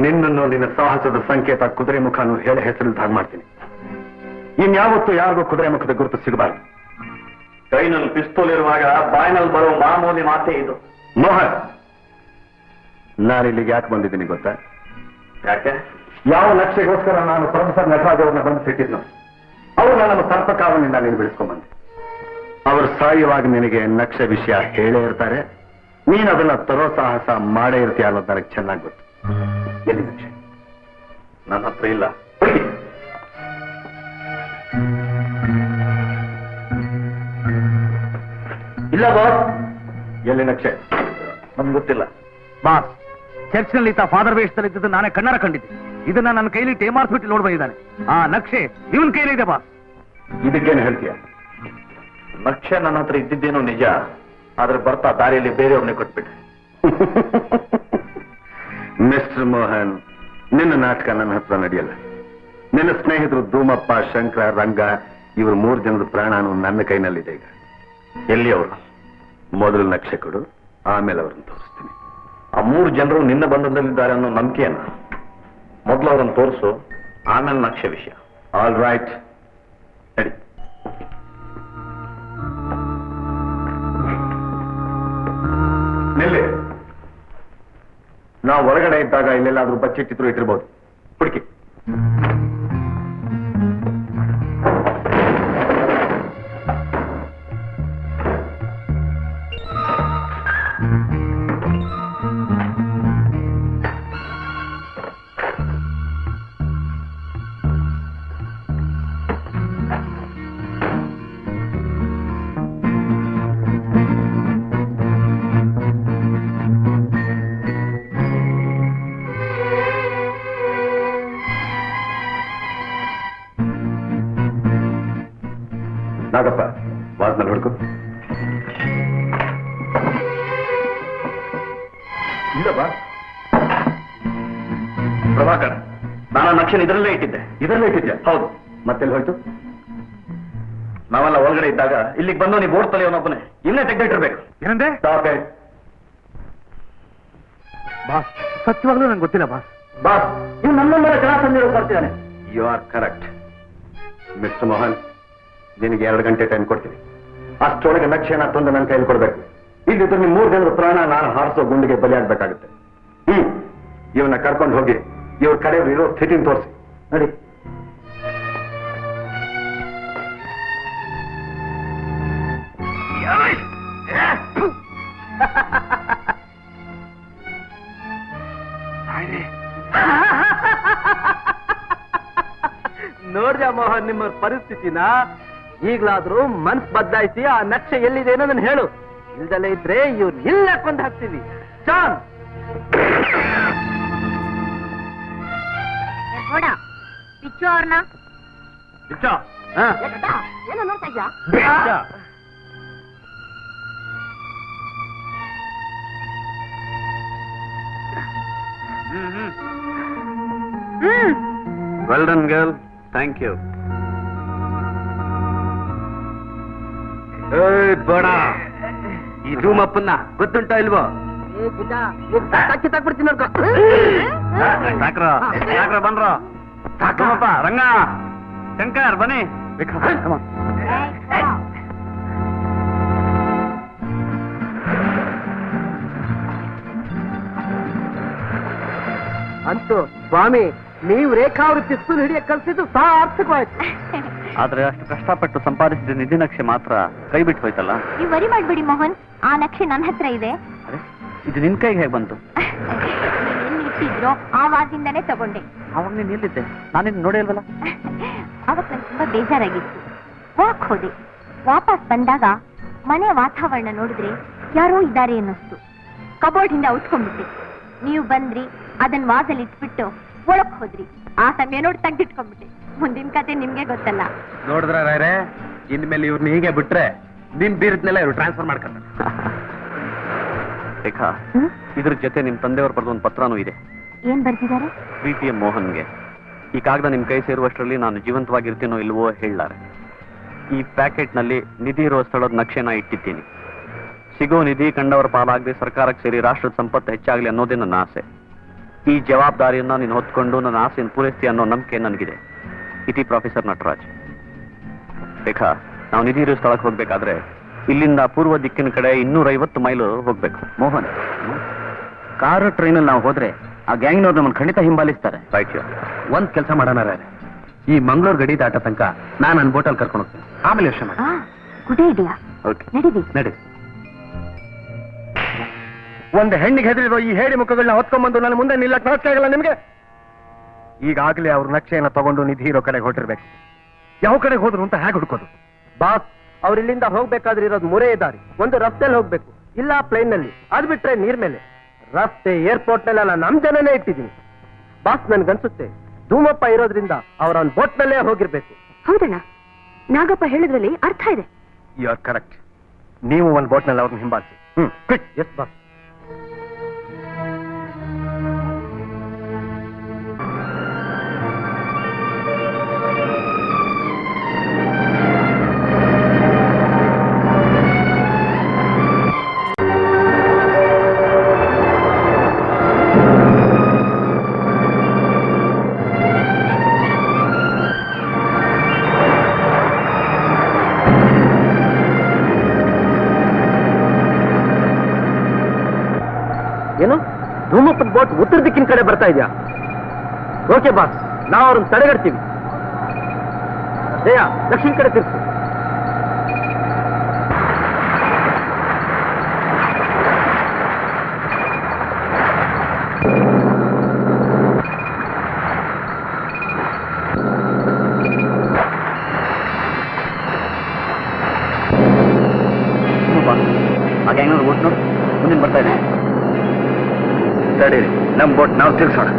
ನಿನ್ನನ್ನು ನಿನ್ನ ಸಾಹಸದ ಸಂಕೇತ ಕುದುರೆ ಮುಖನು ಹೇಳಿ ಹೆಸರಿಲ್ದಾಗ ಮಾಡ್ತೀನಿ. ಇನ್ಯಾವತ್ತೂ ಯಾರಿಗೂ ಕುದುರೆ ಮುಖದ ಗುರುತು ಸಿಗಬಾರ್ದು. ಕೈನಲ್ಲಿ ಪಿಸ್ತೂಲ್ ಇರುವಾಗ ಬಾಯಿನಲ್ಲಿ ಬರೋ ಮಾಮೂಲಿ ಮಾತೇ ಇದು. ಮೋಹನ್, ನಾನಿಲ್ಲಿಗೆ ಯಾಕೆ ಬಂದಿದ್ದೀನಿ ಗೊತ್ತಾ? ಯಾಕೆ? ಯಾವ ಲಕ್ಷ್ಯಗೋಸ್ಕರ ನಾನು ಪ್ರೊಫೆಸರ್ ನಟರಾಜ್ ಅವ್ರನ್ನ ಬಂದು ಸಿಟ್ಟಿದ್ನು, ಅವರು ನನ್ನನ್ನು ಸರ್ಪಕಾವನಿಂದ ನೀನು ಬಿಡಿಸ್ಕೊಂಡ್ಬಂದೆ. ಅವರು ಸಾಯುವಾಗ ನಿನಗೆ ನಕ್ಷೆ ವಿಷಯ ಹೇಳೇ ಇರ್ತಾರೆ, ನೀನು ಅದನ್ನ ತರೋ ಸಾಹಸ ಮಾಡೇ ಇರ್ತೀಯ ಅನ್ನೋದು ನನಗೆ ಚೆನ್ನಾಗಿ ಗೊತ್ತು. ಎಲ್ಲಿ ನಕ್ಷೆ? ನನ್ನ ಹತ್ರ ಇಲ್ಲ. ಇಲ್ಲ ಬಾಸ್. ಎಲ್ಲಿ ನಕ್ಷೆ? ನಮ್ಗೆ ಗೊತ್ತಿಲ್ಲ. ಬಾಸ್, ಚರ್ಚ್ನಲ್ಲಿ ಈತ ಫಾದರ್ ವೇಷದಲ್ಲಿ ಇದ್ದದ್ದು ನಾನೇ ಕಣ್ಣಾರ ಕಂಡಿದ್ದೆ. ಇದನ್ನ ನನ್ನ ಕೈಲಿ ಟೇಮಾರ್ಸ್ಬಿಟ್ಟು ನೋಡ್ ಬಂದಿದ್ದಾನೆ. ಆ ನಕ್ಷೆ ಇವನ್ ಕೈಲಿ ಇದೆ ಬಾಸ್. ಇದಕ್ಕೇನು ಹೇಳ್ತೀಯ? ನಕ್ಷೆ ನನ್ನ ಹತ್ರ ಇದ್ದಿದ್ದೇನೋ ನಿಜ, ಆದ್ರೆ ಬರ್ತಾ ದಾರಿಯಲ್ಲಿ ಬೇರೆಯವ್ರನ್ನೇ ಕೊಟ್ಬಿಟ್ಟೆ. ಮಿಸ್ಟರ್ ಮೋಹನ್, ನಿನ್ನ ನಾಟಕ ನನ್ನ ಹತ್ರ ನಡೆಯಲ್ಲ. ನಿನ್ನ ಸ್ನೇಹಿತರು ಧೂಮಪ್ಪ, ಶಂಕರ, ರಂಗ, ಇವರು 3 ಜನದ ಪ್ರಾಣನು ನನ್ನ ಕೈನಲ್ಲಿದೆ. ಈಗ ಎಲ್ಲಿ ಅವರು? ಮೊದಲು ನಕ್ಷೆ ಕೊಡು, ಆಮೇಲೆ ಅವ್ರನ್ನ ತೋರಿಸ್ತೀನಿ. ಆ 3 ಜನರು ನಿನ್ನ ಬಂಧನದಲ್ಲಿದ್ದಾರೆ ಅನ್ನೋ ನಂಬಿಕೆಯನ್ನ ಮೊದಲು ಅವರನ್ನು ತೋರಿಸು, ಆಮೇಲೆ ನಕ್ಷೆ ವಿಷಯ. ಆಲ್ ರೈಟ್, ನಡಿ. ನಿಲ್ಲಿ. ನಾವು ಹೊರಗಡೆ ಇದ್ದಾಗ ಇಲ್ಲೆಲ್ಲಾದ್ರೂ ಬಚ್ಚಿಟ್ಟಿದ್ರು ಇಟ್ಟಿರ್ಬೋದು. ಹುಡುಕಿ. ನಾಗಪ್ಪ, ವಾಸ್ನಲ್ಲಿ ಹುಡುಕು. ಇಲ್ಲ ಬಾ. ಪ್ರಭಾಕರ್, ನಾನು ನಕ್ಷೆ ಇದರಲ್ಲೇ ಇಟ್ಟಿದ್ದೆ. ಇದರಲ್ಲೇ ಇಟ್ಟಿದ್ದೆ? ಹೌದು. ಮತ್ತೆಲ್ಲಿ ಹೋಯ್ತು? ನಾವೆಲ್ಲ ಒಳಗಡೆ ಇದ್ದಾಗ ಇಲ್ಲಿಗೆ ಬಂದು ನೀವು ಓಡ್ ತಲೆಯವನೊಬ್ಬನೇ ಇಲ್ಲೇ ತೆಗೆದಿಟ್ಟಿರ್ಬೇಕು. ಏನಂದೆ ಬಾಸ್? ಸತ್ಯವಾಗ್ಲೂ ನಂಗೆ ಗೊತ್ತಿಲ್ಲ ಬಾಸ್. ಬಾಸ್, ಇವ್ ನಮ್ಮ ಮೇಲೆ ಜನ ಸಂಜೆ ಬರ್ತಿದ್ದಾನೆ. You are correct. Mister Mohan, ನಿನಗೆ 2 ಗಂಟೆ ಟೈಮ್ ಕೊಡ್ತೀನಿ. ಅಷ್ಟೊಳಗೆ ನಕ್ಷೆನ ತಂದು ನನ್ನ ಕೈಯಲ್ಲಿ ಕೊಡ್ಬೇಕು. ಇಲ್ಲಿದ್ರೆ ನಿಮ್ಮ 3 ಜನರ ಪ್ರಾಣ ನಾನು ಹಾರಿಸೋ ಗುಂಡಿಗೆ ಬಲಿಯಾಗಬೇಕಾಗುತ್ತೆ. ಇವನ್ನ ಕರ್ಕೊಂಡು ಹೋಗಿ ಇವ್ರ ಕಡೆಯವ್ರು ಇರೋ ಸ್ಥಿತಿನ ತೋರಿಸಿ. ನಡಿ. ನೋಡ್ದ ಮೋಹನ್ ನಿಮ್ಮ ಪರಿಸ್ಥಿತಿನ? ಈಗ್ಲಾದ್ರೂ ಮನ್ಸ್ ಬದಲಾಯಿಸಿ ಆ ನಕ್ಷೆ ಎಲ್ಲಿದೆ ಅನ್ನೋದನ್ನ ಹೇಳು. ಇಲ್ದಲ್ಲೇ ಇದ್ರೆ ಇವ್ರು ಇಲ್ಲ ಕೊಂದು ಹಾಕ್ತೀವಿ. ಚಾನ್ ಬಿಚ್ಚು ಅವ್ರನ್ನ. ಏನೋ ನೋಡ್ತಾ ಇದ್ಯಾ? Well done girl, thank you. ಬೇಡ, ಈ ಧೂಮಪ್ಪನ್ನ ಗೊತ್ತುಂಟ ಇಲ್ವೋ? ಕಿತ್ತಾಕ್ಬಿಡ್ತೀನಿ ನೋಡ್ಕೊ. ಸಾಕ್ರ ಸಾಕ್ರ ಬನ್ರ. ಸಾಕಪ್ಪ. ರಂಗ, ಶಂಕರ್ ಬನ್ನಿ. ಅಂತೂ ಸ್ವಾಮಿ, ನೀವು ರೇಖಾ ಅವ್ರ ಪಿಸ್ತೂಲ್ ಹಿಡಿಯಕ್ ಕಲ್ಸಿದ್ದು ಸಾರ್ಥಕವಾಯ್ತು. ಆದ್ರೆ ಅಷ್ಟು ಕಷ್ಟಪಟ್ಟು ಸಂಪಾದಿಸಿದ ನಿಧಿ ನಕ್ಷೆ ಮಾತ್ರ ಕೈ ಬಿಟ್ಟು ಹೋಯ್ತಲ್ಲ. ನೀವು ವರಿ ಮಾಡ್ಬೇಡಿ ಮೋಹನ್, ಆ ನಕ್ಷೆ ನನ್ನ ಹತ್ರ ಇದೆ. ಇದು ನಿನ್ ಕೈಗೆ ಹೇಗೆ ಬಂತು? ಎಲ್ಲಿ ಇಟ್ಟಿದ್ರೋ ಆವಾಗಿಂದಾನೇ ತಗೊಂಡೆ. ಅವಾಗ ನೀನ್ ಎಲ್ಲಿದ್ದೆ? ನಾನಿನ್ ನೋಡೇ ಇಲ್ವಲ್ಲ. ಅವಾಗ ನಂಗೆ ತುಂಬಾ ಬೇಜಾರಾಗಿತ್ತು. ವಾಕ್ ಹೋದೆ. ವಾಪಸ್ ಬಂದಾಗ ಮನೆ ವಾತಾವರಣ ನೋಡಿದ್ರೆ ಯಾರೋ ಇದ್ದಾರೆ ಅನ್ನಿಸ್ತು. ಕಬೋರ್ಡ್ ಹಿಂದೆ ಔತ್ಕೊಂಡ್ಬಿಟ್ಟೆ. ನೀವು ಬಂದ್ರಿ, ಅದನ್ನ ವಾಸಲ್ಲಿ ಇಟ್ಬಿಟ್ಟು ಒಳಕ್ ಹೋದ್ರಿ. ಆ ಸಮಯ ನೋಡಿ ತೆಗ್ದಿಟ್ಕೊಂಡ್ಬಿಟ್ಟೆ. ಮುಂದಿನ ಕತೆ ನಿಮ್ಗೆ ಗೊತ್ತಲ್ಲ. ನೋಡಿದ್ರ ರಾಯ್ರೆ, ಇನ್ಮೇಲೆ ಇವ್ರನ್ನ ಹೀಗೆ ಬಿಟ್ರೆ ನಿಮ್ ಬೀರದ್ನೆಲ್ಲ ಇವ್ರು ಟ್ರಾನ್ಸ್ಫರ್ ಮಾಡ್ಕೊಂತಾರೆ. ರೇಖಾ, ಇದ್ರ ಜೊತೆ ನಿಮ್ ತಂದೆಯವ್ರ ಬರೆದ ಒಂದು ಪತ್ರನೂ ಇದೆ. ಏನ್ ಬರ್ತಿದ್ದಾರೆ? ಪ್ರೀತಿಯ ಮೋಹನ್ಗೆ. ಈ ಕಾಗದ ನಿಮ್ ಕೈ ಸೇರುವಷ್ಟರಲ್ಲಿ ನಾನು ಜೀವಂತವಾಗಿರ್ತೀನೋ ಇಲ್ವೋ ಹೇಳಲಾರೆ. ಈ ಪ್ಯಾಕೆಟ್ ನಲ್ಲಿ ನಿಧಿ ಇರೋ ಸ್ಥಳದ ನಕ್ಷೆನ ಇಟ್ಟಿದ್ದೀನಿ. ಸಿಗೋ ನಿಧಿ ಕಂಡವರ ಪಾಲಾಗದೆ ಸರ್ಕಾರಕ್ಕೆ ಸೇರಿ ರಾಷ್ಟ್ರದ ಸಂಪತ್ತು ಹೆಚ್ಚಾಗ್ಲಿ ಅನ್ನೋದೇ ನನ್ನ ಆಸೆ. ಈ ಜವಾಬ್ದಾರಿಯನ್ನ ನೀನು ಹೊತ್ಕೊಂಡು ನನ್ನ ಆಸೆಯನ್ನು ಪೂರೈಸ್ತಿ ಅನ್ನೋ ನಂಬಿಕೆ ನನಗಿದೆ. ಇತಿ ಪ್ರೊಫೆಸರ್ ನಟರಾಜ್. ರೇಖಾ, ನಾವು ನಿಧಿ ಇರೋ ಸ್ಥಳಕ್ಕೆ ಹೋಗ್ಬೇಕಾದ್ರೆ ಇಲ್ಲಿಂದ ಪೂರ್ವ ದಿಕ್ಕಿನ ಕಡೆ 250 ಮೈಲು ಹೋಗ್ಬೇಕು. ಮೋಹನ್, ಕಾರು ಟ್ರೈನಲ್ಲಿ ನಾವು ಹೋದ್ರೆ ಆ ಗ್ಯಾಂಗ್ನವ್ರು ನಮ್ಮನ್ನು ಖಂಡಿತ ಹಿಂಬಾಲಿಸ್ತಾರೆ. Right you. ಒಂದ್ ಕೆಲಸ ಮಾಡೋಣ ರಾಯ್ರೆ, ಈ ಮಂಗಳೂರು ಗಡಿ ದಾಟ ತನಕ ನಾನು ನನ್ನ ಬೋಟಲ್ಲಿ ಕರ್ಕೊಂಡು ಹೋಗ್ತೇನೆ. ಆಮೇಲೆ ಯೋಚನೆ ಮಾಡಿ. Good idea. ಓಕೆ, ನಡೀರಿ. ನಡಿ. ಒಂದು ಹೆಣ್ಣಿಗೆ ಹೆದರಿರೋ ಈ ಹೇಡಿ ಮುಖಗಳನ್ನ ಹೊತ್ಕೊಂಡ್ಬಂದು ನನ್ನ ಮುಂದೆ ನಿಲ್ಲಕ್ ನಾಚಿಕೆ ಆಗಲ್ಲ ನಿಮ್ಗೆ? ಈಗಾಗಲೇ ಅವ್ರ ನಕ್ಷೆಯನ್ನ ತಗೊಂಡು ನಿಧಿ ಇರೋ ಕಡೆಗೆ ಹೊರಟಿರ್ಬೇಕು. ಯಾವ ಕಡೆಗೆ ಹೋದ್ರು ಅಂತ ಹೇಗೆ ಹುಡ್ಕೋದು? ಬಾಸ್, ಅವ್ರು ಇಲ್ಲಿಂದ ಹೋಗ್ಬೇಕಾದ್ರೆ ಇರೋದು ಮೂರೇ ದಾರಿ. ಒಂದು ರಸ್ತೆಯಲ್ಲಿ ಹೋಗ್ಬೇಕು, ಇಲ್ಲ ಪ್ಲೇನ್ ನಲ್ಲಿ, ಅದ್ ಬಿಟ್ರೆ ನೀರ್ ಮೇಲೆ. ರಸ್ತೆ, ಏರ್ಪೋರ್ಟ್ ನಲ್ಲೆಲ್ಲ ನಮ್ ಜನನೇ ಇಟ್ಟಿದ್ದೀನಿ. ಬಾಸ್, ನನ್ಗನ್ಸುತ್ತೆ ಧೂಮಪ್ಪ ಇರೋದ್ರಿಂದ ಅವ್ರ ಅವ್ನ ಬೋಟ್ ನಲ್ಲೇ ಹೋಗಿರ್ಬೇಕು. ಹೌದಣ್ಣ, ನಾಗಪ್ಪ ಹೇಳಿದ್ರಲ್ಲಿ ಅರ್ಥ ಇದೆ. You are correct. ನೀವು ಒಂದು ಬೋಟ್ನಲ್ಲಿ ಅವ್ರನ್ನ ಹಿಂಬಾಲಿಸಿ. ಕ್ವಿಕ್. Yes boss. ಏನು, ಧೂಮಪ್ಪನ ಬೋಟ್ ಉತ್ತರ ದಿಕ್ಕಿನ ಕಡೆ ಬರ್ತಾ ಇದೆಯಾ? ಓಕೆ ಬಾಸ್, ನಾವು ಅವ್ರನ್ನ ತಡೆಗಟ್ತೀವಿ. ಜಯ, ದಕ್ಷಿಣ ಕಡೆ ತಿರ್ಸು. ಆ ಗ್ಯಾಂಗ್ನವ್ರು ಬೋಟ್ ನೋಡಿ ಮುಂದಿನ ಬರ್ತಾ ಇದೆ. ತಡೀರಿ, ನಮ್ಮ ಬೋಟ್ ನಾವು ತಿರ್ಸೋಣ.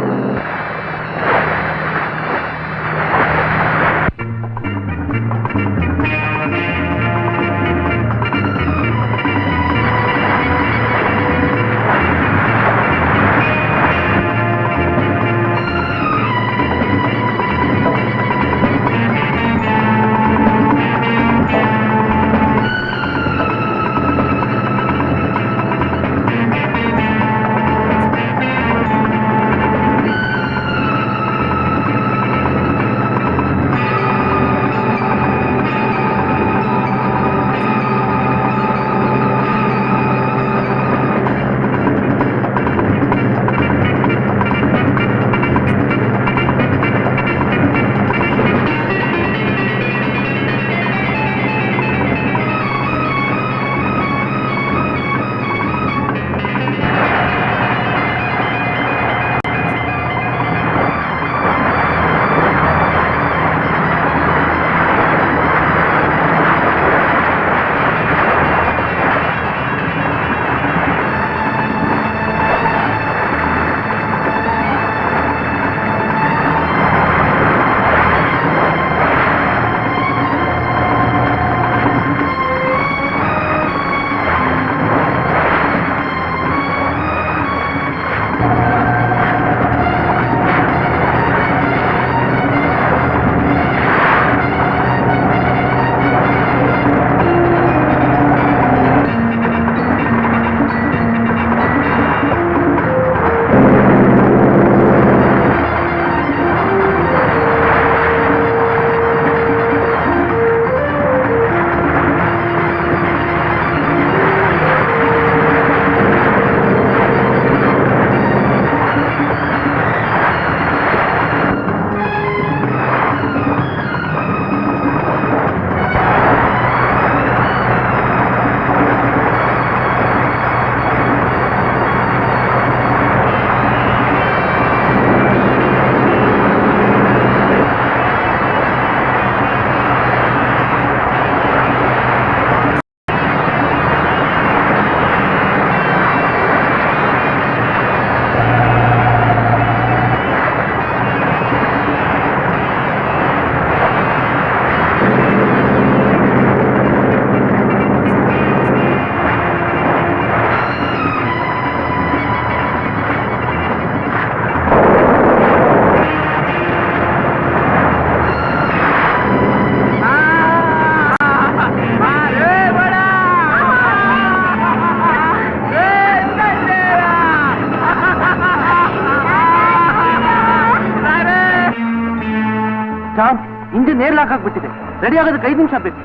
ಇಂಜಿನ್ ನೇರ್ ಲಾಕ್ ಆಗ್ಬಿಟ್ಟಿದೆ. ರೆಡಿ ಆಗೋದಕ್ಕೆ 5 ನಿಮಿಷ ಬೇಕು.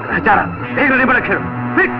ಗ್ರಹಚಾರ ಬೇಗ ರೆಡಿ ಮಾಡಕ್ಕೆ ಹೇಳು. ಕ್ವಿಕ್.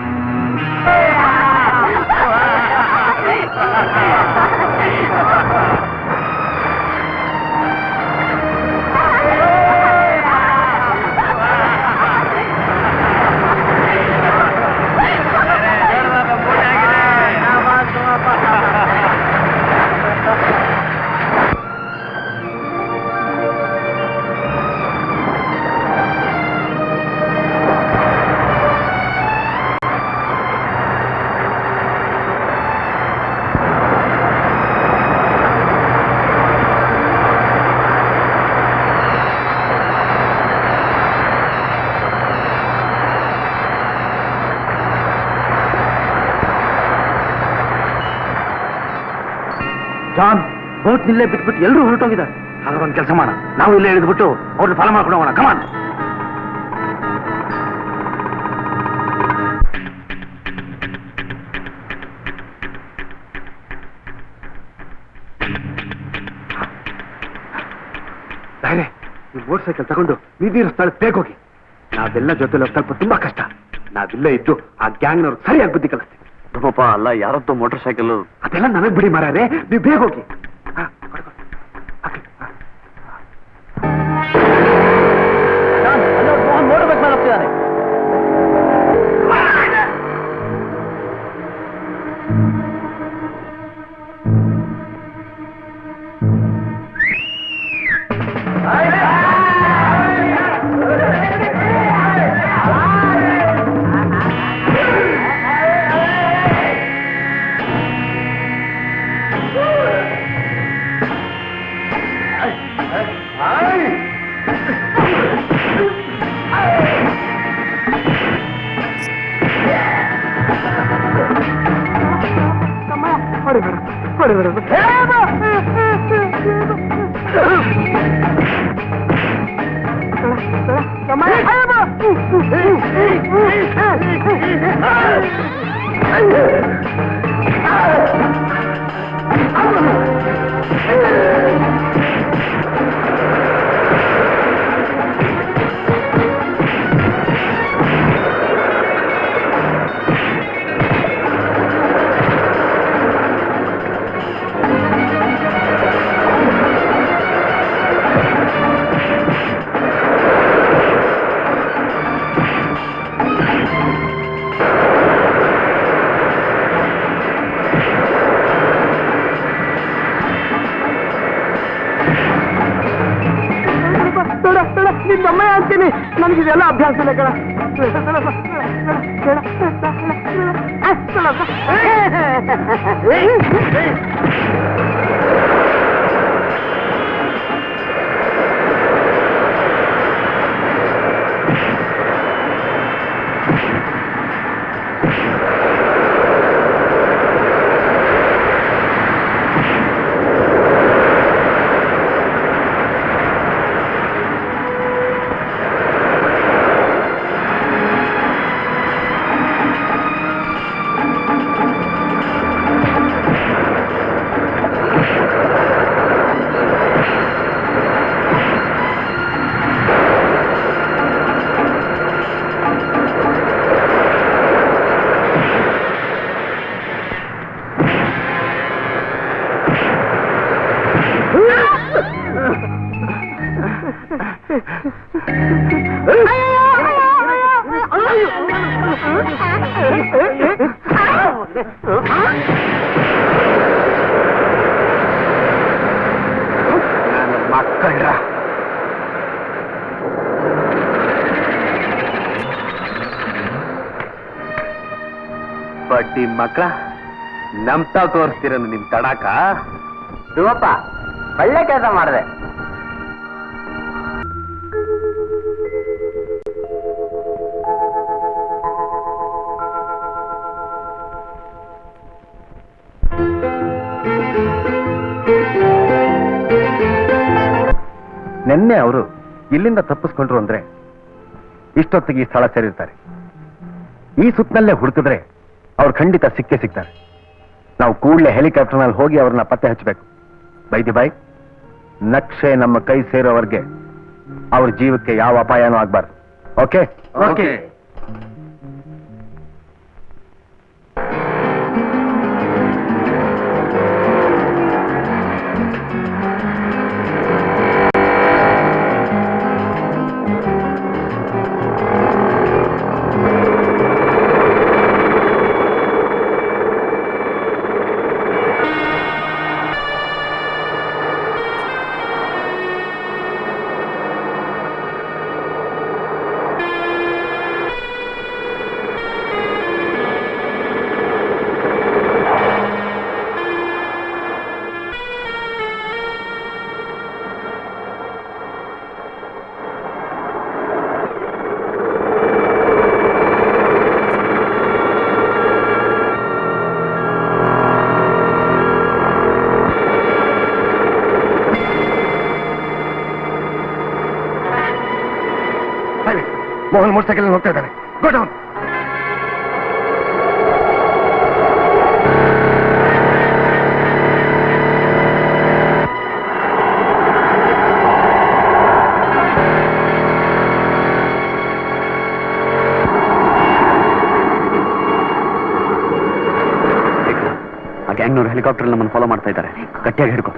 ಜಾನ್, ಬೋಟ್ ನಿಲ್ಲೇ ಬಿಟ್ಬಿಟ್ಟು ಎಲ್ಲರೂ ಹೊರಟೋಗಿದ್ದಾರೆ. ಹಾಗಾದ್ರೆ ಒಂದು ಕೆಲಸ ಮಾಡೋಣ, ನಾವು ಇಲ್ಲೇ ಇಳಿದ್ಬಿಟ್ಟು ಅವ್ರನ್ನ ಫಾಲೋ ಮಾಡ್ಕೊಂಡು ಹೋಗೋಣ. ಕಮಾನ್. ಈ ಮೋಟರ್ ಸೈಕಲ್ ತಗೊಂಡು ನಿಧಿರ ಸ್ಥಳಕ್ಕೆ ಬೇಗ ಹೋಗಿ. ನಾವೆಲ್ಲ ಜೊತೆಲಿ ಸ್ವಲ್ಪ ತುಂಬಾ ಕಷ್ಟ. ನಾವಿಲ್ಲೇ ಇದ್ದು ಆ ಗ್ಯಾಂಗ್ನವ್ರು ಸರಿಯಾಗಿ ಬುದ್ಧಿ ಕಲಿಸ್ತೀವಿ. ಪಾಪ ಅಲ್ಲ, ಯಾರತ್ತೋ ಮೋಟರ್ ಸೈಕಲ್. ಅದೆಲ್ಲ ನನಗ್ ಬಿಡಿ ಮಾರಾರೆ, ನೀವು ಬೇಗ ಹೋಗಿ. ನೋಡ್ಬೇಕು ನಾನು ಹೋಗ್ತಿದ್ದಾನೆ. ನಿಮ್ಮಮ್ಮ ಅಂತೀನಿ, ನನಗಿದೆಲ್ಲ ಅಭ್ಯಾಸ ಇಲ್ಲ ಕಣ. ಮಕ್ಕಳ್ರ ಬಡ್ಡಿ ಮಕ್ಕಳ ನಮ್ತಾ ತೋರಿಸ್ತೀರ ನಿಮ್ ತಡಾಕ. ಶಿವಪ್ಪ ಒಳ್ಳೆ ಕೆಲಸ ಮಾಡಿದೆ. ನಿನ್ನೆ ಅವರು ಇಲ್ಲಿಂದ ತಪ್ಪಿಸ್ಕೊಂಡ್ರು ಅಂದ್ರೆ ಇಷ್ಟೊತ್ತಿಗೆ ಈ ಸ್ಥಳ ಸೇರಿರ್ತಾರೆ. ಈ ಸುತ್ತನಲ್ಲೇ ಹುಡುಕಿದ್ರೆ ಅವ್ರು ಖಂಡಿತ ಸಿಕ್ಕೇ ಸಿಗ್ತಾರೆ. ನಾವು ಕೂಡಲೇ ಹೆಲಿಕಾಪ್ಟರ್ನಲ್ಲಿ ಹೋಗಿ ಅವ್ರನ್ನ ಪತ್ತೆ ಹಚ್ಚಬೇಕು. ಬೈ ದಿ ಬೈ, ನಕ್ಷೆ ನಮ್ಮ ಕೈ ಸೇರೋವರೆಗೆ ಅವ್ರ ಜೀವಕ್ಕೆ ಯಾವ ಅಪಾಯನೂ ಆಗ್ಬಾರ್ದು. Okay okay. Mohan motor cycle ಹೋಗ್ತಾ ಇದ್ದಾನೆ. Go down. ಆ ಗ್ಯಾಂಗ್ನವರು ಹೆಲಿಕಾಪ್ಟರ್ ನಮ್ಮನ್ನು ಫಾಲೋ ಮಾಡ್ತಾ ಇದ್ದಾರೆ. ಗಟ್ಟಿಯಾಗಿ ಹಿಡ್ಕೊ.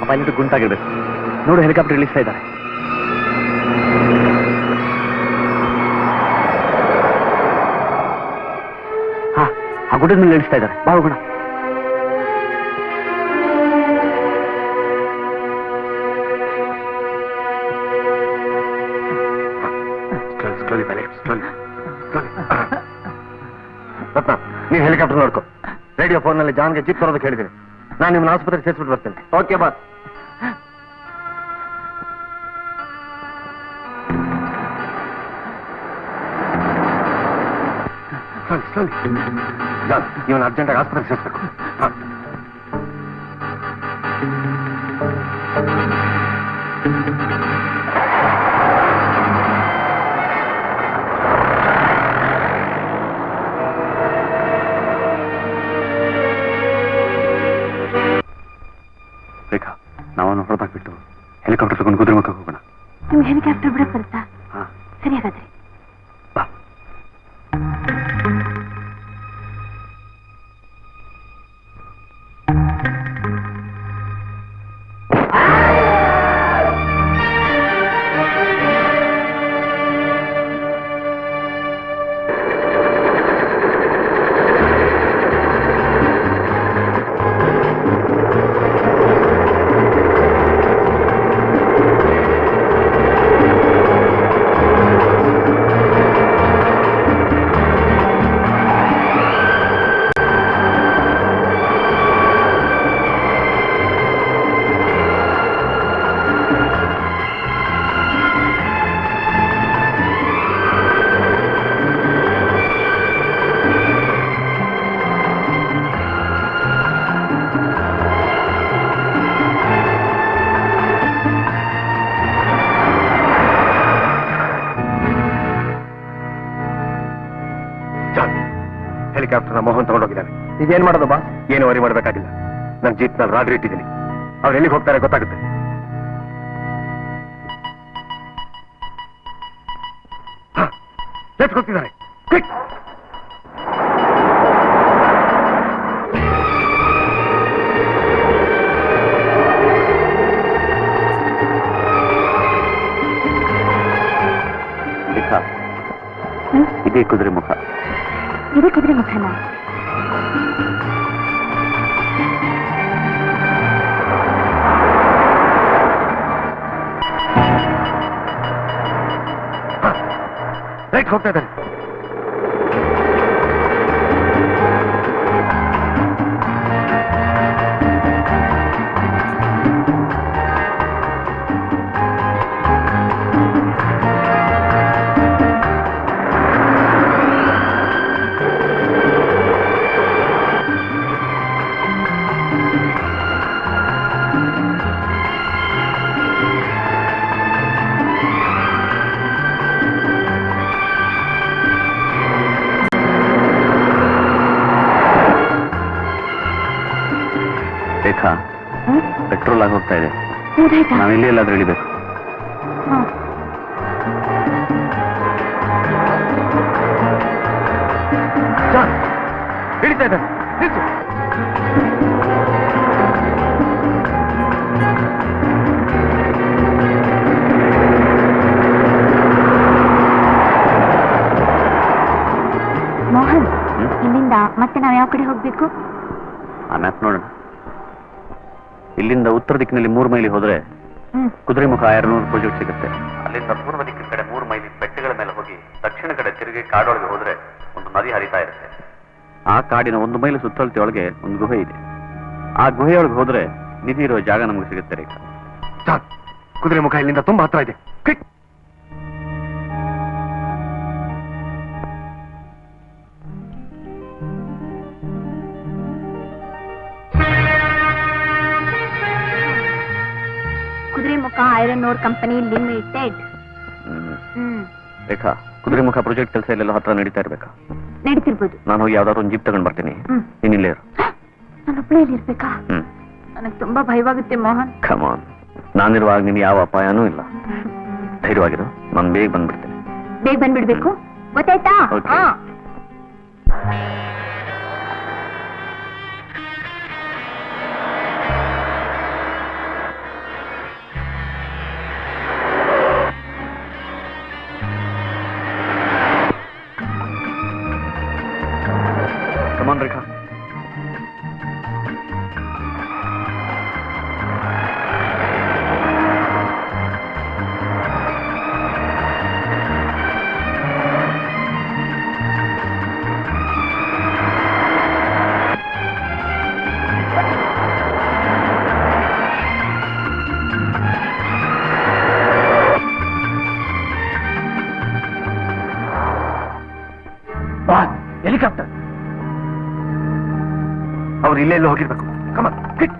ಪೈಲಟ್ ಗುಂಟಾಗಿರ್ಬೇಕು. ನೋಡು, ಹೆಲಿಕಾಪ್ಟರ್ ಇಳಿಸ್ತಾ ಇದ್ದಾರೆ. ಆ ಗುಡ್ಡದ ಮೇಲೆ ಇಳಿಸ್ತಾ ಇದ್ದಾರೆ. ಬಾ ಹೋಗೋಣ. ರತ್ನ, ನೀನ್ ಹೆಲಿಕಾಪ್ಟರ್ ನೋಡ್ಕೊ. ರೆಡಿ. ರೇಡಿಯೋ ಫೋನ್ನಲ್ಲಿ ಜಾನ್ಗೆ ಜೀಪ್ ತರೋದಕ್ಕೆ ಹೇಳಿದ್ದೀನಿ. ನಾನು ನಿಮ್ಮನ್ನ ಆಸ್ಪತ್ರೆಗೆ ಸೇರಿಸ್ಬಿಟ್ಟು ಬರ್ತೇನೆ. Okay boss. ಜಾನ್, ಇವನು ಅರ್ಜೆಂಟಾಗಿ ಆಸ್ಪತ್ರೆಗೆ ಸೇರಿಸ್ಬೇಕು. ಹಾಂ. ರೇಖಾ, ನಾವನ್ನು ಹೊರತಾಕ್ಬಿಟ್ಟು ಹೆಲಿಕಾಪ್ಟರ್ ತಗೊಂಡು ಕುದುರೆಮುಖಕ್ಕೆ ಹೋಗೋಣ. ನಿಮ್ಗೆ ಹೆಲಿಕಾಪ್ಟರ್ ಬಿಡಕ್ ಬರುತ್ತಾ? ಹಾ, ಸರಿ ಹಾಗಾದ್ರೆ. ಬಾ. ಹೆಲಿಕಾಪ್ಟರ್ನ ಮೋಹನ್ ತಗೊಂಡೋಗಿದ್ದಾನೆ. ಈಗ ಏನ್ ಮಾಡೋದು ಬಾಸ್? ಏನು ವರಿ ಮಾಡಬೇಕಾಗಿಲ್ಲ. ನನ್ನ ಜೀಪ್ನಲ್ಲಿ ರಾಡ್ರಿ ಇಟ್ಟಿದ್ದೀನಿ. ಅವ್ರು ಎಲ್ಲಿಗೆ ಹೋಗ್ತಾರೆ ಗೊತ್ತಾಗುತ್ತೆ. ಹೋಗ್ತಿದ್ದಾರೆ. ಕ್ವಿಕ್! ಇದೇ ಕುದುರೆ ಮುಖ. ಇದೇ ಕುದುರೆ ಮುಖನ? ರೈಟ್ ಹೋಗ್ತಾ ಇದ್ದಾರೆ. ರೇಖಾ, ಪೆಟ್ರೋಲ್ ಆಗಿ ಹೋಗ್ತಾ ಇದೆ. ನಾವಿಲ್ಲಿ ಎಲ್ಲಾದ್ರೂ ಇಳಿಬೇಕು. ಹಿಡಿತಾ ಇದ್ದಾನೆ. ಮೋಹನ್, ಇಲ್ಲಿಂದ ಮತ್ತೆ ನಾವು ಯಾವ ಕಡೆ ಹೋಗ್ಬೇಕು? ಆ ಮ್ಯಾಪ್ ನೋಡೋಣ. ಇಲ್ಲಿಂದ ಉತ್ತರ ದಿಕ್ಕಿನಲ್ಲಿ 3 ಮೈಲಿ ಹೋದ್ರೆ ಕುದುರೆಮುಖ 200 ಪ್ರಾಜೆಕ್ಟ್ ಸಿಗುತ್ತೆ. ಅಲ್ಲಿಂದ ಪೂರ್ವ ದಿಕ್ಕಿನ ಕಡೆ 3 ಮೈಲಿ ಬೆಟ್ಟಗಳ ಮೇಲೆ ಹೋಗಿ ದಕ್ಷಿಣ ಕಡೆ ತಿರುಗಿ ಕಾಡೊಳಗೆ ಹೋದ್ರೆ ಒಂದು ನದಿ ಹರಿತಾ ಇರುತ್ತೆ. ಆ ಕಾಡಿನ 1 ಮೈಲಿ ಸುತ್ತಳತೆಯೊಳಗೆ ಒಂದು ಗುಹೆ ಇದೆ. ಆ ಗುಹೆಯೊಳಗೆ ಹೋದ್ರೆ ನಿಧಿ ಇರೋ ಜಾಗ ನಮಗೆ ಸಿಗುತ್ತೆ. ರೇಖಾ, ಕುದುರೆಮುಖ ಇಲ್ಲಿಂದ ತುಂಬಾ ಹತ್ರ ಇದೆ. Quick! Kudremukh iron ore company limited. Rekha, Kudremukh project ಕೆಲಸ ಇಲ್ಲೆಲ್ಲ ಹತ್ರ ನಡೀತಾ ಇರ್ಬೇಕಾ? ನಡೀತಿರ್ಬೋದು. ನಾನು ಹೋಗಿ ಯಾವ್ದಾದ್ರು ಒಂದು ಜೀಪ್ ತಗೊಂಡ್ ಬರ್ತೀನಿ. ನೀನ್ ಇಲ್ಲೇ ಇರು. ನಾನು ಒಬ್ಬಳೇ ಇಲ್ಲಿ ಇರ್ಬೇಕಾ? ನನಗೆ ತುಂಬಾ ಭಯವಾಗುತ್ತೆ ಮೋಹನ್. ಕಮಾನ್, ನಾನಿರುವಾಗ ನೀನು ಯಾವ ಅಪಾಯನೂ ಇಲ್ಲ. ಧೈರ್ಯವಾಗಿರು, ನಾನು ಬೇಗ ಬಂದ್ಬಿಡ್ತೇನೆ. ಬೇಗ ಬಂದ್ಬಿಡ್ಬೇಕು, ಗೊತ್ತಾಯ್ತಾ? Okay. Come on, Rekha. ಎಲ್ಲೋ ಹೋಗಿರ್ಬೇಕು. ಕಮ ಕ್ವಿಕ್.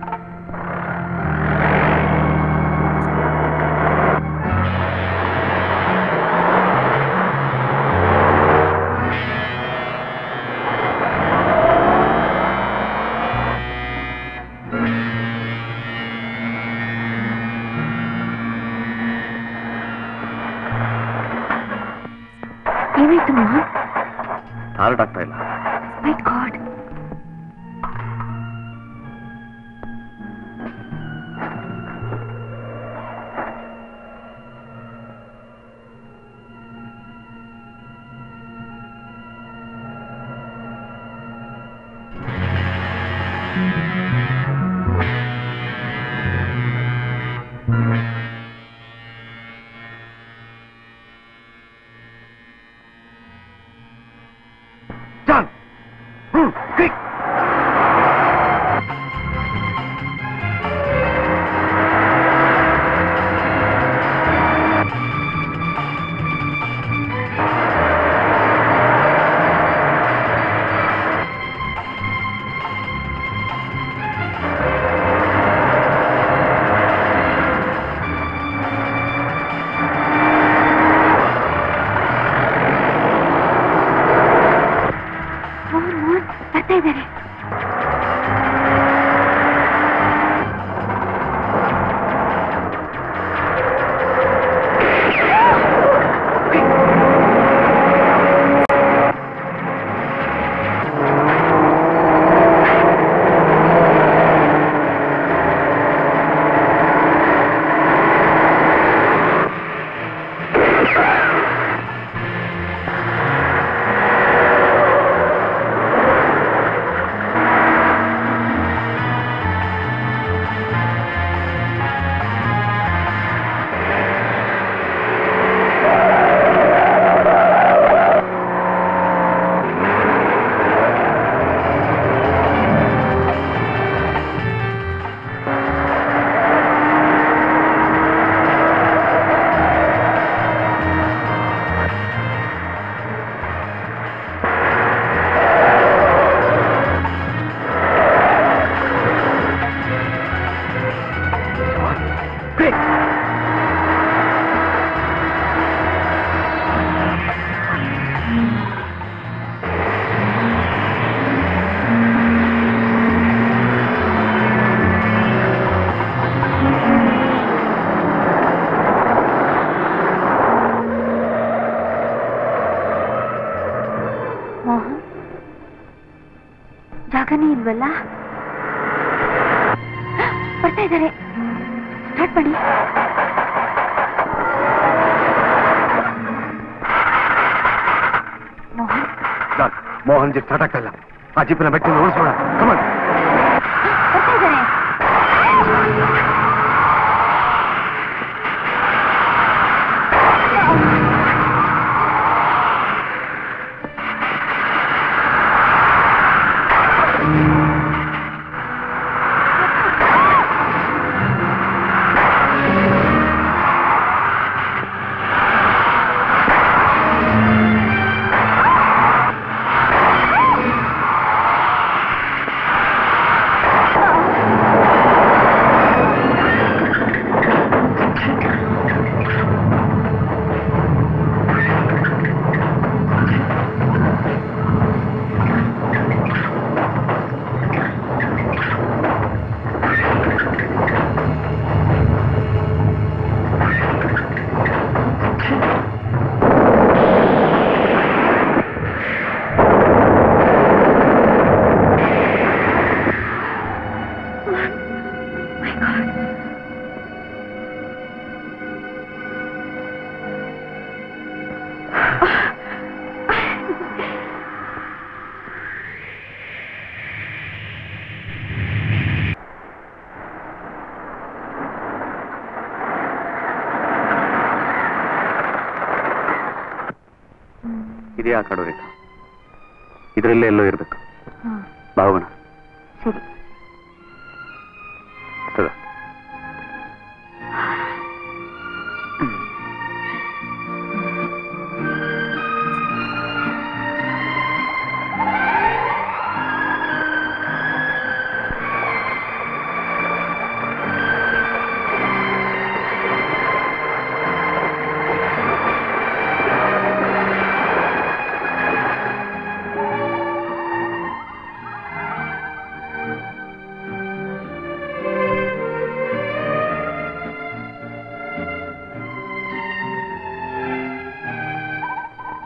ಏನಾಯ್ತು ಮೋಹನ್? ಹಾರ್ಟ್ ಆಗ್ತಾ ಇಲ್ಲ. My god. John, quick. Mohan Mohan ಬರ್ತಾ ಇದ್ದಾರೆ. ಮೋಹನ್, ಜಾಗನೇ ಇಲ್ವಲ್ಲ? ಬರ್ತಾ ಇದ್ದಾರೆ. ಸ್ಟಾರ್ಟ್ ಮಾಡಿ. ಮೋಹನ್, ಜಾನ್, ಮೋಹನ್ ಜಿ ಸ್ಟಾರ್ಟ್ ಆಗ್ತಾ ಇಲ್ಲ. ಆ ಜೀಪಿನ ಬೆಟ್ಟಿನ ಉಳಿಸೋಣ. ಕಮನ್. ಬರ್ತಾ ಇದ್ದಾರೆ. ಇದೇ ಆ ಕಡು ರೇಖಾ. ಇದರಲ್ಲೇ ಎಲ್ಲೋ ಇರಬೇಕು. ಭಾವನ ಸರಿ. ಸದಾ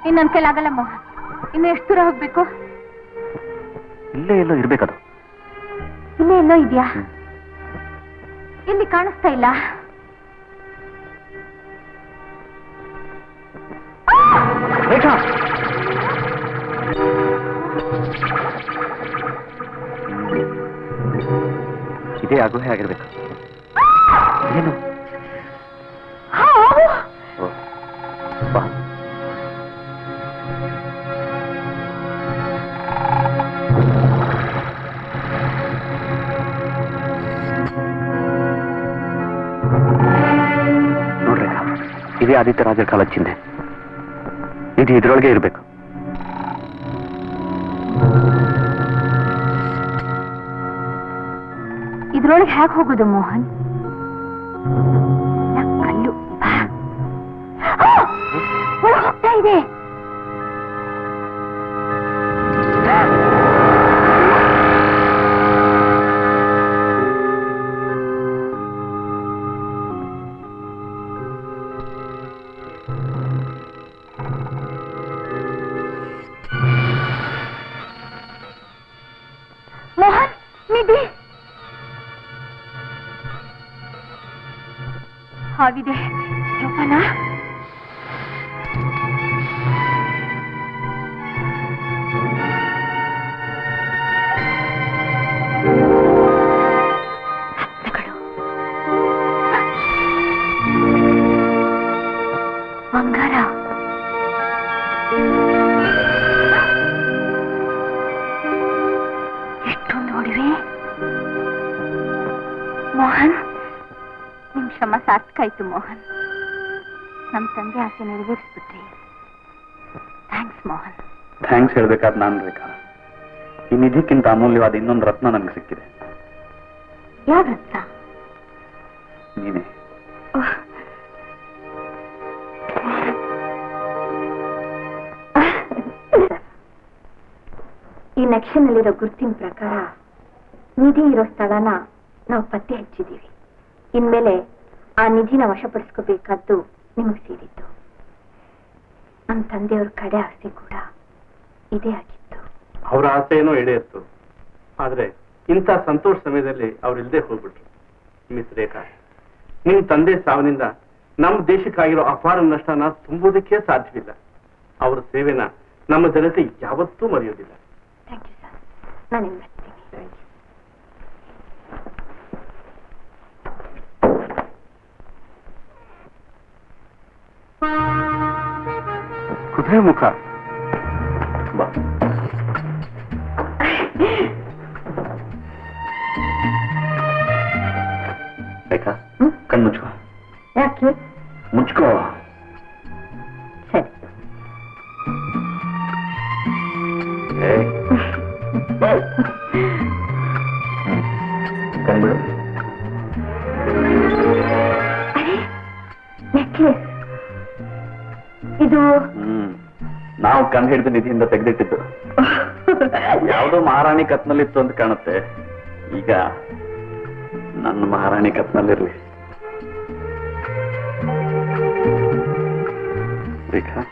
ಇನ್ನು ನನ್ನ ಕೈಲಾಗಲ್ಲ ಮೋಹನ್. ಇನ್ನು ಎಷ್ಟು ದೂರ ಹೋಗ್ಬೇಕು? ಇಲ್ಲೇ ಎಲ್ಲೋ ಇರ್ಬೇಕದು. ಇಲ್ಲೇ ಎಲ್ಲೋ ಇದೆಯಾ? ಇಲ್ಲಿ ಕಾಣಿಸ್ತಾ ಇಲ್ಲ. ರೇಖಾ, ಇದೇ ಗುಹೆ ಆಗಿರ್ಬೇಕು. ಏನು? ಓ, ಬಾ. ನೋಡ್ರಿ, ಇದೇ ಆದಿತ್ಯ ರಾಜರ ಕಾಲದ ಚಿಹ್ನೆ. ಇದು ಇದ್ರೊಳಗೆ ಇರ್ಬೇಕು. ಇದ್ರೊಳಗೆ ಹೇಗೆ ಹೋಗೋದು ಮೋಹನ್? ಕಲ್ಲು ಒಳಗೆ ಹೋಗ್ತಾ ಇದೆ. ಮೋಹನ್, ನಿಧಿ ಹಾವಿದೆ. ಜೋಪಾನ. ಬಂಗಾರ. ಎಷ್ಟೊಂದು ಒಡವೆ. ಮೋಹನ್, ನಿಮ್ ಶ್ರಮ ಸಾರ್ಥಕಾಯ್ತು ಮೋಹನ್. ನಮ್ ತಂದೆ ಆಸೆ ನೆರವೇರಿಸ್ಬಿಟ್ರಿ. ಥ್ಯಾಂಕ್ಸ್ ಮೋಹನ್. ಥ್ಯಾಂಕ್ಸ್ ಹೇಳ್ಬೇಕಾದ್ ನಾನು ರೇಖಾ. ಈ ನಿಧಿಕ್ಕಿಂತ ಅಮೂಲ್ಯವಾದ ಇನ್ನೊಂದು ರತ್ನ ನನಗೆ ಸಿಕ್ಕಿದೆ. ಯಾವ ರತ್ನ? ನೀನೇ. ಈ ನಕ್ಷೆನಲ್ಲಿರೋ ಗುರುತಿನ ಪ್ರಕಾರ ನಿಧಿ ಇರೋ ಸ್ಥಳನ ನಾವು ಪತ್ತೆ ಹಚ್ಚಿದೀವಿ. ಇನ್ಮೇಲೆ ಆ ನಿಧಿನ ವಶಪಡಿಸ್ಕೋಬೇಕಾದ್ದು ನಿಮಗೆ ಸೇರಿತ್ತು. ನಮ್ಮ ತಂದೆಯವ್ರ ಕಡೆ ಆಸೆ ಕೂಡ ಇದೇ ಆಗಿತ್ತು. ಅವರ ಆಸೆ ಏನೋ ಈಡೇರಿತು. ಆದ್ರೆ ಇಂಥ ಸಂತೋಷ ಸಮಯದಲ್ಲಿ ಅವ್ರಿಲ್ದೆ ಹೋಗ್ಬಿಟ್ರು. ಮಿಸ್ ರೇಖಾ, ನಿಮ್ ತಂದೆ ಸಾವಿನಿಂದ ನಮ್ಮ ದೇಶಕ್ಕಾಗಿರೋ ಅಪಾರ ನಷ್ಟನ ತುಂಬುವುದಕ್ಕೆ ಸಾಧ್ಯವಿಲ್ಲ. ಅವರ ಸೇವೆನ ನಮ್ಮ ಜನತೆ ಯಾವತ್ತೂ ಮರೆಯೋದಿಲ್ಲ. Thank you sir. ನಾನು ಬರ್ತೀನಿ. ಕುದುರೆ ಮುಖ. ಬಾ. ರೇಖಾ, ಕಣ್ಣು ಮುಚ್ಕೋ. ಯಾಕೆ? ಮುಚ್ಕೋ. ಸರಿ. ಕಣ್ಬಿಡು. ನೆಕ್ಲೆಸ್ ಇದು ನಾವು ಕಂಡು ಹಿಡಿದು ನಿಧಿಯಿಂದ ತೆಗೆದಿಟ್ಟಿದ್ದು. ಯಾವುದೋ ಮಹಾರಾಣಿ ಕತ್ನಲ್ಲಿತ್ತು ಅಂತ ಕಾಣುತ್ತೆ. ಈಗ ನನ್ನ ಮಹಾರಾಣಿ ಕತ್ನಲ್ಲಿರ್ಲಿ. ರೇಖಾ,